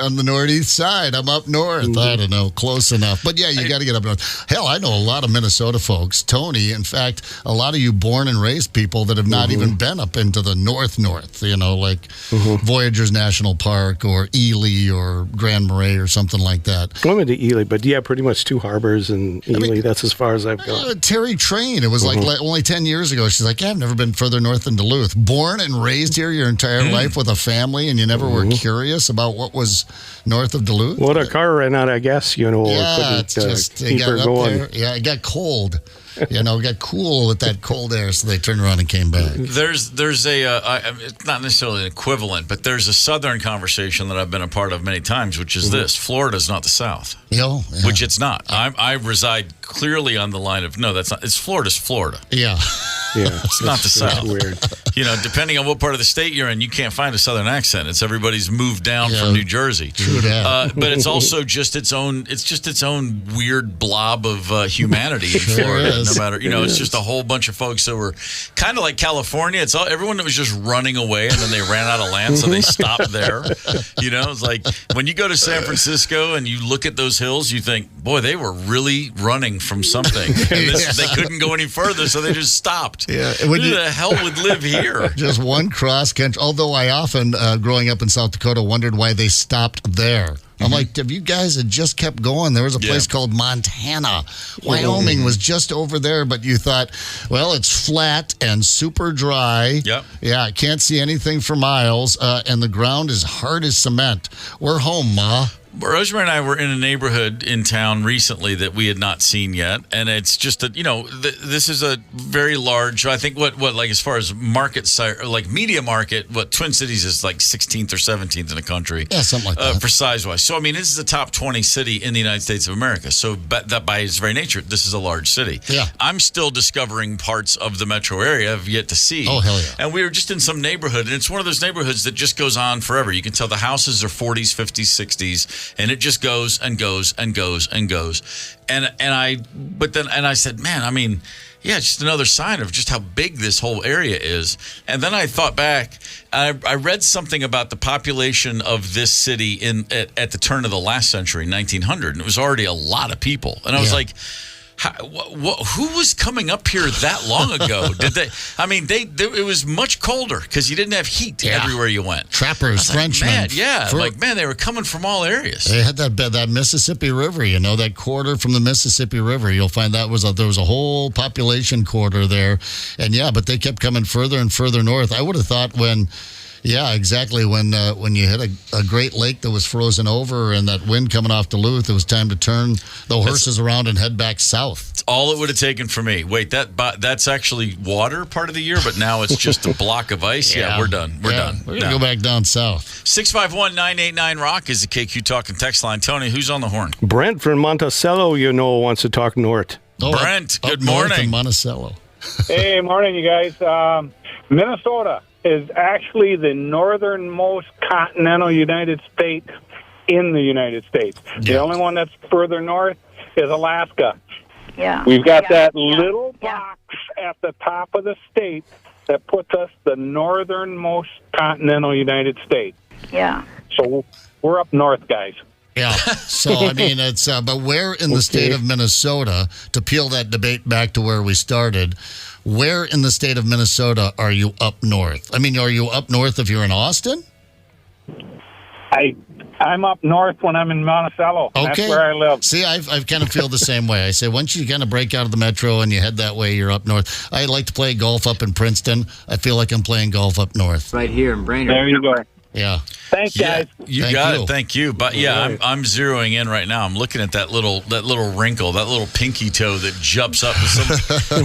On the northeast side, I'm up north. I don't know, close enough. But yeah, you got to get up north. Hell, I know a lot of Minnesota folks. Tony, in fact, a lot of you born and raised people that have not even been up into the north. You know, like Voyagers National Park or Ely or Grand Marais or something like that. I went to Ely, but yeah, pretty much Two Harbors and Ely. I mean, that's as far as I've gone. Terry Train, it was like only 10 years ago. She's like, yeah, I've never been further north than Duluth. Born and raised here your entire life with a family, and you never were curious about what was north of Duluth? Well, the car ran out of gas, couldn't keep her going. There. Yeah, it got cold. It got cool with that cold air, so they turned around and came back. There's it's not necessarily an equivalent, but there's a Southern conversation that I've been a part of many times, which is this: Florida's not the South, which it's not. I reside clearly on the line of no, that's not. It's Florida's Florida. Yeah. It's not the South. Weird. Depending on what part of the state you're in, you can't find a Southern accent. It's everybody's moved down from New Jersey. True that. But it's also just its own. It's just its own weird blob of humanity in Florida. No matter, it's just a whole bunch of folks that were kind of like California. It's everyone that was just running away, and then they ran out of land, so they stopped there. It's like when you go to San Francisco and you look at those hills, you think, boy, they were really running from something. And they couldn't go any further, so they just stopped. stopped. Yeah. Who the hell would live here? Just one cross country. Although I often, growing up in South Dakota, wondered why they stopped there. I'm like, if you guys had just kept going, there was a place called Montana. Wyoming was just over there, but you thought, well, it's flat and super dry. Yep. Yeah, I can't see anything for miles, and the ground is hard as cement. We're home, Ma. Rosemary and I were in a neighborhood in town recently that we had not seen yet, and it's just that this is a very large. I think what like as far as market size, like media market, what Twin Cities is like 16th or 17th in the country, something like that for size wise. So I mean, this is the top 20 city in the United States of America. So that by its very nature, this is a large city. Yeah, I'm still discovering parts of the metro area I've yet to see. Oh hell yeah! And we were just in some neighborhood, and it's one of those neighborhoods that just goes on forever. You can tell the houses are 40s, 50s, 60s. And it just goes and goes and goes and goes. And I said, man, I mean, yeah, it's just another sign of just how big this whole area is. And then I thought back, I read something about the population of this city at the turn of the last century, 1900, and it was already a lot of people. And I was like, who was coming up here that long ago? Did they? I mean, it was much colder because you didn't have heat everywhere you went. Trappers, Frenchmen. They were coming from all areas. They had that Mississippi River, that quarter from the Mississippi River. You'll find there was a whole population quarter there, and but they kept coming further and further north. I would have thought when. Yeah, exactly. When you hit a Great Lake that was frozen over and that wind coming off Duluth, it was time to turn the horses around and head back south. That's all it would have taken for me. Wait, that's actually water part of the year, but now it's just a block of ice? Yeah, we're done. We're done. We're going to go back down south. 651-989-ROCK is the KQ Talking text line. Tony, who's on the horn? Brent from Monticello, wants to talk north. Brent, good morning. North in Monticello. Hey, morning, you guys. Minnesota is actually the northernmost continental United state in the United States. The only one that's further north is Alaska. Yeah. We've got that little box at the top of the state that puts us the northernmost continental United States. Yeah. So we're up north, guys. Yeah. So, I mean, it's, but where in the state of Minnesota, to peel that debate back to where we started, where in the state of Minnesota are you up north? I mean, are you up north if you're in Austin? I'm up north when I'm in Monticello. Okay. That's where I live. See, I kind of feel the same way. I say once you kind of break out of the metro and you head that way, you're up north. I like to play golf up in Princeton. I feel like I'm playing golf up north. Right here in Brainerd. There you go. Yeah. Thanks, guys. You got it. Thank you. But I'm zeroing in right now. I'm looking at that little wrinkle, that little pinky toe that jumps up.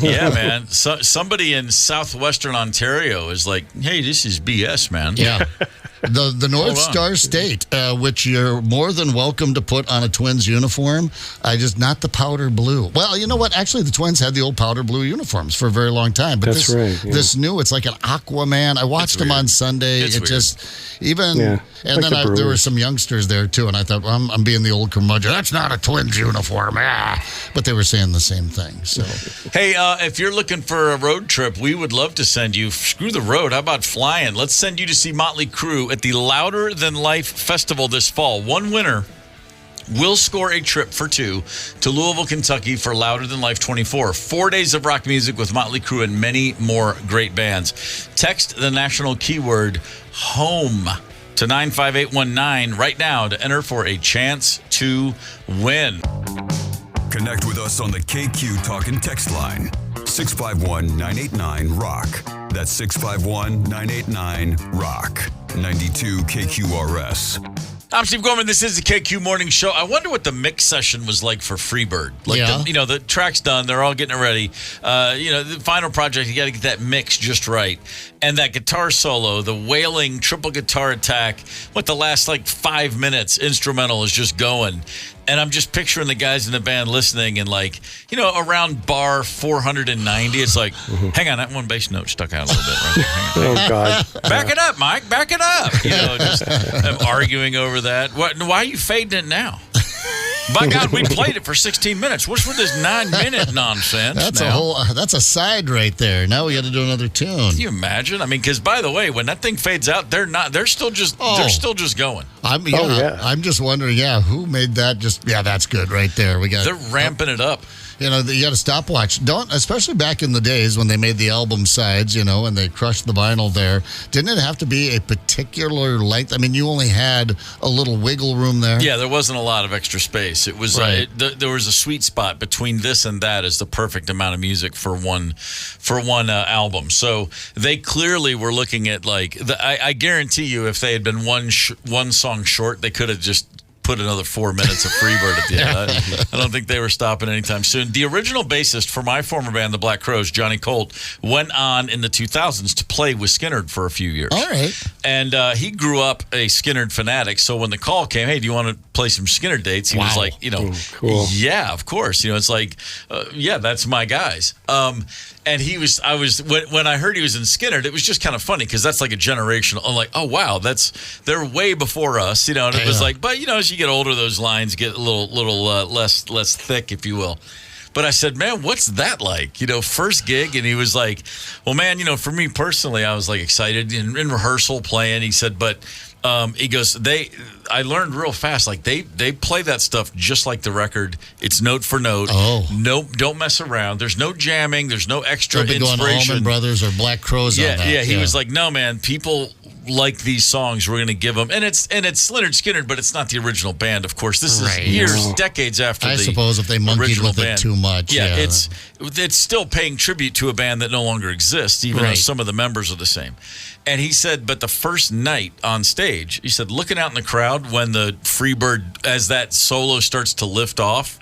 Yeah, man. Somebody in southwestern Ontario is like, hey, this is BS, man. Yeah. The North Star State, which you're more than welcome to put on a Twins uniform, not the powder blue. Well, you know what? Actually, the Twins had the old powder blue uniforms for a very long time. But this new, it's like an Aquaman. I watched them on Sunday. There were some youngsters there too, and I thought, well, I'm being the old curmudgeon. That's not a Twins uniform. But they were saying the same thing. So, hey, if you're looking for a road trip, we would love to send you. Screw the road. How about flying? Let's send you to see Motley Crue at the Louder Than Life Festival this fall. One winner will score a trip for two to Louisville, Kentucky for Louder Than Life 24. 4 days of rock music with Motley Crue and many more great bands. Text the national keyword HOME to 95819 right now to enter for a chance to win. Connect with us on the KQ Talking text line. 651-989-ROCK. That's 651-989-ROCK. 92 KQRS. I'm Steve Gorman. This is the KQ Morning Show. I wonder what the mix session was like for Freebird. The track's done. They're all getting it ready. The final project, you got to get that mix just right. And that guitar solo, the wailing triple guitar attack, the last 5 minutes instrumental is just going. And I'm just picturing the guys in the band listening and around bar 490, it's like, hang on, that one bass note stuck out a little bit right there. Hang on. Oh, God. Back it up, Mike. Back it up. Just them arguing over that. Why are you fading it now? By God, we played it for 16 minutes. What's with this 9-minute nonsense? That's a side right there. Now we got to do another tune. Can you imagine? I mean, because by the way, when that thing fades out, they're still just going. I'm just wondering, who made that? That's good right there. They're ramping it up. You know, you got a stopwatch. Especially back in the days when they made the album sides, you know, and they crushed the vinyl there. Didn't it have to be a particular length? I mean, you only had a little wiggle room there. Yeah, there wasn't a lot of extra space. It was Right. there was a sweet spot between this and that is the perfect amount of music for one album. So they clearly were looking at I guarantee you, if they had been one song short, they could have just put another 4 minutes of Freebird at the end. I don't think they were stopping anytime soon. The original bassist for my former band, the Black Crowes, Johnny Colt, went on in the 2000s to play with Skynyrd for a few years. All right. And he grew up a Skynyrd fanatic. So when the call came, hey, do you want to play some Skynyrd dates? He was like, cool. Yeah, of course. It's like, yeah, that's my guys. And when I heard he was in Skynyrd, it was just kind of funny because that's like a generational. I'm like, oh wow, they're way before us, And it was like, but as you get older, those lines get a little less thick, if you will. But I said, man, what's that like? First gig, and he was like, well, man, for me personally, I was like excited in rehearsal playing. He said, but. He goes, I learned real fast, like they play that stuff just like the record. It's note for note. Oh. No, don't mess around. There's no jamming. There's no extra They'll be going inspiration. Allman Brothers or Black Crowes on that. Yeah, he was like, no, man, people like these songs. We're going to give them. And it's Lynyrd Skynyrd, but it's not the original band, of course. This is years, decades after I the suppose if they monkeyed original with band. it too much. Yeah, it's still paying tribute to a band that no longer exists, even though some of the members are the same. And he said, but the first night on stage, he said, looking out in the crowd when the Freebird, as that solo starts to lift off,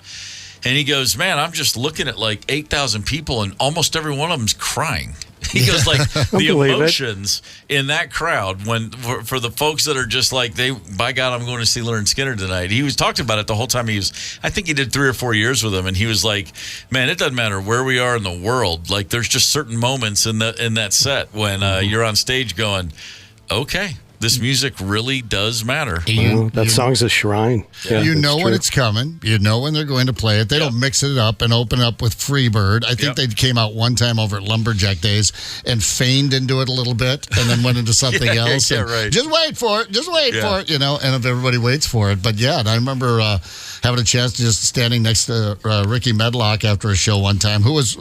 and he goes, man, I'm just looking at like 8,000 people, and almost every one of them's crying. He goes, like, the emotions in that crowd for the folks that are just like, by God, I'm going to see Lynyrd Skynyrd tonight. He was talking about it the whole time. I think he did 3 or 4 years with him, and he was like, man, it doesn't matter where we are in the world. Like, there's just certain moments in that set when you're on stage going, okay, this music really does matter. That song's a shrine. Yeah, you know when it's coming. You know when they're going to play it. They don't mix it up and open up with Freebird. I think they came out one time over at Lumberjack Days and feigned into it a little bit and then went into something else. Right. Just wait for it. Just wait for it, and if everybody waits for it. But yeah, and I remember having a chance to just standing next to Ricky Medlock after a show one time, who was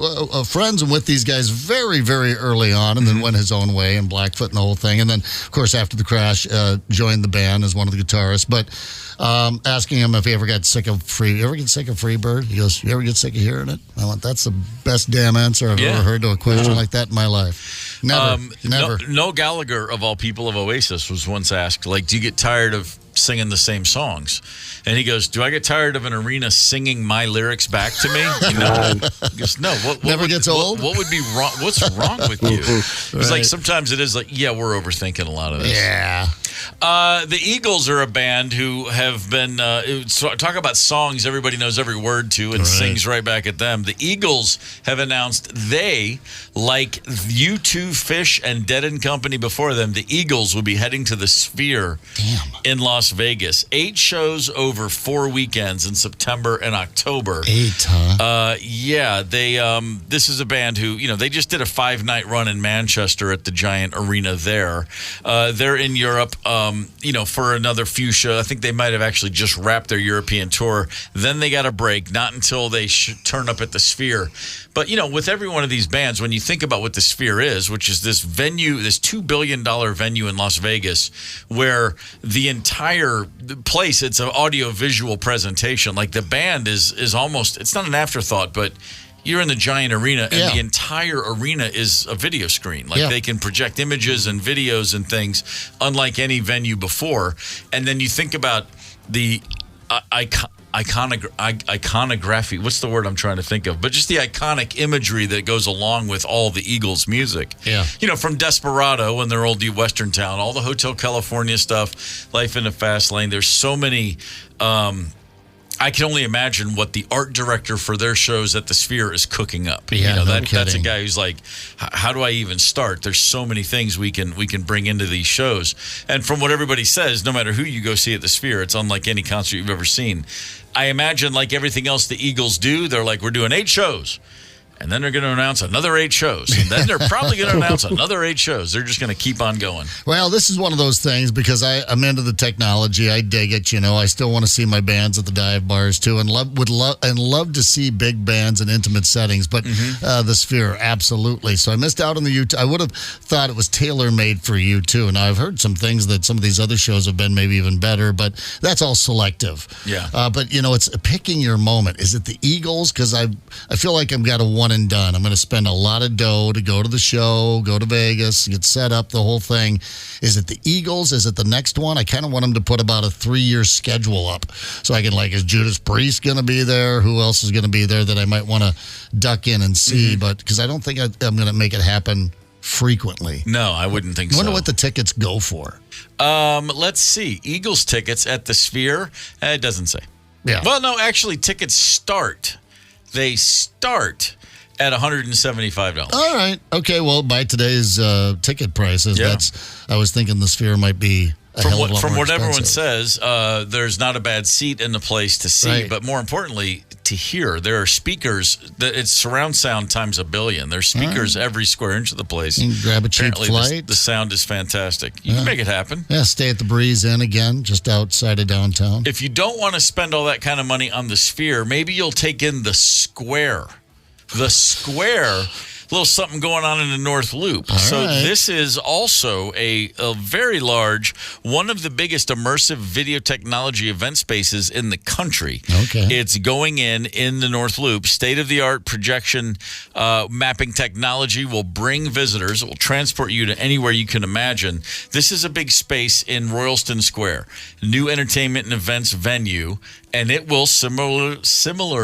friends and with these guys very, very early on, and then went his own way and Blackfoot and the whole thing. And then, of course, after the crash, joined the band as one of the guitarists. But asking him if he ever got sick of Freebird? He goes, you ever get sick of hearing it? I went, that's the best damn answer I've ever heard to a question like that in my life. Never. Noel Gallagher, of all people of Oasis, was once asked, like, do you get tired of singing the same songs? And he goes, do I get tired of an arena singing my lyrics back to me? He goes, no. What never gets old? What would be wrong? What's wrong with you? It's like sometimes it is like, yeah, we're overthinking a lot of this. Yeah. The Eagles are a band who have been talk about songs everybody knows every word to and sings right back at them. The Eagles have announced they, like U2, Fish, and Dead and Company before them, the Eagles will be heading to the Sphere in Las Vegas. 8 shows over 4 weekends in September and October. 8, huh? Yeah, they. This is a band who, they just did a 5-night run in Manchester at the Giant Arena there. They're in Europe, for another few shows. I think they might have actually just wrapped their European tour. Then they got a break, not until they turn up at the Sphere. But, with every one of these bands, when you think about what the Sphere is, which is this venue, this $2 billion venue in Las Vegas, where the entire place, it's an audio-visual presentation. Like, the band is almost, it's not an afterthought, but you're in the Giant Arena, and the entire arena is a video screen. Like, they can project images and videos and things, unlike any venue before. And then you think about the iconography. What's the word I'm trying to think of? But just the iconic imagery that goes along with all the Eagles music. Yeah. From Desperado and their old Western Town, all the Hotel California stuff, Life in the Fast Lane. There's so many. I can only imagine what the art director for their shows at the Sphere is cooking up. Yeah, that's a guy who's like, how do I even start? There's so many things we can bring into these shows. And from what everybody says, no matter who you go see at the Sphere, it's unlike any concert you've ever seen. I imagine, like everything else the Eagles do, they're like, we're doing 8 shows. And then they're going to announce another 8 shows. And then they're probably going to announce another 8 shows. They're just going to keep on going. Well, this is one of those things because I'm into the technology. I dig it. I still want to see my bands at the dive bars too, and love to see big bands in intimate settings. But the Sphere, absolutely. So I missed out on the U2. I would have thought it was tailor-made for U2. Now I've heard some things that some of these other shows have been maybe even better, but that's all selective. Yeah. But it's picking your moment. Is it the Eagles? Because I feel like I've got a one and done. I'm going to spend a lot of dough to go to the show, go to Vegas, get set up, the whole thing. Is it the Eagles? Is it the next one? I kind of want them to put about a 3-year schedule up so I can, is Judas Priest going to be there? Who else is going to be there that I might want to duck in and see? But because I don't think I'm going to make it happen frequently. No, I wouldn't think I so. wonder what the tickets go for. Let's see. Eagles tickets at the Sphere. It doesn't say. Yeah. Well, no, actually, tickets start. They start at $175. All right. Okay. Well, by today's ticket prices, I was thinking the Sphere might be from what everyone says, there's not a bad seat in the place to see, but more importantly, to hear. There are speakers. It's surround sound times a billion. There's speakers every square inch of the place. You can grab a cheap flight. The sound is fantastic. You can make it happen. Yeah, stay at the Breeze Inn again, just outside of downtown. If you don't want to spend all that kind of money on the Sphere, maybe you'll take in the Square. The Square, a little something going on in the North Loop. This is also a very large, one of the biggest immersive video technology event spaces in the country. Okay. It's going in the North Loop. State-of-the-art projection mapping technology will bring visitors. It will transport you to anywhere you can imagine. This is a big space in Royalston Square, new entertainment and events venue. And it will similar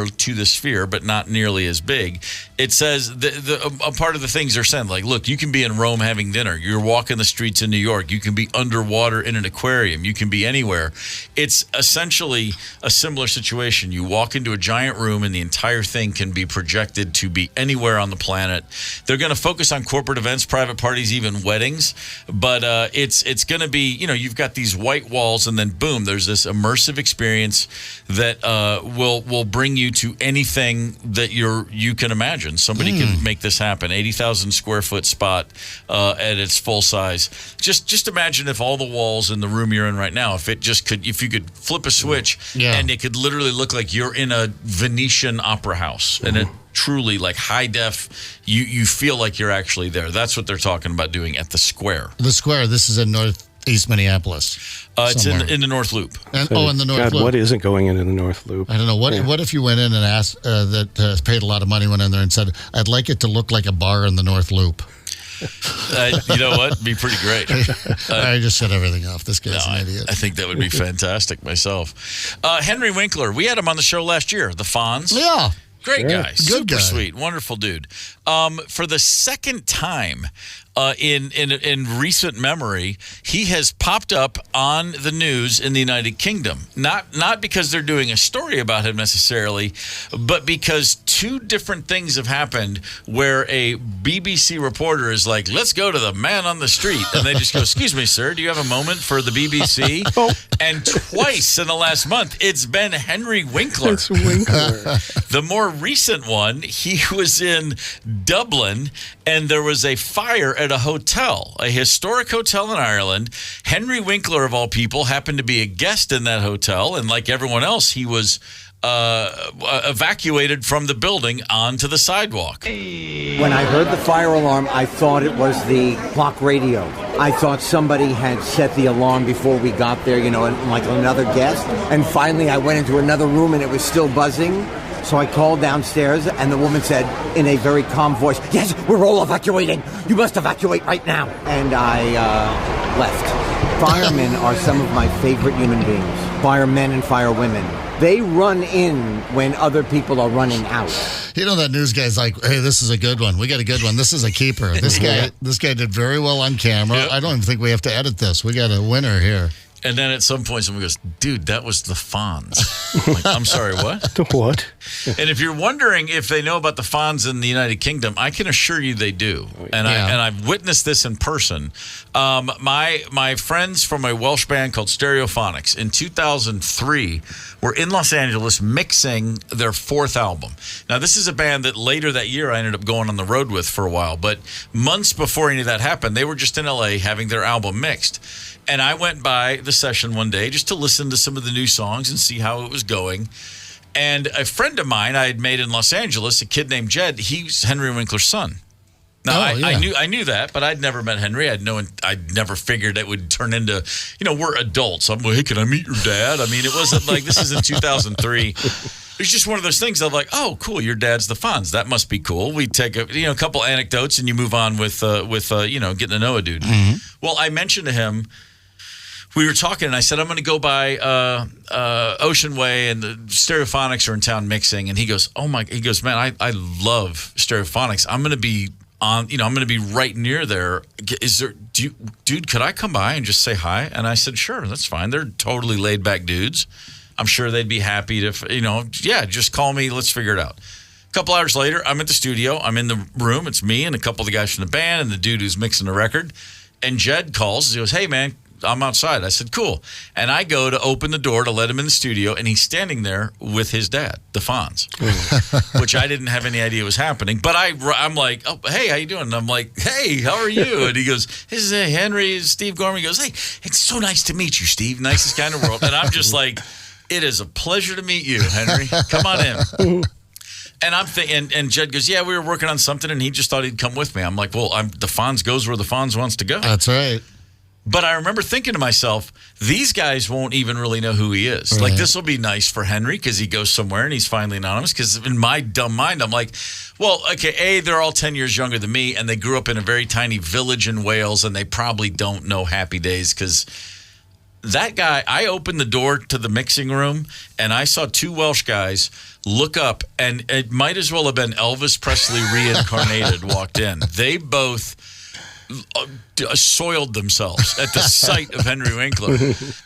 to the Sphere, but not nearly as big. It says a part of the things they're saying, look, you can be in Rome having dinner. You're walking the streets in New York. You can be underwater in an aquarium. You can be anywhere. It's essentially a similar situation. You walk into a giant room, and the entire thing can be projected to be anywhere on the planet. They're going to focus on corporate events, private parties, even weddings. But it's going to be, you've got these white walls, and then boom, there's this immersive experience that will bring you to anything that you can imagine. Somebody can make this happen. 80,000 square foot spot at its full size. Just imagine if all the walls in the room you're in right now, if you could flip a switch and it could literally look like you're in a Venetian opera house, and it truly high def. You feel like you're actually there. That's what they're talking about doing at the Square. The Square. This is in Northeast Minneapolis. It's in the North Loop. In the North Loop. What isn't going into the North Loop? I don't know. What if you went in and asked paid a lot of money, went in there and said, I'd like it to look like a bar in the North Loop? You know what? It'd be pretty great. I just shut everything off. This guy's an idiot. I think that would be fantastic myself. Henry Winkler, we had him on the show last year, the Fonz. Yeah. Great guy. Good Super guy. sweet. Wonderful dude. For the second time in recent memory, he has popped up on the news in the United Kingdom. Not because they're doing a story about him necessarily, but because 2 different things have happened where a BBC reporter is like, let's go to the man on the street. And they just go, excuse me, sir, do you have a moment for the BBC? And twice in the last month, it's been Henry Winkler. It's Winkler. The more recent one, he was in Dublin, and there was a fire at a hotel, a historic hotel in Ireland. Henry Winkler, of all people, happened to be a guest in that hotel, and like everyone else, he was evacuated from the building onto the sidewalk. When I heard the fire alarm, I thought it was the clock radio. I thought somebody had set the alarm before we got there, like another guest. And finally, I went into another room, and it was still buzzing. So I called downstairs, and the woman said in a very calm voice, yes, we're all evacuating. You must evacuate right now. And I left. Firemen are some of my favorite human beings. Firemen and firewomen. They run in when other people are running out. That news guy's like, hey, this is a good one. We got a good one. This is a keeper. This guy did very well on camera. Yep. I don't even think we have to edit this. We got a winner here. And then at some point, someone goes, dude, that was the Fonz. I'm like, I'm sorry, what? The what? And if you're wondering if they know about the Fonz in the United Kingdom, I can assure you they do. And I've witnessed this in person. My friends from a Welsh band called Stereophonics in 2003 were in Los Angeles mixing their 4th album. Now, this is a band that later that year I ended up going on the road with for a while. But months before any of that happened, they were just in LA having their album mixed. And I went by the session one day just to listen to some of the new songs and see how it was going. And a friend of mine I had made in Los Angeles, a kid named Jed, he's Henry Winkler's son. Now, I knew that, but I'd never met Henry. I'd never figured it would turn into, we're adults. I'm like, hey, can I meet your dad? I mean, it wasn't like this is in 2003. It's just one of those things of like, oh, cool, your dad's the Fonz. That must be cool. We take a couple anecdotes and you move on with getting to know a dude. Mm-hmm. Well, I mentioned to him, we were talking, and I said, I'm going to go by Ocean Way, and the Stereophonics are in town mixing. And he goes, man, I love Stereophonics. I'm going to be I'm going to be right near there. Dude, could I come by and just say hi? And I said, sure, that's fine. They're totally laid back dudes. I'm sure they'd be happy to, just call me. Let's figure it out. A couple hours later, I'm at the studio. I'm in the room. It's me and a couple of the guys from the band and the dude who's mixing the record. And Jed calls. He goes, hey, man, I'm outside. I said, cool. And I go to open the door to let him in the studio, and he's standing there with his dad, the Fonz, which I didn't have any idea was happening. But I'm like, oh, hey, how you doing? And I'm like, hey, how are you? And he goes, this is Henry, Steve Gorman. He goes, hey, it's so nice to meet you, Steve. Nicest guy in the world. And I'm just like, it is a pleasure to meet you, Henry. Come on in. And I'm thinking, and Jed goes, yeah, we were working on something, and he just thought he'd come with me. I'm like, well, the Fonz goes where the Fonz wants to go. That's right. But I remember thinking to myself, these guys won't even really know who he is. Right. Like, this will be nice for Henry because he goes somewhere and he's finally anonymous. Because in my dumb mind, I'm like, well, okay, they're all 10 years younger than me, and they grew up in a very tiny village in Wales, and they probably don't know Happy Days because that guy, I opened the door to the mixing room, and I saw 2 Welsh guys look up, and it might as well have been Elvis Presley reincarnated walked in. They both soiled themselves at the sight of Henry Winkler.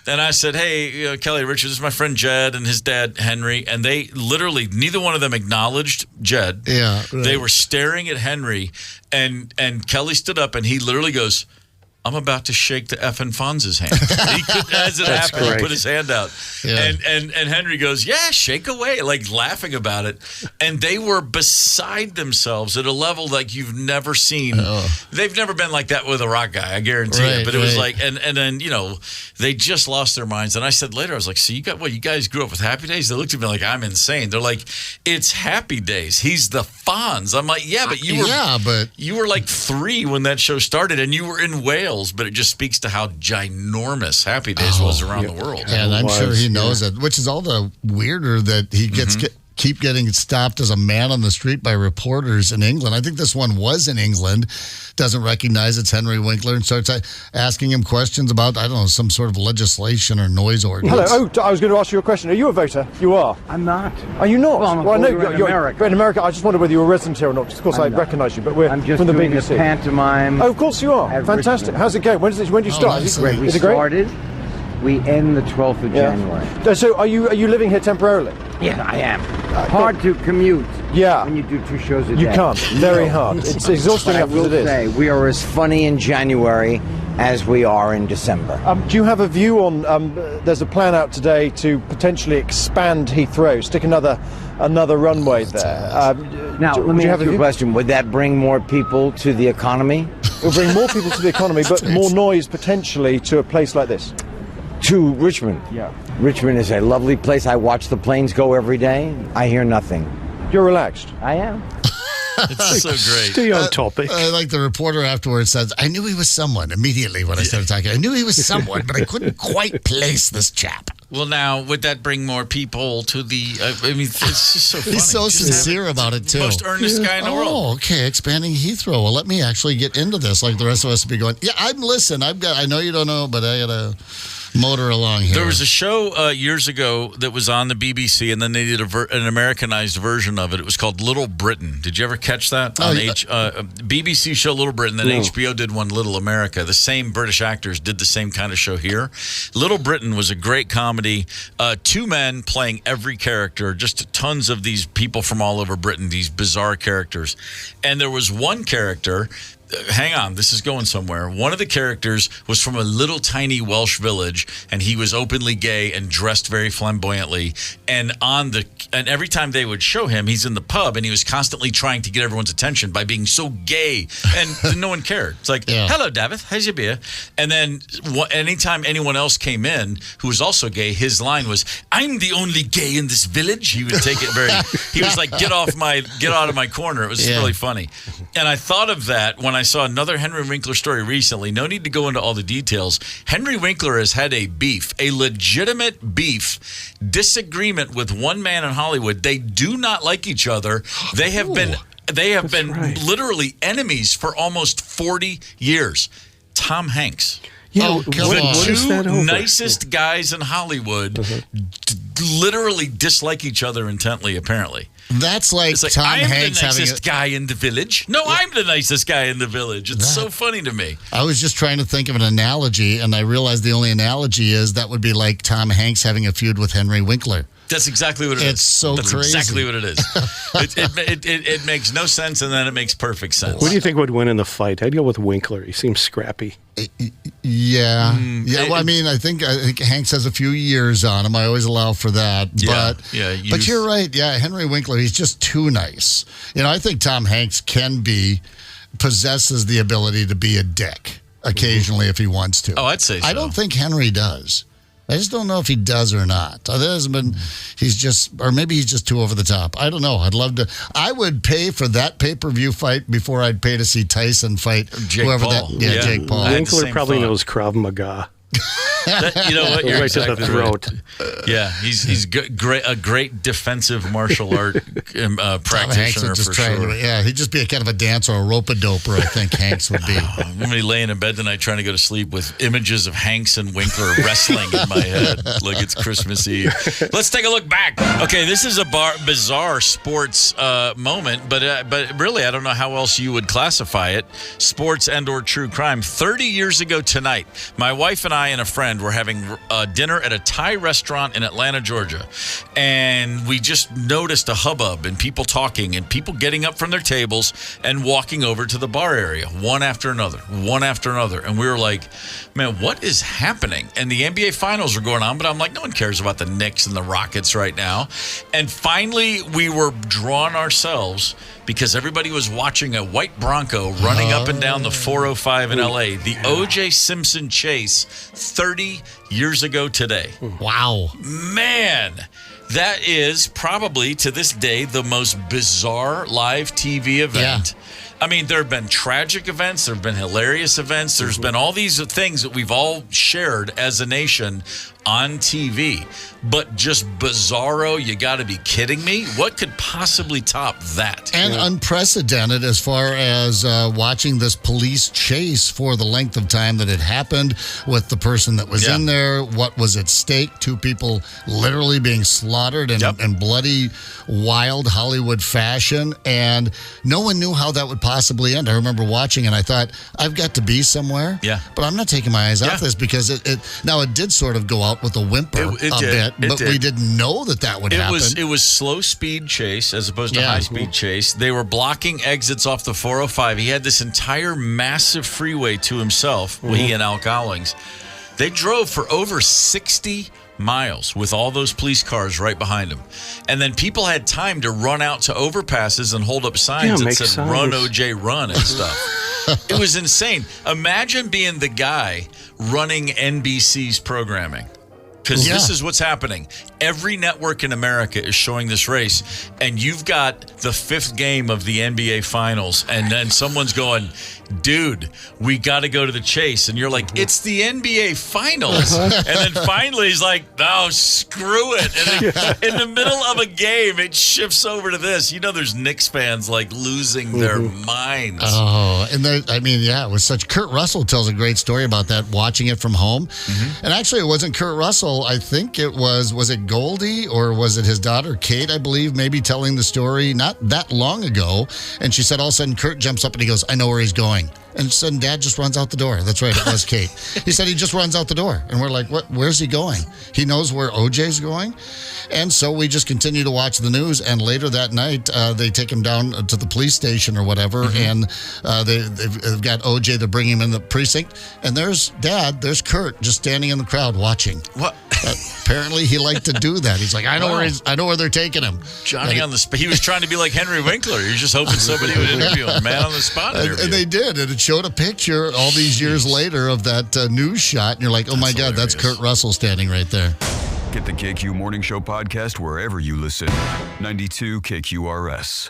And I said, hey, Kelly Richards, this is my friend Jed and his dad Henry. And they literally, neither one of them acknowledged Jed. Yeah, right. They were staring at Henry, and Kelly stood up and he literally goes, I'm about to shake the effing Fonz's hand. He could, as it happened, he put his hand out. Yeah. And Henry goes, yeah, shake away, like laughing about it. And they were beside themselves at a level like you've never seen. They've never been like that with a rock guy, I guarantee it. But it was like, and then, they just lost their minds. And I said later, I was like, so you guys grew up with Happy Days? They looked at me like I'm insane. They're like, it's Happy Days. He's the Fonz. I'm like, yeah, but you were like 3 when that show started, and you were in Wales. But it just speaks to how ginormous Happy Days was around the world. And I'm sure he knows it, which is all the weirder that he gets keep getting stopped as a man on the street by reporters in England. I think this one was in England, doesn't recognize it's Henry Winkler, and starts asking him questions about, I don't know, some sort of legislation or noise ordinance. Hello. I was going to ask you a question. Are you a voter? You are? I'm not. Are you not? Well, I'm in America. In America. I just wondered whether you were a resident here or not. Of course, I recognise you, but I'm just from the doing BBC. A pantomime. Oh, of course you are. Fantastic. Richmond. How's it going? When do you start? Is it great? We end the 12th of January. So are you living here temporarily? Yeah, I am. Hard to commute. Yeah. When you do 2 shows a day. You can't. Very hard. It's exhausting enough as it is. I will say, we are as funny in January as we are in December. Do you have a view on, there's a plan out today to potentially expand Heathrow, stick another runway there. Now, let me ask you a question. Would that bring more people to the economy? It will bring more people to the economy, but more noise potentially to a place like this. To Richmond. Yeah. Richmond is a lovely place. I watch the planes go every day. I hear nothing. You're relaxed. I am. It's so great. Stay on topic. Like the reporter afterwards says, I knew he was someone immediately when I started talking. I knew he was someone, but I couldn't quite place this chap. Well, now, would that bring more people to the... it's just so funny. He's so sincere about it, too. Most earnest guy in the world. Oh, okay, expanding Heathrow. Well, let me actually get into this like the rest of us would be going, yeah, I'm listening. I know you don't know, but I got to... motor along here. There was a show years ago that was on the BBC, and then they did an Americanized version of it. It was called Little Britain. Did you ever catch that? BBC show Little Britain, then HBO did one, Little America. The same British actors did the same kind of show here. Little Britain was a great comedy. Two men playing every character, just tons of these people from all over Britain, these bizarre characters. And there was one character... Hang on, this is going somewhere. One of the characters was from a little tiny Welsh village, and he was openly gay and dressed very flamboyantly. And every time they would show him, he's in the pub, and he was constantly trying to get everyone's attention by being so gay, and no one cared. It's like, hello, David, how's your beer? And then anytime anyone else came in who was also gay, his line was, "I'm the only gay in this village." He would take it very. He was like, get out of my corner. It was really funny, and I thought of that when I saw another Henry Winkler story recently. No need to go into all the details. Henry Winkler has had a legitimate beef, disagreement with one man in Hollywood. They do not like each other. They have been literally enemies for almost 40 years. Tom Hanks. The two nicest guys in Hollywood literally dislike each other intently, apparently. That's like Tom Hanks I'm the nicest guy in the village. No, I'm the nicest guy in the village. It's so funny to me. I was just trying to think of an analogy, and I realized the only analogy is that would be like Tom Hanks having a feud with Henry Winkler. That's exactly what it is. It's so That's crazy. Exactly what it is. It makes no sense, and then it makes perfect sense. Who do you think would win in the fight? I'd go with Winkler. He seems scrappy. Yeah. Well, I mean, I think Hanks has a few years on him. I always allow for that. But you're right. Yeah, Henry Winkler, he's just too nice. I think Tom Hanks possesses the ability to be a dick occasionally if he wants to. Oh, I'd say so. I don't think Henry does. I just don't know if he does or not. Or maybe he's just too over the top. I don't know. I would pay for that pay-per-view fight before I'd pay to see Tyson fight Jake Paul. Jake Paul. Winkler probably knows Krav Maga. You know what? You're right exactly to the throat. Right. Yeah, he's a great defensive martial art practitioner for sure. He'd just be a kind of a dancer or a rope-a-doper, I think Hanks would be. I'm going to be laying in bed tonight trying to go to sleep with images of Hanks and Winkler wrestling in my head like it's Christmas Eve. Let's take a look back. Okay, this is a bizarre sports moment, but really I don't know how else you would classify it. Sports and or true crime. 30 years ago tonight, my wife and I and a friend were having dinner at a Thai restaurant in Atlanta, Georgia. And we just noticed a hubbub and people talking and people getting up from their tables and walking over to the bar area, one after another. And we were like, man, what is happening? And the NBA Finals were going on, but I'm like, no one cares about the Knicks and the Rockets right now. And finally, we were drawn ourselves because everybody was watching a white Bronco running up and down the 405 in L.A., the O.J. Simpson chase 30 years ago today. Wow. Man, that is probably, to this day, the most bizarre live TV event. Yeah. I mean, there have been tragic events. There have been hilarious events. There's been all these things that we've all shared as a nation on TV. But just bizarro, you got to be kidding me. What could possibly top that? And unprecedented as far as watching this police chase for the length of time that it happened with the person that was in there. What was at stake? 2 people literally being slaughtered in bloody, wild Hollywood fashion. And no one knew how that would possibly end. I remember watching and I thought, I've got to be somewhere. Yeah. But I'm not taking my eyes off this because it did sort of go out with a whimper a bit, but we didn't know that would happen. It was slow speed chase as opposed to high speed chase. They were blocking exits off the 405. He had this entire massive freeway to himself, he and Al Collins. They drove for over 60 miles with all those police cars right behind him. And then people had time to run out to overpasses and hold up signs that said, "Run, OJ, run," and stuff. It was insane. Imagine being the guy running NBC's programming. Because this is what's happening. Every network in America is showing this race, and you've got the 5th game of the NBA Finals, and then someone's going, dude, we got to go to the chase. And you're like, it's the NBA Finals. And then finally he's like, no, screw it. And then in the middle of a game, it shifts over to this. You know, there's Knicks fans like losing their minds. Oh, and it was such. Kurt Russell tells a great story about that, watching it from home. And actually, it wasn't Kurt Russell. I think it was it Goldie or was it his daughter, Kate, I believe, maybe telling the story not that long ago. And she said all of a sudden Kurt jumps up and he goes, I know where he's going. And sudden Dad just runs out the door. That's right, it was Kate. He said he just runs out the door. And we're like, what? Where's he going? He knows where OJ's going. And so we just continue to watch the news. And later that night, they take him down to the police station or whatever. And they've got OJ. They're bringing him in the precinct. And there's Dad, there's Kurt just standing in the crowd watching. What? Apparently he liked to do that. He's like, I know where they're taking him. Johnny on the spot. He was trying to be like Henry Winkler. He was just hoping somebody would interview him. Man on the spot interview. And they did. And it showed a picture all these years later of that news shot. And you're like, oh my God, that's Kurt Russell standing right there. Get the KQ Morning Show podcast wherever you listen. 92 KQRS.